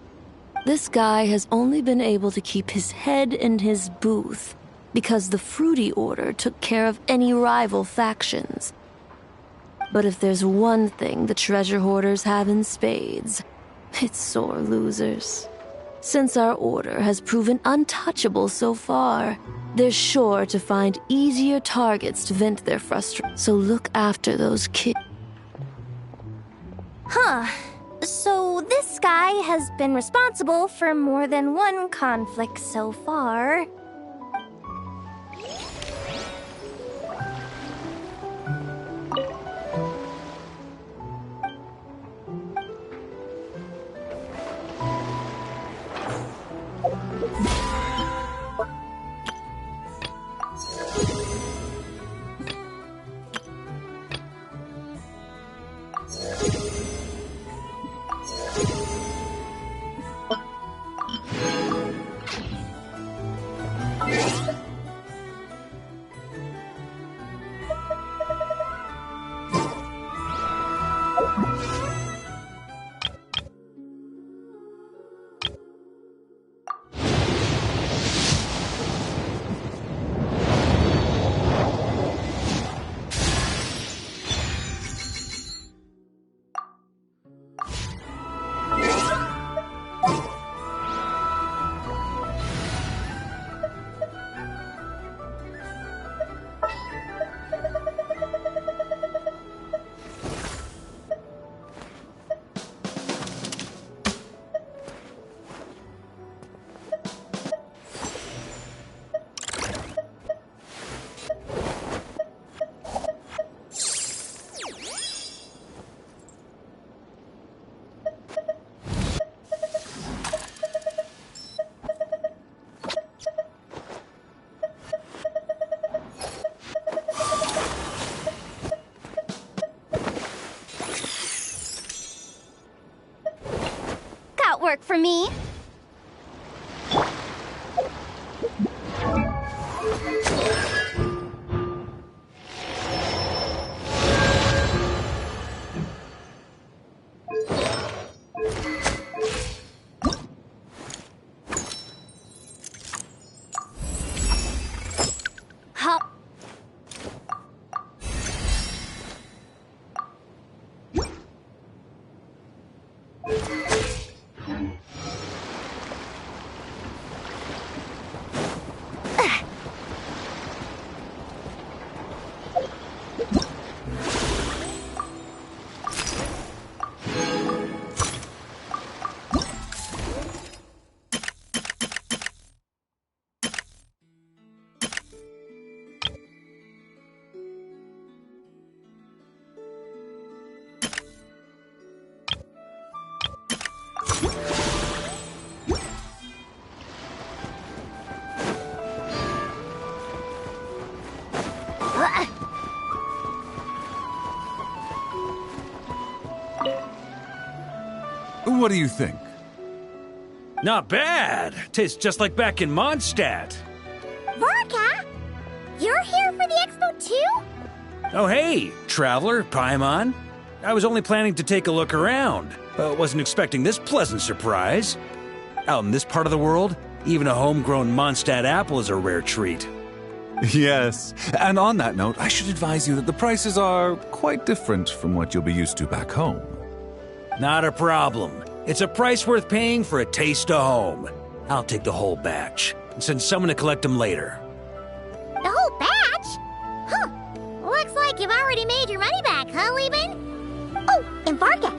This guy has only been able to keep his head in his booth because the Fruity Order took care of any rival factions. But if there's one thing the treasure hoarders have in spades, it's sore losers. Since our order has proven untouchable so far, they're sure to find easier targets to vent their frustration. So look after those kids. Huh. So this guy has been responsible for more than one conflict so far. Work for me. What do you think? Not bad. Tastes just like back in Mondstadt. Varka? You're here for the expo too? Oh hey, Traveler, Paimon. I was only planning to take a look around. Wasn't expecting this pleasant surprise. Out in this part of the world, even a homegrown Mondstadt apple is a rare treat. Yes, and on that note, I should advise you that the prices are quite different from what you'll be used to back home. Not a problem. It's a price worth paying for a taste of home. I'll take the whole batch and send someone to collect them later. The whole batch? Huh. Looks like you've already made your money back, huh, Lieben? Oh, and Varka,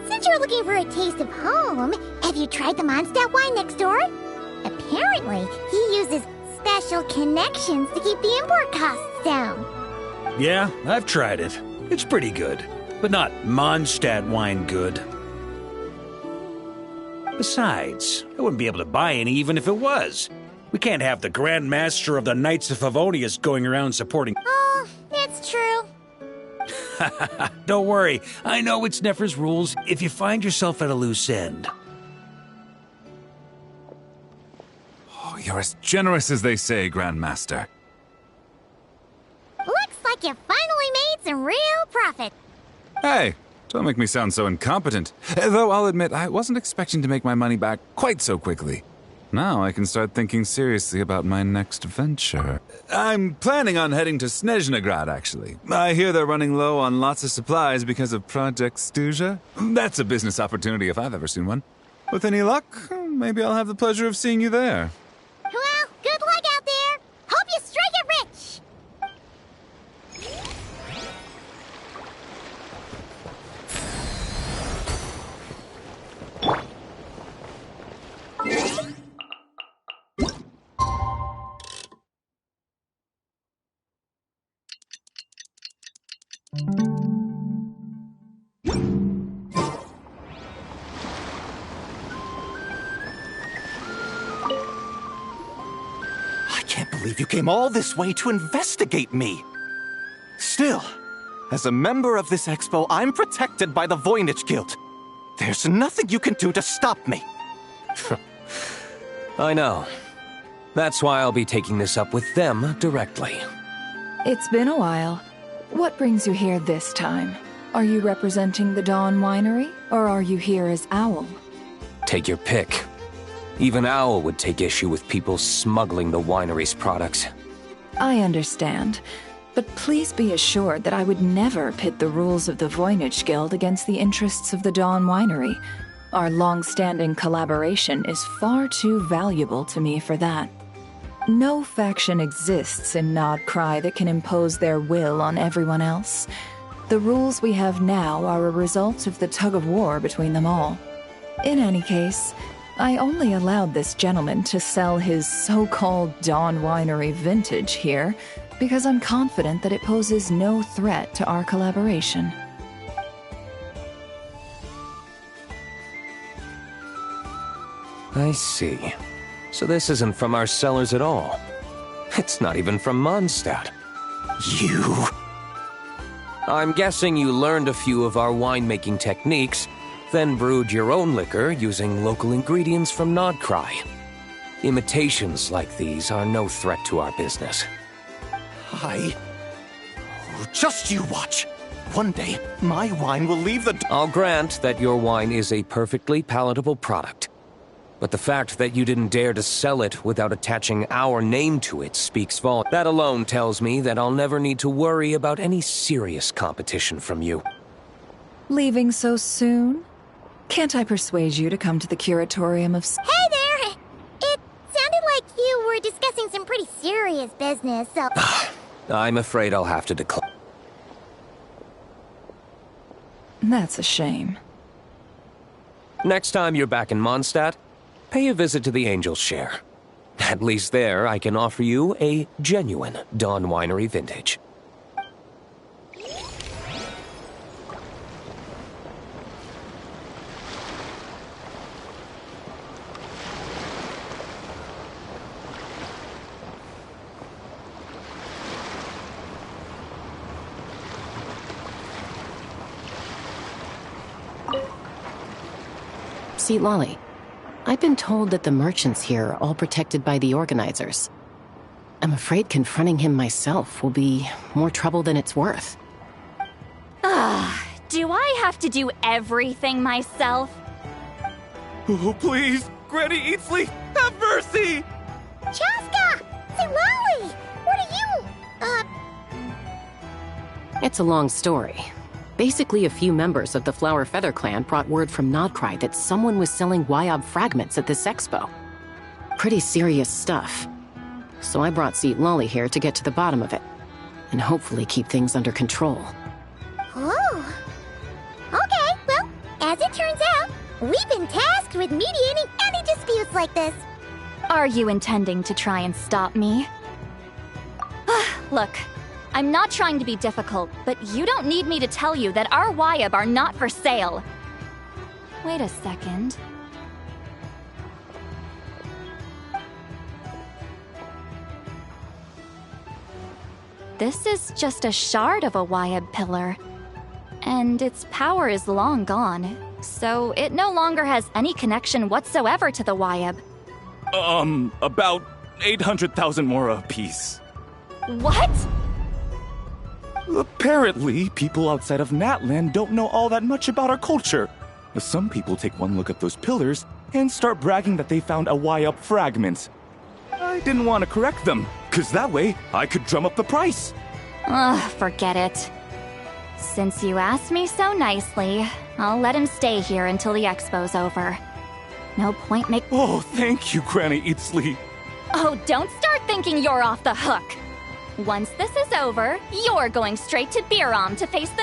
since that you're looking for a taste of home, have you tried the Mondstadt wine next door? Apparently, he uses special connections to keep the import costs down. Yeah, I've tried it. It's pretty good, but not Mondstadt wine good. Besides, I wouldn't be able to buy any even if it was. We can't have the Grand Master of the Knights of Favonius going around supporting... Oh, it's true. Don't worry, I know it's Nefer's rules if you find yourself at a loose end. Oh, you're as generous as they say, Grandmaster. Looks like you finally made some real profit. Hey, don't make me sound so incompetent. Though I'll admit, I wasn't expecting to make my money back quite so quickly. Now I can start thinking seriously about my next venture. I'm planning on heading to Snezhnegrad, actually. I hear they're running low on lots of supplies because of Project Stuja. That's a business opportunity if I've ever seen one. With any luck, maybe I'll have the pleasure of seeing you there. Well, good luck out there. Hope you strike it rich. I can't believe you came all this way to investigate me. Still, as a member of this expo, I'm protected by the Voynich Guild. There's nothing you can do to stop me. I know. That's why I'll be taking this up with them directly. It's been a while. What brings you here this time? Are you representing the Dawn Winery, or are you here as Owl? Take your pick. Even Owl would take issue with people smuggling the winery's products. I understand, but please be assured that I would never pit the rules of the Voynich Guild against the interests of the Dawn Winery. Our long-standing collaboration is far too valuable to me for that. No faction exists in Nodcry that can impose their will on everyone else. The rules we have now are a result of the tug-of-war between them all. In any case, I only allowed this gentleman to sell his so-called Dawn Winery vintage here because I'm confident that it poses no threat to our collaboration. I see. So this isn't from our cellars at all. It's not even from Mondstadt. You... I'm guessing you learned a few of our winemaking techniques, then brewed your own liquor using local ingredients from Nodcry. Imitations like these are no threat to our business. Just you watch. One day, my wine will leave the... I'll grant that your wine is a perfectly palatable product. But the fact that you didn't dare to sell it without attaching our name to it speaks volumes. That alone tells me that I'll never need to worry about any serious competition from you. Leaving so soon? Can't I persuade you to come to the Curatorium of... Hey there! It sounded like you were discussing some pretty serious business, so... I'm afraid I'll have to decline. That's a shame. Next time you're back in Mondstadt, pay a visit to the Angel's Share. At least there, I can offer you a genuine Dawn Winery vintage. See, Lolly, I've been told that the merchants here are all protected by the organizers. I'm afraid confronting him myself will be more trouble than it's worth. Do I have to do everything myself? Oh, please! Granny Eatsley, have mercy! Chaska! Say, Lolly! What are you... It's a long story. Basically, a few members of the Flower Feather clan brought word from Nodcry that someone was selling Wyob fragments at this expo. Pretty serious stuff. So I brought Seat Lolly here to get to the bottom of it, and hopefully keep things under control. Oh. Okay, well, as it turns We've been tasked with mediating any disputes like this. Are you intending to try and stop me? Look, I'm not trying to be difficult, but you don't need me to tell you that our Wayab are not for sale. Wait a second. This is just a shard of a Wayab pillar, and its power is long gone, so it no longer has any connection whatsoever to the Wayab. About 800,000 mora apiece. What? Apparently, people outside of Natland don't know all that much about our culture. Some people take one look at those pillars and start bragging that they found a Wayab fragment. I didn't want to correct them, because that way I could drum up the price. Ugh, forget it. Since you asked me so nicely, I'll let him stay here until the expo's over. No point make- Oh, thank you, Granny Eatsley. Oh, don't start thinking you're off the hook. Once this is over, you're going straight to Biram to face the-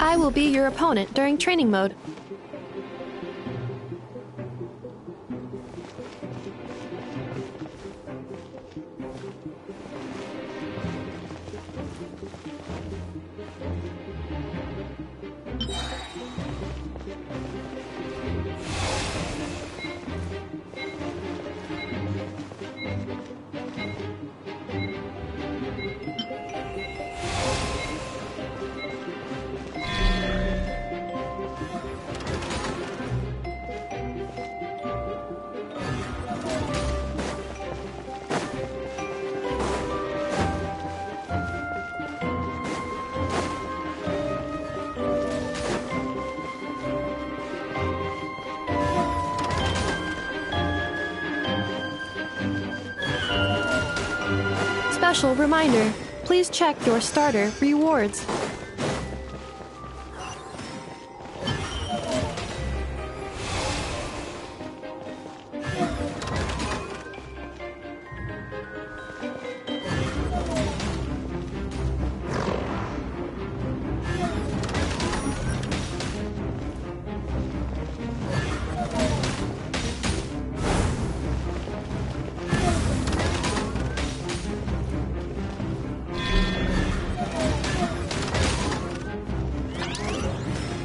I will be your opponent during training mode. Special reminder, please check your starter rewards.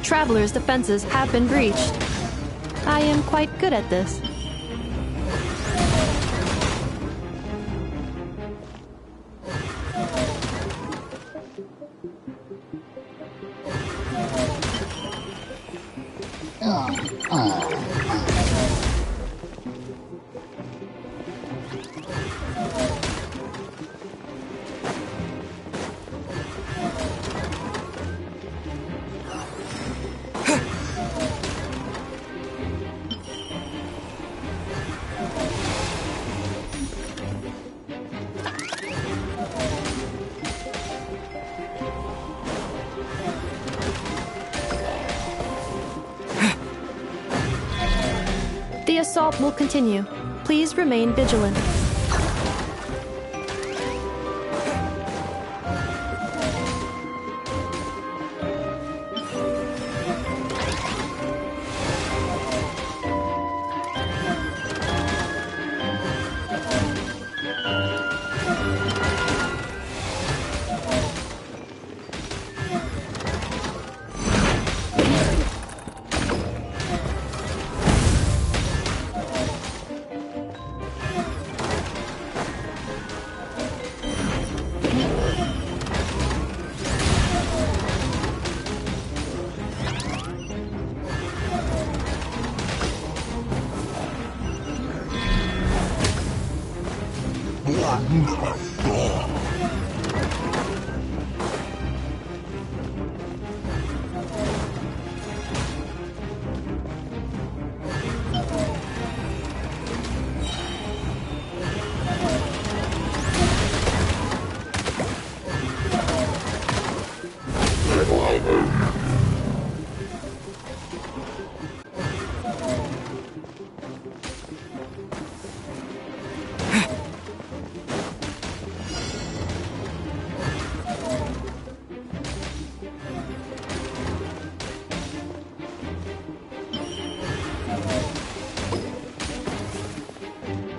Traveler's defenses have been breached. I am quite good at this. The assault will continue. Please remain vigilant.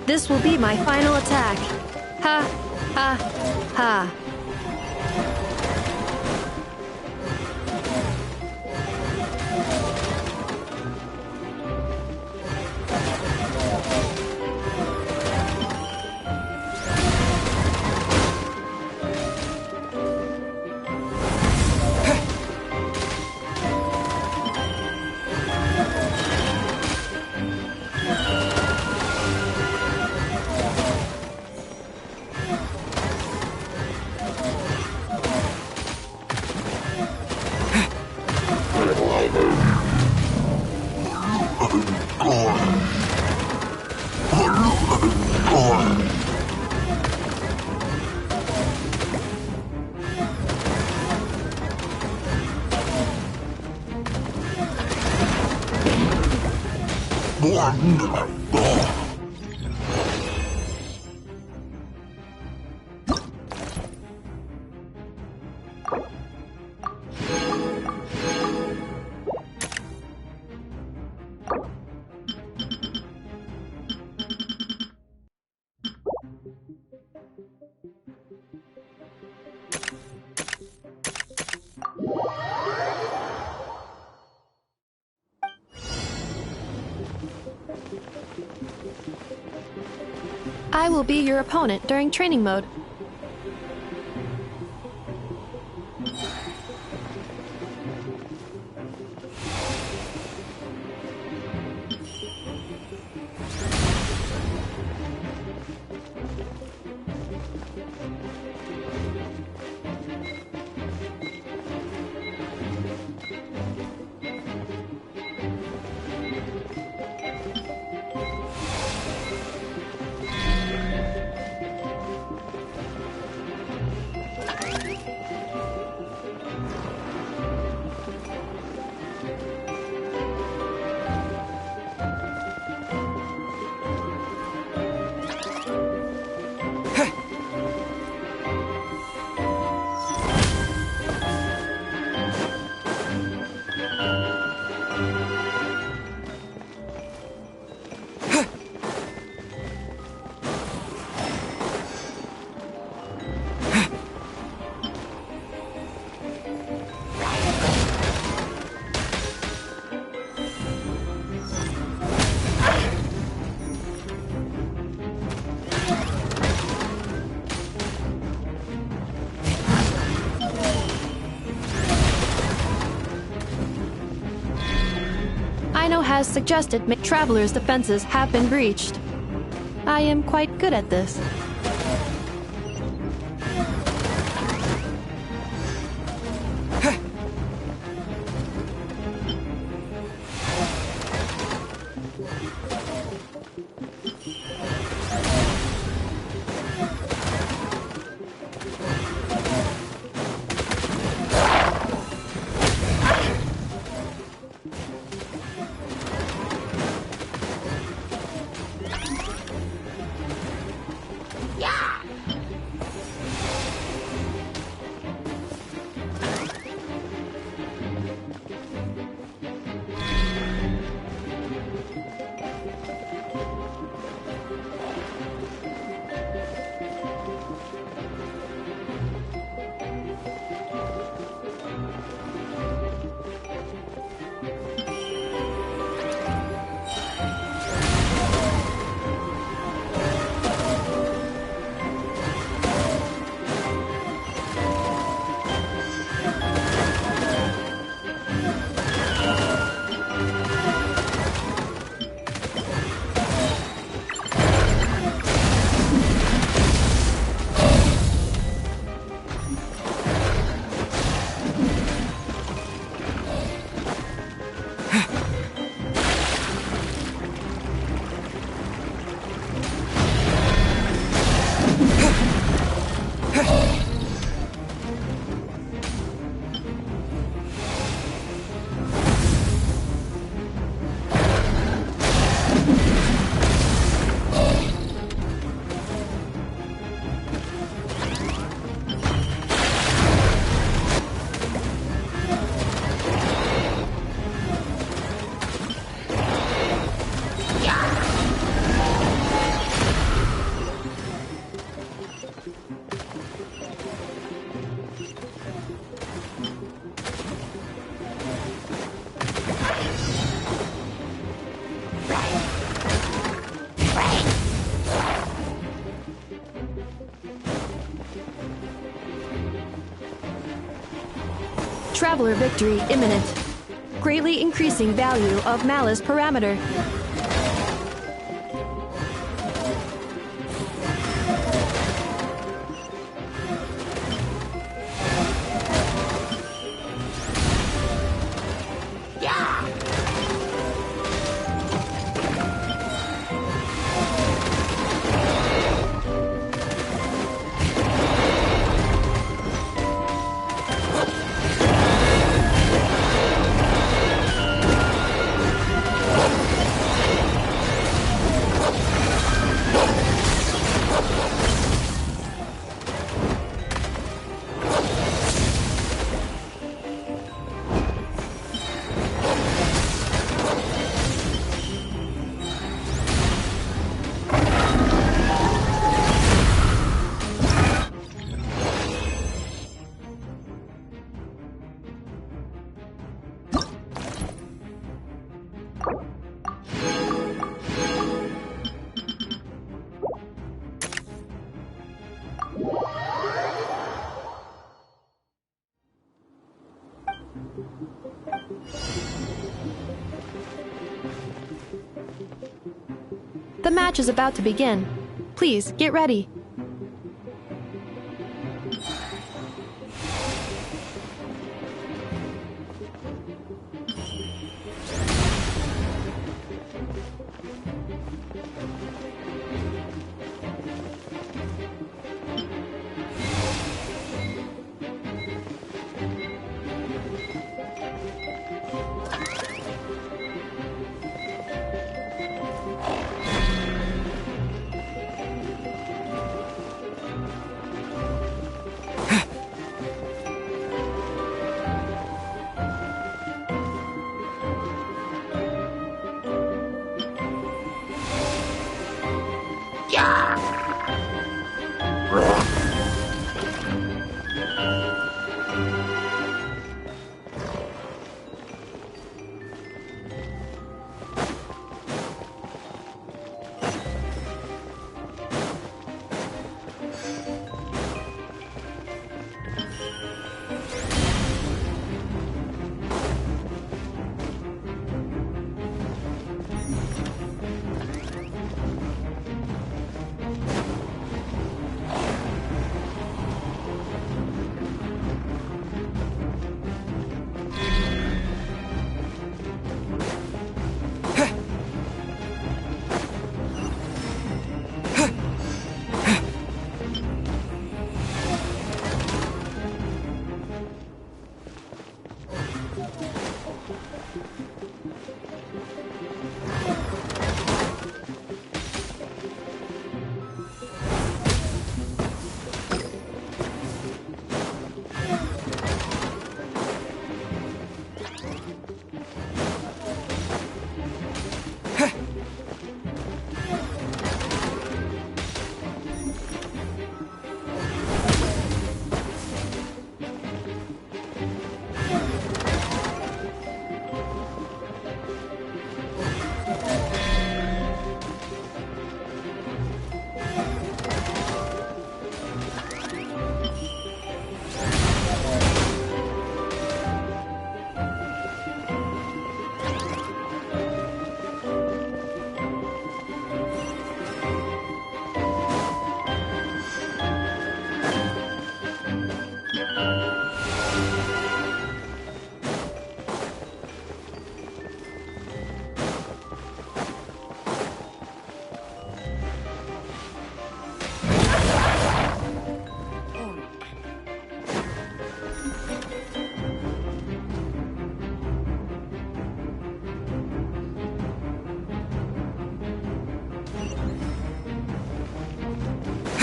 This will be my final attack. Ha, ha, ha. I will be your opponent during training mode. Aino has suggested travelers' defenses have been breached. I am quite good at this. Traveler victory imminent. Greatly increasing value of malice parameter. The match is about to begin. Please, get ready.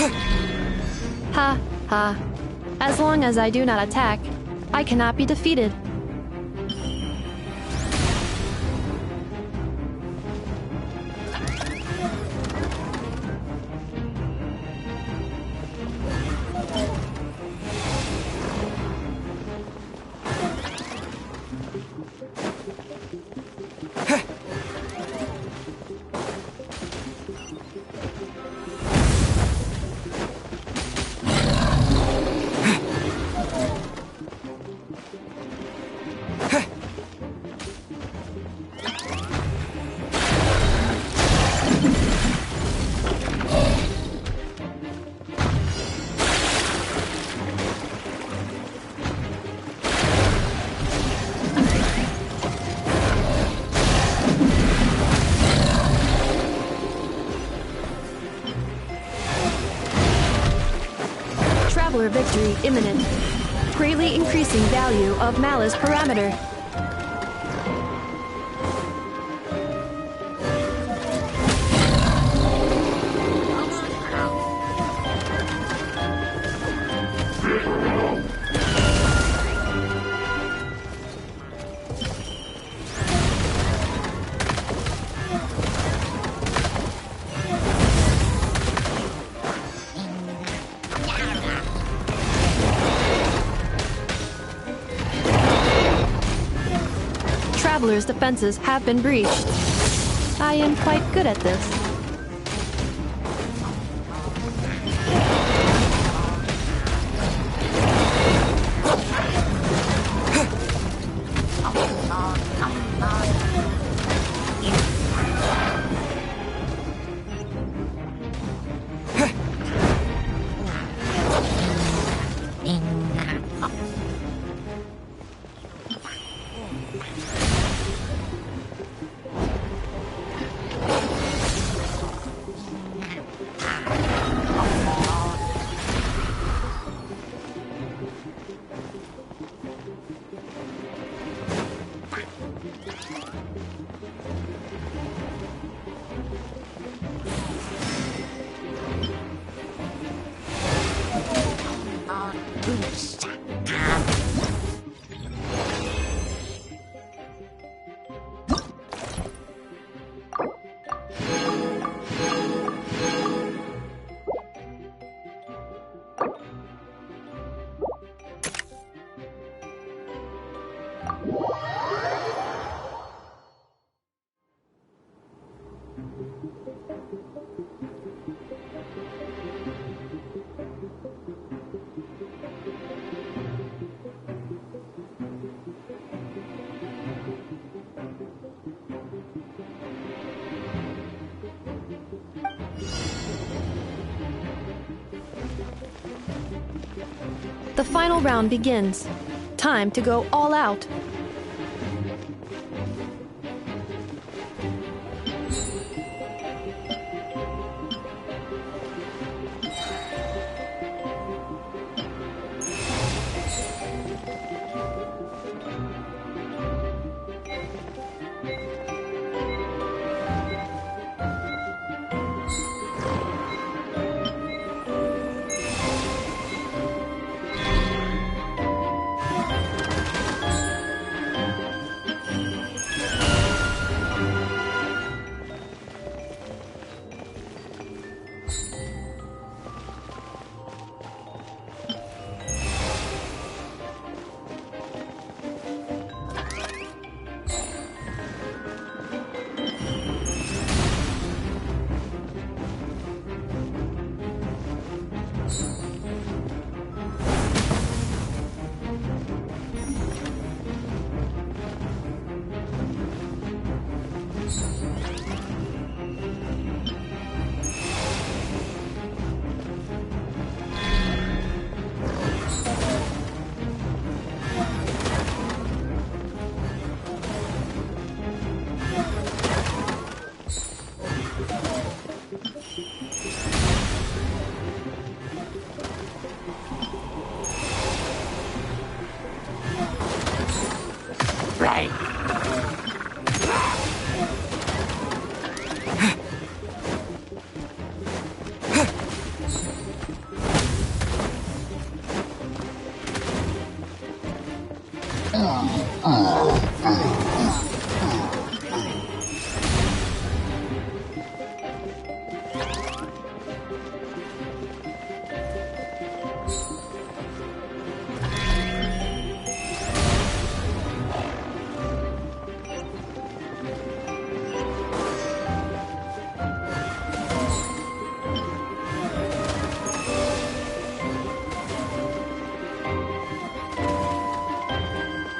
Ha, ha. As long as I do not attack, I cannot be defeated. Traveler victory imminent. Greatly increasing value of Malice parameter. Traveler's defenses have been breached. I am quite good at this. The final round begins. Time to go all out.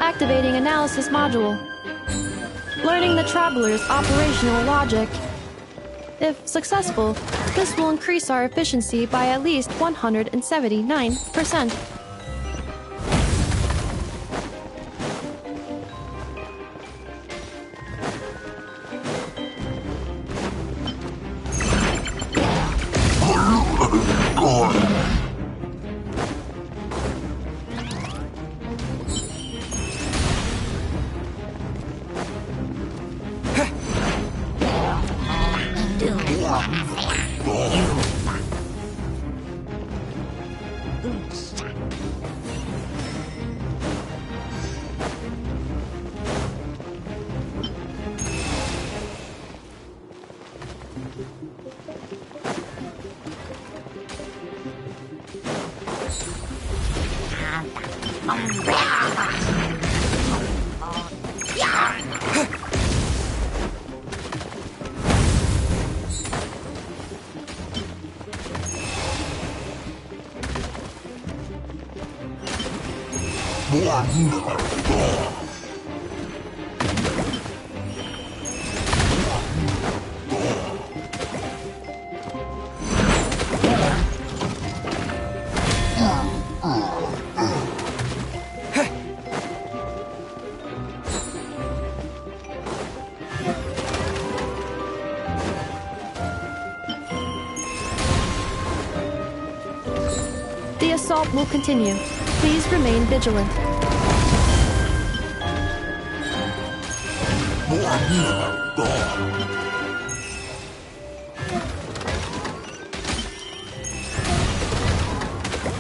Activating analysis module. Learning the Traveler's operational logic. If successful, this will increase our efficiency by at least 179%. The assault will continue. Please remain vigilant.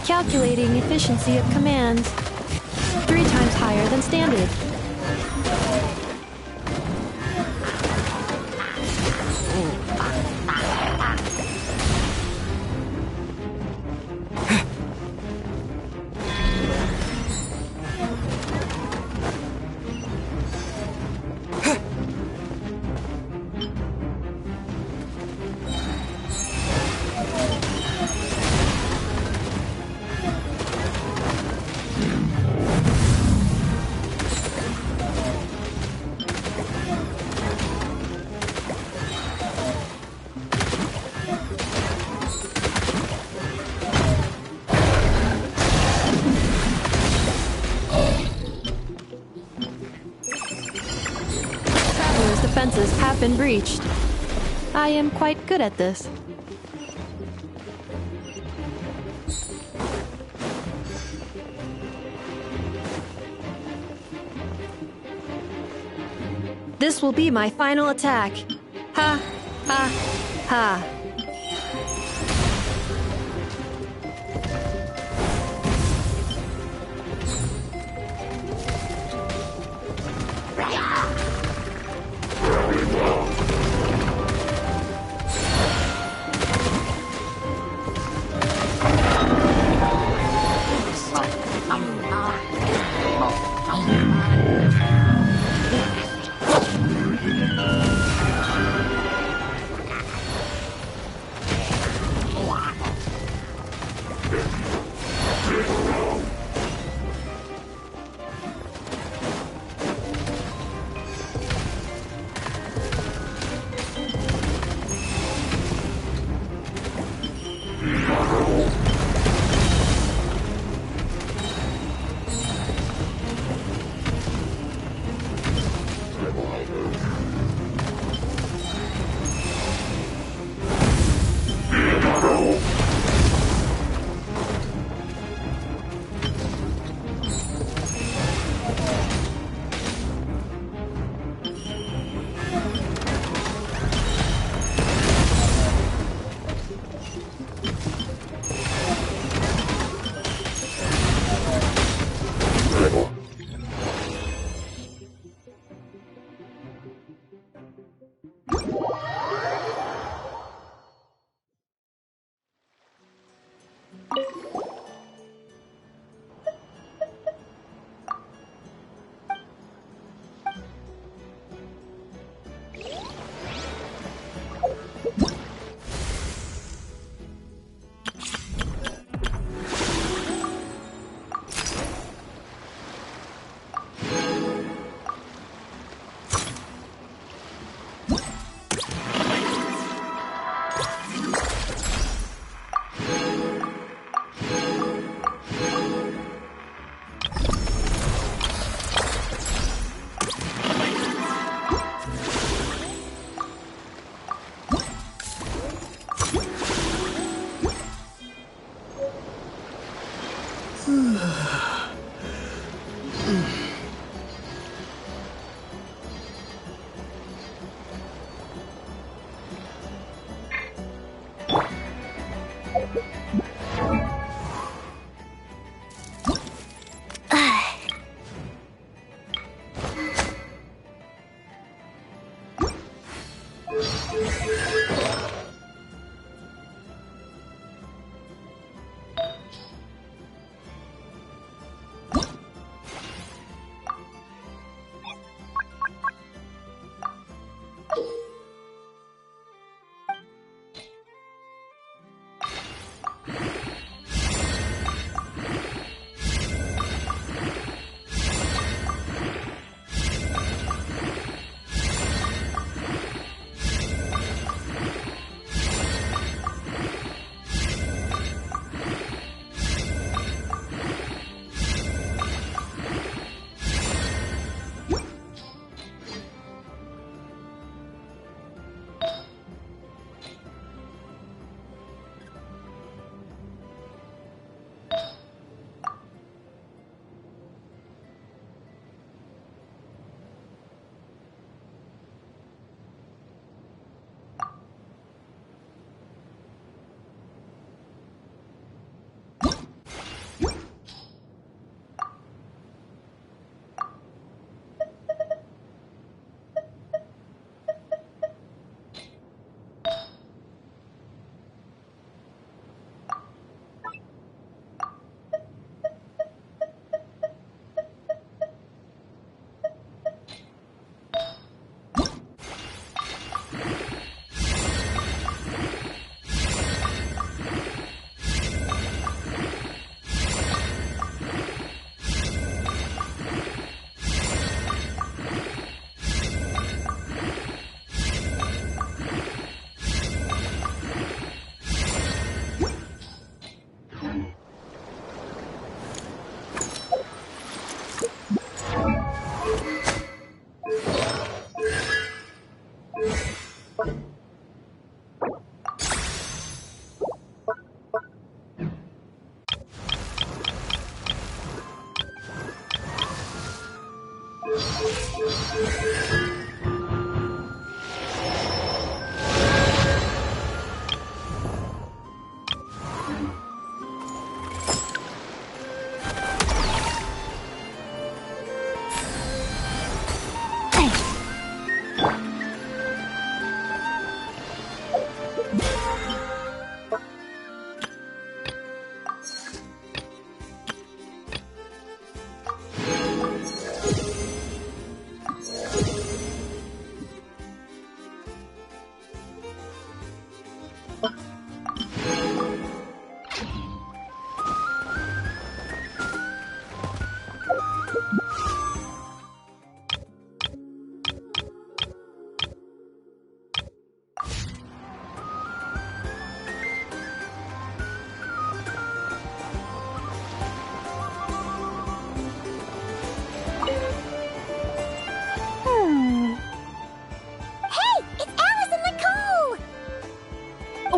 Calculating efficiency of commands. 3 times higher than standard. Defenses have been breached. I am quite good at this. This will be my final attack. Ha, ha, ha.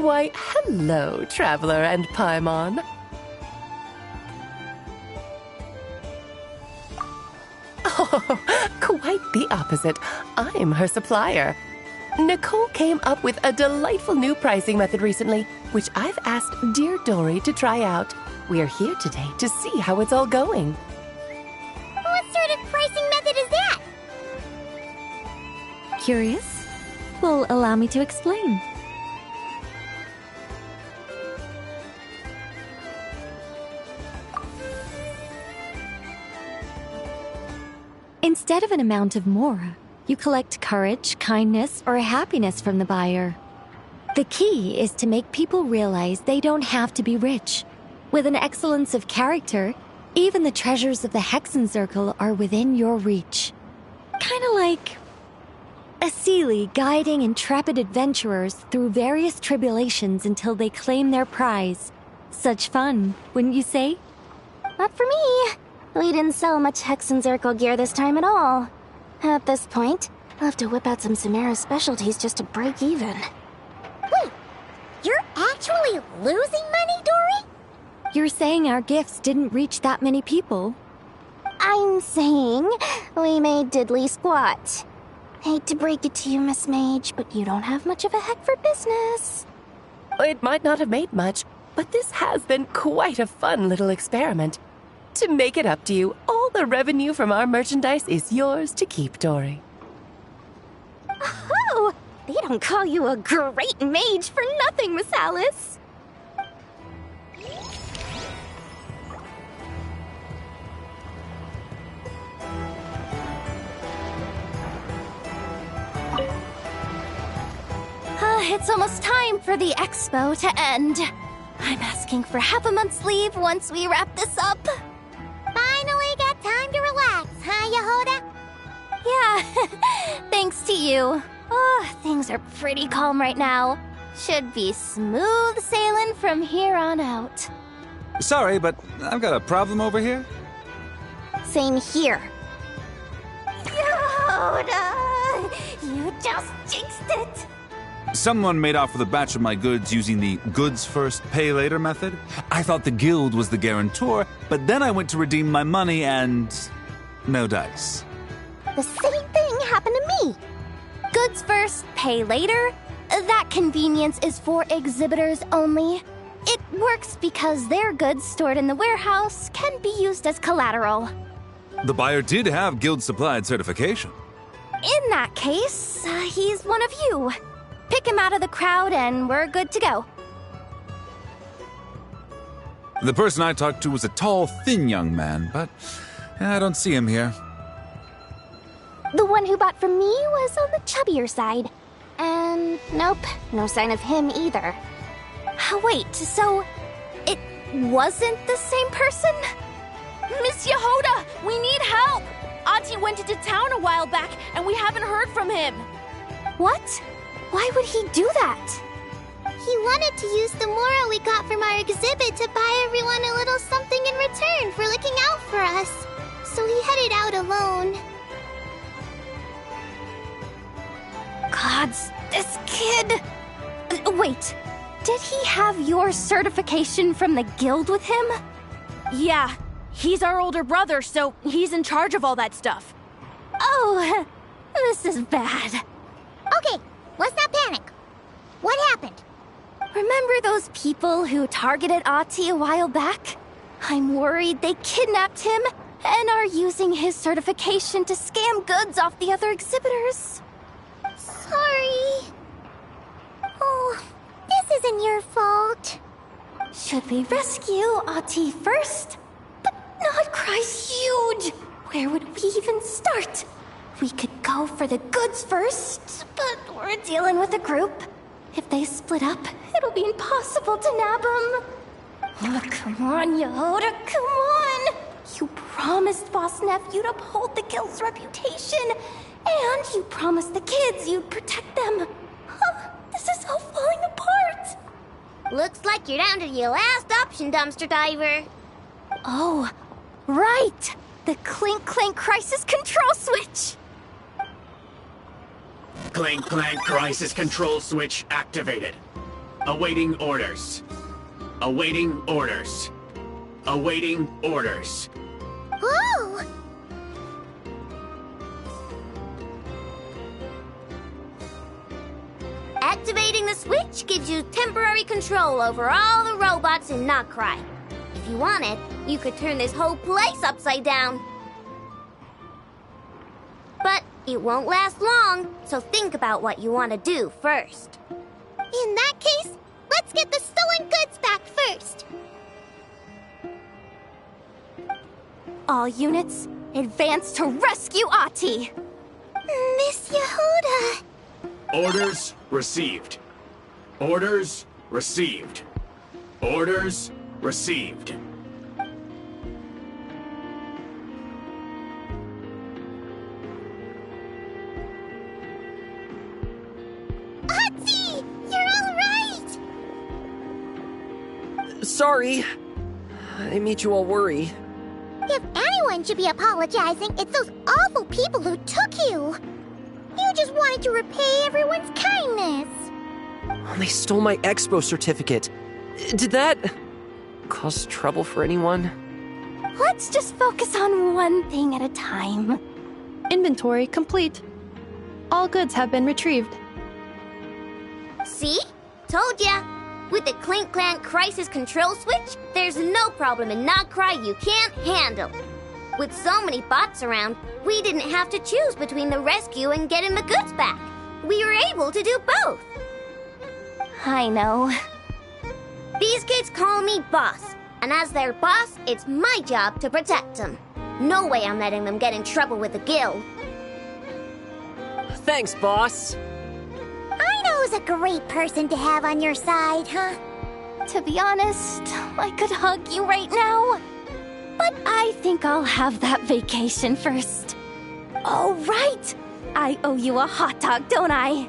Why, hello, Traveler and Paimon. Oh, quite the opposite. I'm her supplier. Nicole came up with a delightful new pricing method recently, which I've asked dear Dory to try out. We're here today to see how it's all going. What sort of pricing method is that? Curious? Well, allow me to explain. Instead of an amount of mora, you collect courage, kindness, or happiness from the buyer. The key is to make people realize they don't have to be rich. With an excellence of character, even the treasures of the Hexen Circle are within your reach. Kinda like a Seelie guiding intrepid adventurers through various tribulations until they claim their prize. Such fun, wouldn't you say? Not for me. We didn't sell much Hexen Circle gear this time at all. At this point, I'll have to whip out some Samara specialties just to break even. Wait, you're actually losing money, Dory? You're saying our gifts didn't reach that many people? I'm saying we made diddly squat. Hate to break it to you, Miss Mage, but you don't have much of a heck for business. It might not have made much, but this has been quite a fun little experiment. To make it up to you, all the revenue from our merchandise is yours to keep, Dory. Oh, they don't call you a great mage for nothing, Miss Alice. It's almost time for the expo to end. I'm asking for half a month's leave once we wrap this up. Finally got time to relax, huh, Yehoda? Yeah, thanks to you. Oh, things are pretty calm right now. Should be smooth sailing from here on out. Sorry, but I've got a problem over here. Same here. Yehoda, you just jinxed it. Someone made off with a batch of my goods using the goods first, pay later method. I thought the guild was the guarantor, but then I went to redeem my money and no dice. The same thing happened to me. Goods first, pay later? That convenience is for exhibitors only. It works because their goods stored in the warehouse can be used as collateral. The buyer did have guild supplied certification. In that case, he's one of you. Pick him out of the crowd and we're good to go. The person I talked to was a tall, thin young man, but I don't see him here. The one who bought from me was on the chubbier side. And nope, no sign of him either. Wait, so it wasn't the same person? Miss Yehoda, we need help! Auntie went into town a while back and we haven't heard from him. What? Why would he do that? He wanted to use the mora we got from our exhibit to buy everyone a little something in return for looking out for us. So he headed out alone. Gods, this kid... Wait, did he have your certification from the guild with him? Yeah, he's our older brother, so he's in charge of all that stuff. Oh, this is bad. Okay, let's not panic. What happened? Remember those people who targeted Ahti a while back? I'm worried they kidnapped him and are using his certification to scam goods off the other exhibitors. Sorry. Oh, this isn't your fault. Should we rescue Ahti first? But Nodcry's huge. Where would we even start? We could go for the goods first, but we're dealing with a group. If they split up, it'll be impossible to nab them. Oh, come on, Yehoda, come on! You promised Boss Nephew to uphold the guild's reputation, and you promised the kids you'd protect them. This is all falling apart. Looks like you're down to your last option, dumpster diver. Oh, right! The Clink Clank Crisis Control Switch! Clank Clank Crisis Control Switch activated. Awaiting orders. Awaiting orders. Awaiting orders. Oh! Activating the switch gives you temporary control over all the robots in Nodcry. If you wanted, you could turn this whole place upside down. But it won't last long, so think about what you want to do first. In that case, let's get the stolen goods back first. All units, advance to rescue Ahti! Miss Yehoda! Orders received. Orders received. Orders received. Ahti! You're all right! Sorry. I made you all worry. If anyone should be apologizing, it's those awful people who took you. You just wanted to repay everyone's kindness. They stole my expo certificate. Did that cause trouble for anyone? Let's just focus on one thing at a time. Inventory complete. All goods have been retrieved. See? Told ya. With the Clank Clank Crisis Control Switch, there's no problem in Nogcry you can't handle. With so many bots around, we didn't have to choose between the rescue and getting the goods back. We were able to do both. I know. These kids call me boss, and as their boss, it's my job to protect them. No way I'm letting them get in trouble with the guild. Thanks, boss. Aino's a great person to have on your side, huh? To be honest, I could hug you right now. But I think I'll have that vacation first. Oh, right! I owe you a hot dog, don't I?